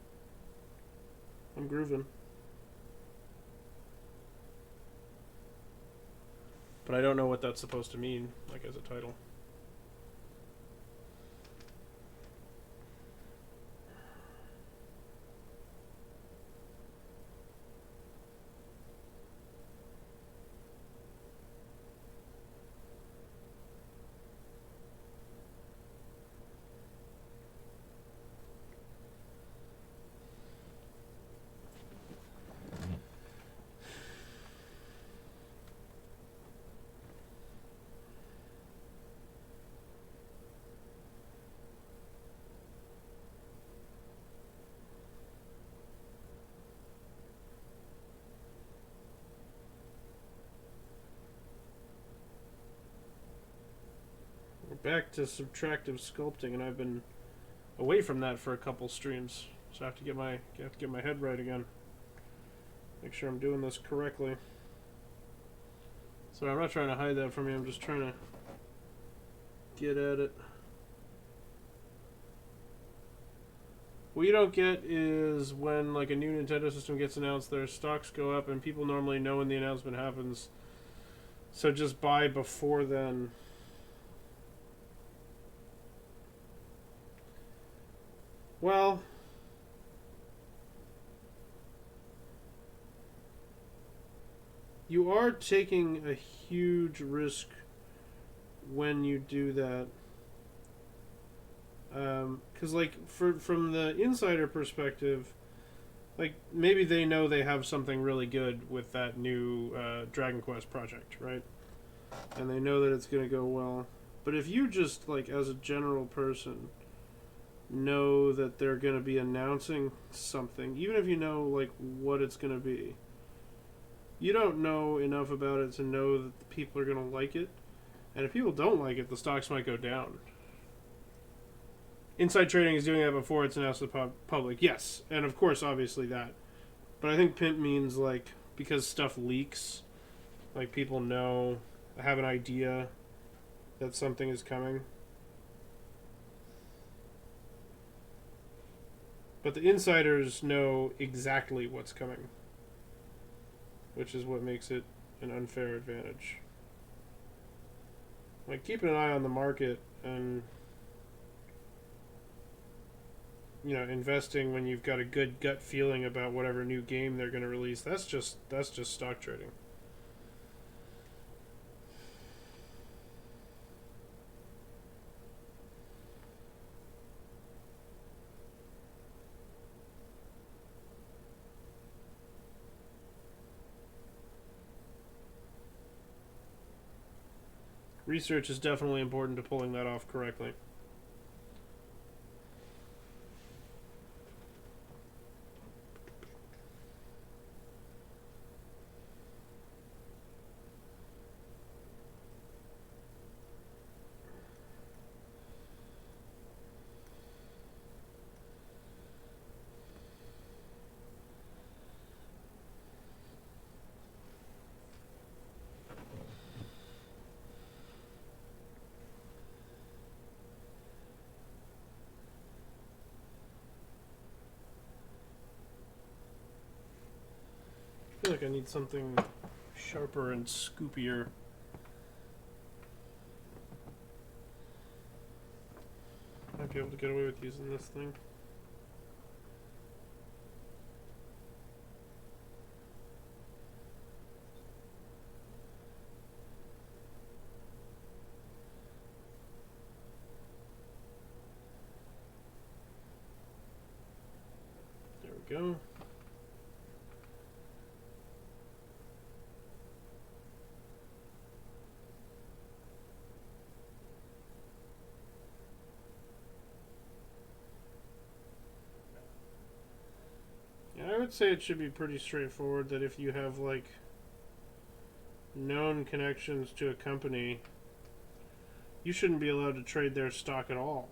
I'm grooving. But I don't know what that's supposed to mean, like, as a title. Back to subtractive sculpting, and I've been away from that for a couple streams, so I have to get my head right again. Make sure I'm doing this correctly. So I'm not trying to hide that from you. I'm just trying to get at it. What you don't get is when like a new Nintendo system gets announced, their stocks go up, and people normally know when the announcement happens. So just buy before then. Well, you are taking a huge risk when you do that. Because, like, from the insider perspective, like, maybe they know they have something really good with that new Dragon Quest project, right? And they know that it's going to go well. But if you just, like, as a general person, know that they're going to be announcing something, even if you know like what it's going to be, you don't know enough about it to know that the people are going to like it, and if people don't like it, the stocks might go down. Inside trading is doing that before it's announced to the public, yes, and of course obviously that, but I think pimp means like because stuff leaks, like people know, have an idea that something is coming. But the insiders know exactly what's coming, which is what makes it an unfair advantage. Like, keeping an eye on the market and, you know, investing when you've got a good gut feeling about whatever new game they're going to release, that's just stock trading. Research is definitely important to pulling that off correctly. I feel like I need something sharper and scoopier. Might be able to get away with using this thing. There we go. would say it should be pretty straightforward that if you have, like, known connections to a company, you shouldn't be allowed to trade their stock at all.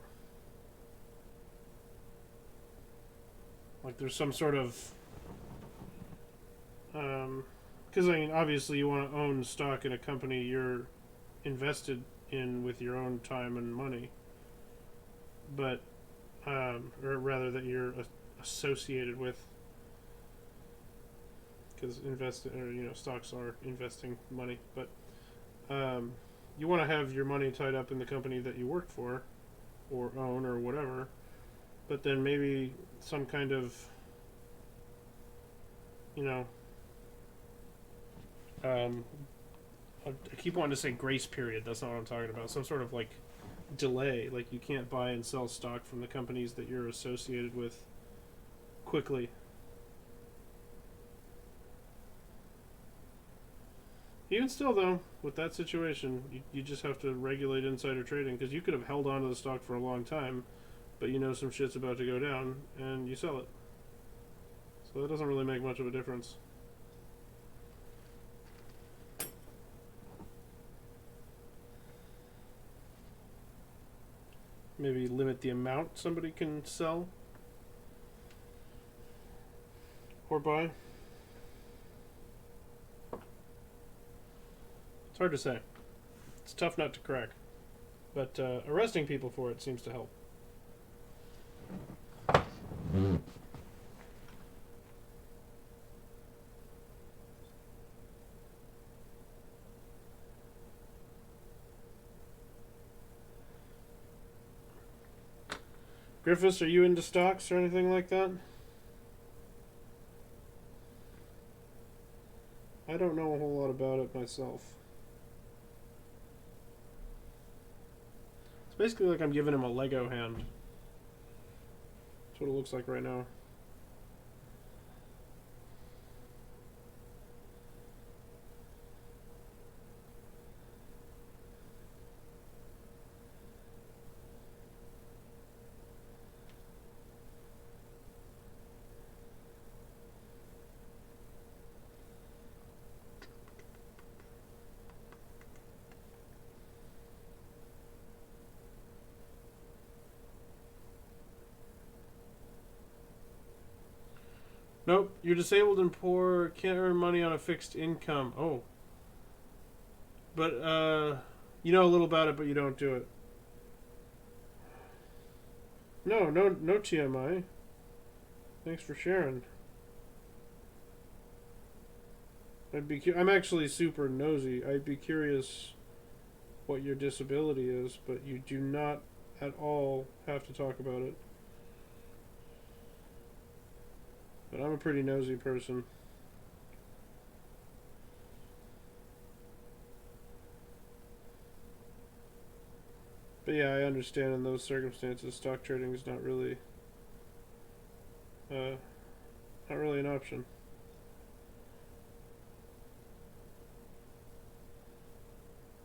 Like, there's some sort of... because, I mean, obviously you want to own stock in a company you're invested in with your own time and money. But, or rather that you're associated with. Because stocks are investing money. But you want to have your money tied up in the company that you work for, or own, or whatever. But then maybe some kind of, I keep wanting to say grace period. That's not what I'm talking about. Some sort of, like, delay. Like, you can't buy and sell stock from the companies that you're associated with quickly. Even still, though, with that situation, you just have to regulate insider trading, because you could have held on to the stock for a long time, but you know some shit's about to go down, and you sell it. So that doesn't really make much of a difference. Maybe limit the amount somebody can sell or buy. It's hard to say. It's a tough nut to crack. But arresting people for it seems to help. Griffiths, are you into stocks or anything like that? I don't know a whole lot about it myself. It's basically like I'm giving him a Lego hand. That's what it looks like right now. Nope, you're disabled and poor, can't earn money on a fixed income. Oh. But, you know a little about it, but you don't do it. No TMI. Thanks for sharing. I'm actually super nosy. I'd be curious what your disability is, but you do not at all have to talk about it. But I'm a pretty nosy person. But yeah, I understand in those circumstances, stock trading is not really an option.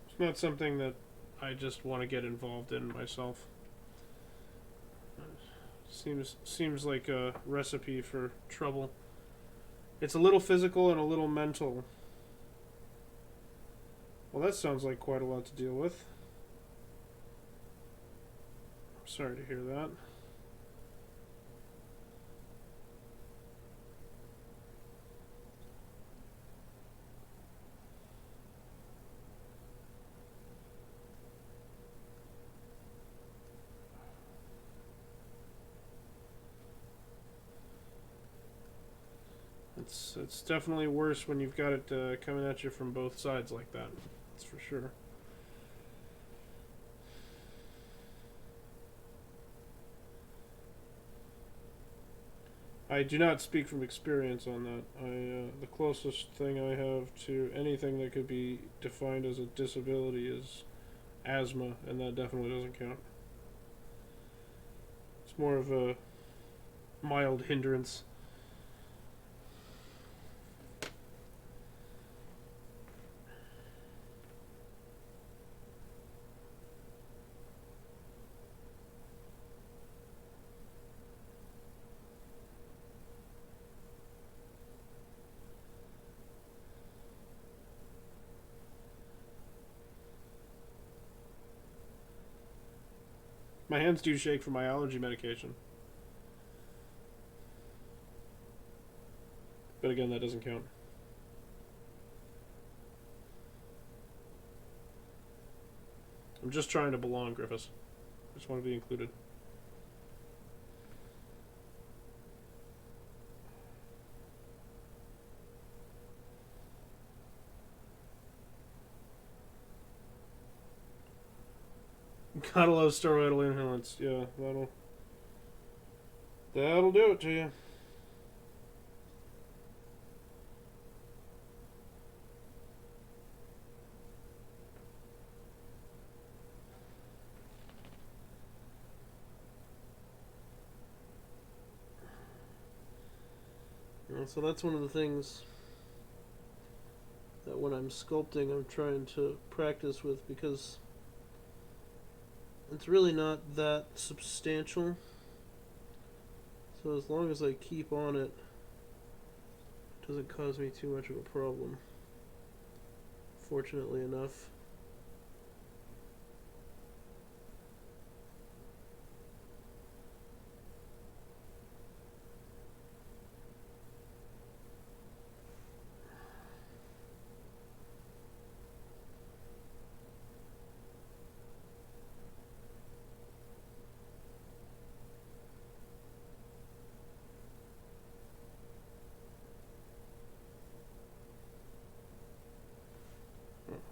It's not something that I just want to get involved in myself. Seems like a recipe for trouble. It's a little physical and a little mental. Well, that sounds like quite a lot to deal with. I'm sorry to hear that. It's definitely worse when you've got it coming at you from both sides like that. That's for sure. I do not speak from experience on that. The closest thing I have to anything that could be defined as a disability is asthma, and that definitely doesn't count. It's more of a mild hindrance. My hands do shake from my allergy medication. But again, that doesn't count. I'm just trying to belong, Griffiths. I just want to be included. Gotta love steroidal inhalants. Yeah, that'll do it to you. So that's one of the things that when I'm sculpting, I'm trying to practice with, because it's really not that substantial. So as long as I keep on it, it doesn't cause me too much of a problem, fortunately enough.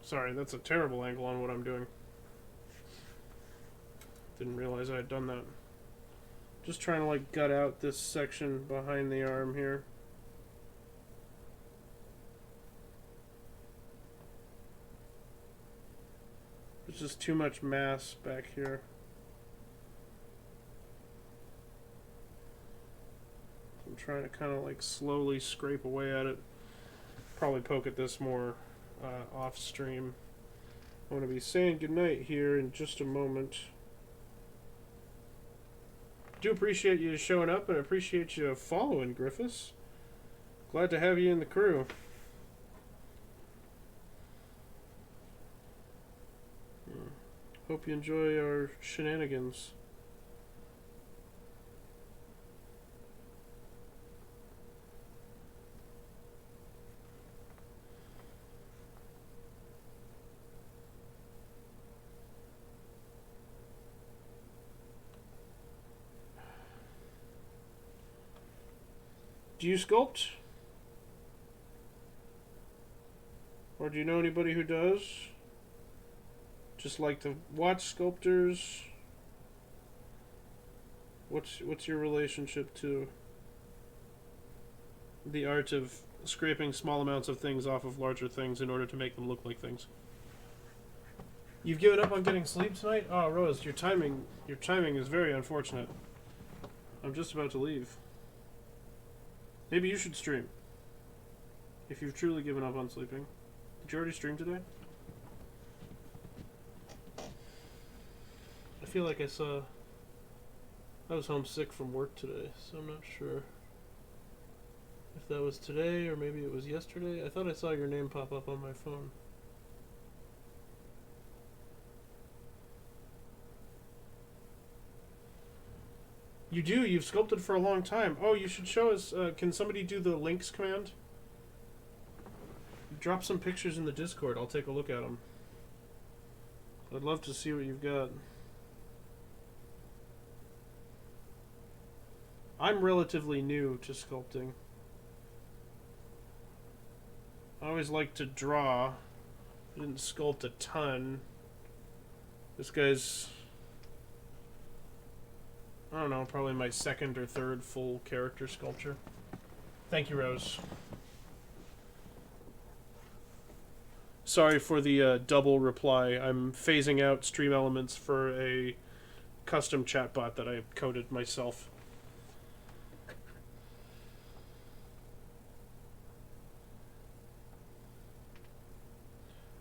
Sorry, that's a terrible angle on what I'm doing. Didn't realize I had done that. Just trying to like gut out this section behind the arm here. There's just too much mass back here. I'm trying to kind of like slowly scrape away at it. Probably poke at this more off stream. I'm going to be saying goodnight here in just a moment. Do appreciate you showing up and appreciate you following, Griffiths. Glad to have you in the crew. Hope you enjoy our shenanigans. Do you sculpt? Or do you know anybody who does? Just like to watch sculptors? What's your relationship to the art of scraping small amounts of things off of larger things in order to make them look like things? You've given up on getting sleep tonight? Oh, Rose, your timing is very unfortunate. I'm just about to leave. Maybe you should stream. If you've truly given up on sleeping. Did you already stream today? I feel like I was homesick from work today, so I'm not sure if that was today or maybe it was yesterday. I thought I saw your name pop up on my phone. You do? You've sculpted for a long time. Oh, you should show us. Can somebody do the links command? Drop some pictures in the Discord. I'll take a look at them. I'd love to see what you've got. I'm relatively new to sculpting. I always like to draw. I didn't sculpt a ton. This guy's, I don't know, probably my second or third full character sculpture. Thank you, Rose. Sorry for the double reply. I'm phasing out stream elements for a custom chatbot that I coded myself.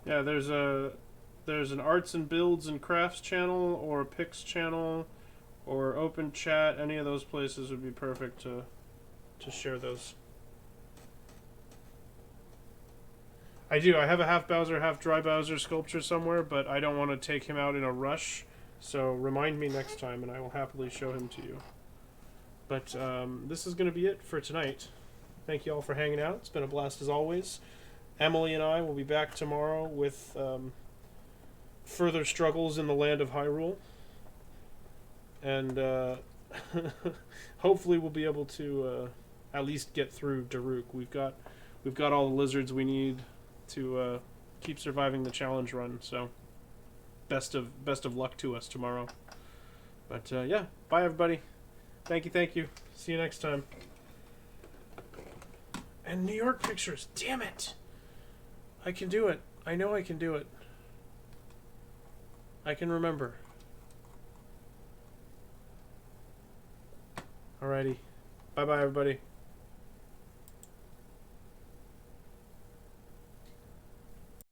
Yeah, there's an arts and builds and crafts channel or a pics channel or open chat. Any of those places would be perfect to share those. I do. I have a half Bowser, half dry Bowser sculpture somewhere, but I don't want to take him out in a rush So remind me next time, and I will happily show him to you. But this is going to be it for tonight. Thank you all for hanging out. It's been a blast as always. Emily and I will be back tomorrow with further struggles in the land of Hyrule. And hopefully we'll be able to at least get through Daruk. We've got all the lizards we need to keep surviving the challenge run. So best of luck to us tomorrow. But yeah, bye everybody. Thank you. See you next time. And New York pictures. Damn it. I can do it. I know I can do it. I can remember. Alrighty. Bye-bye, everybody.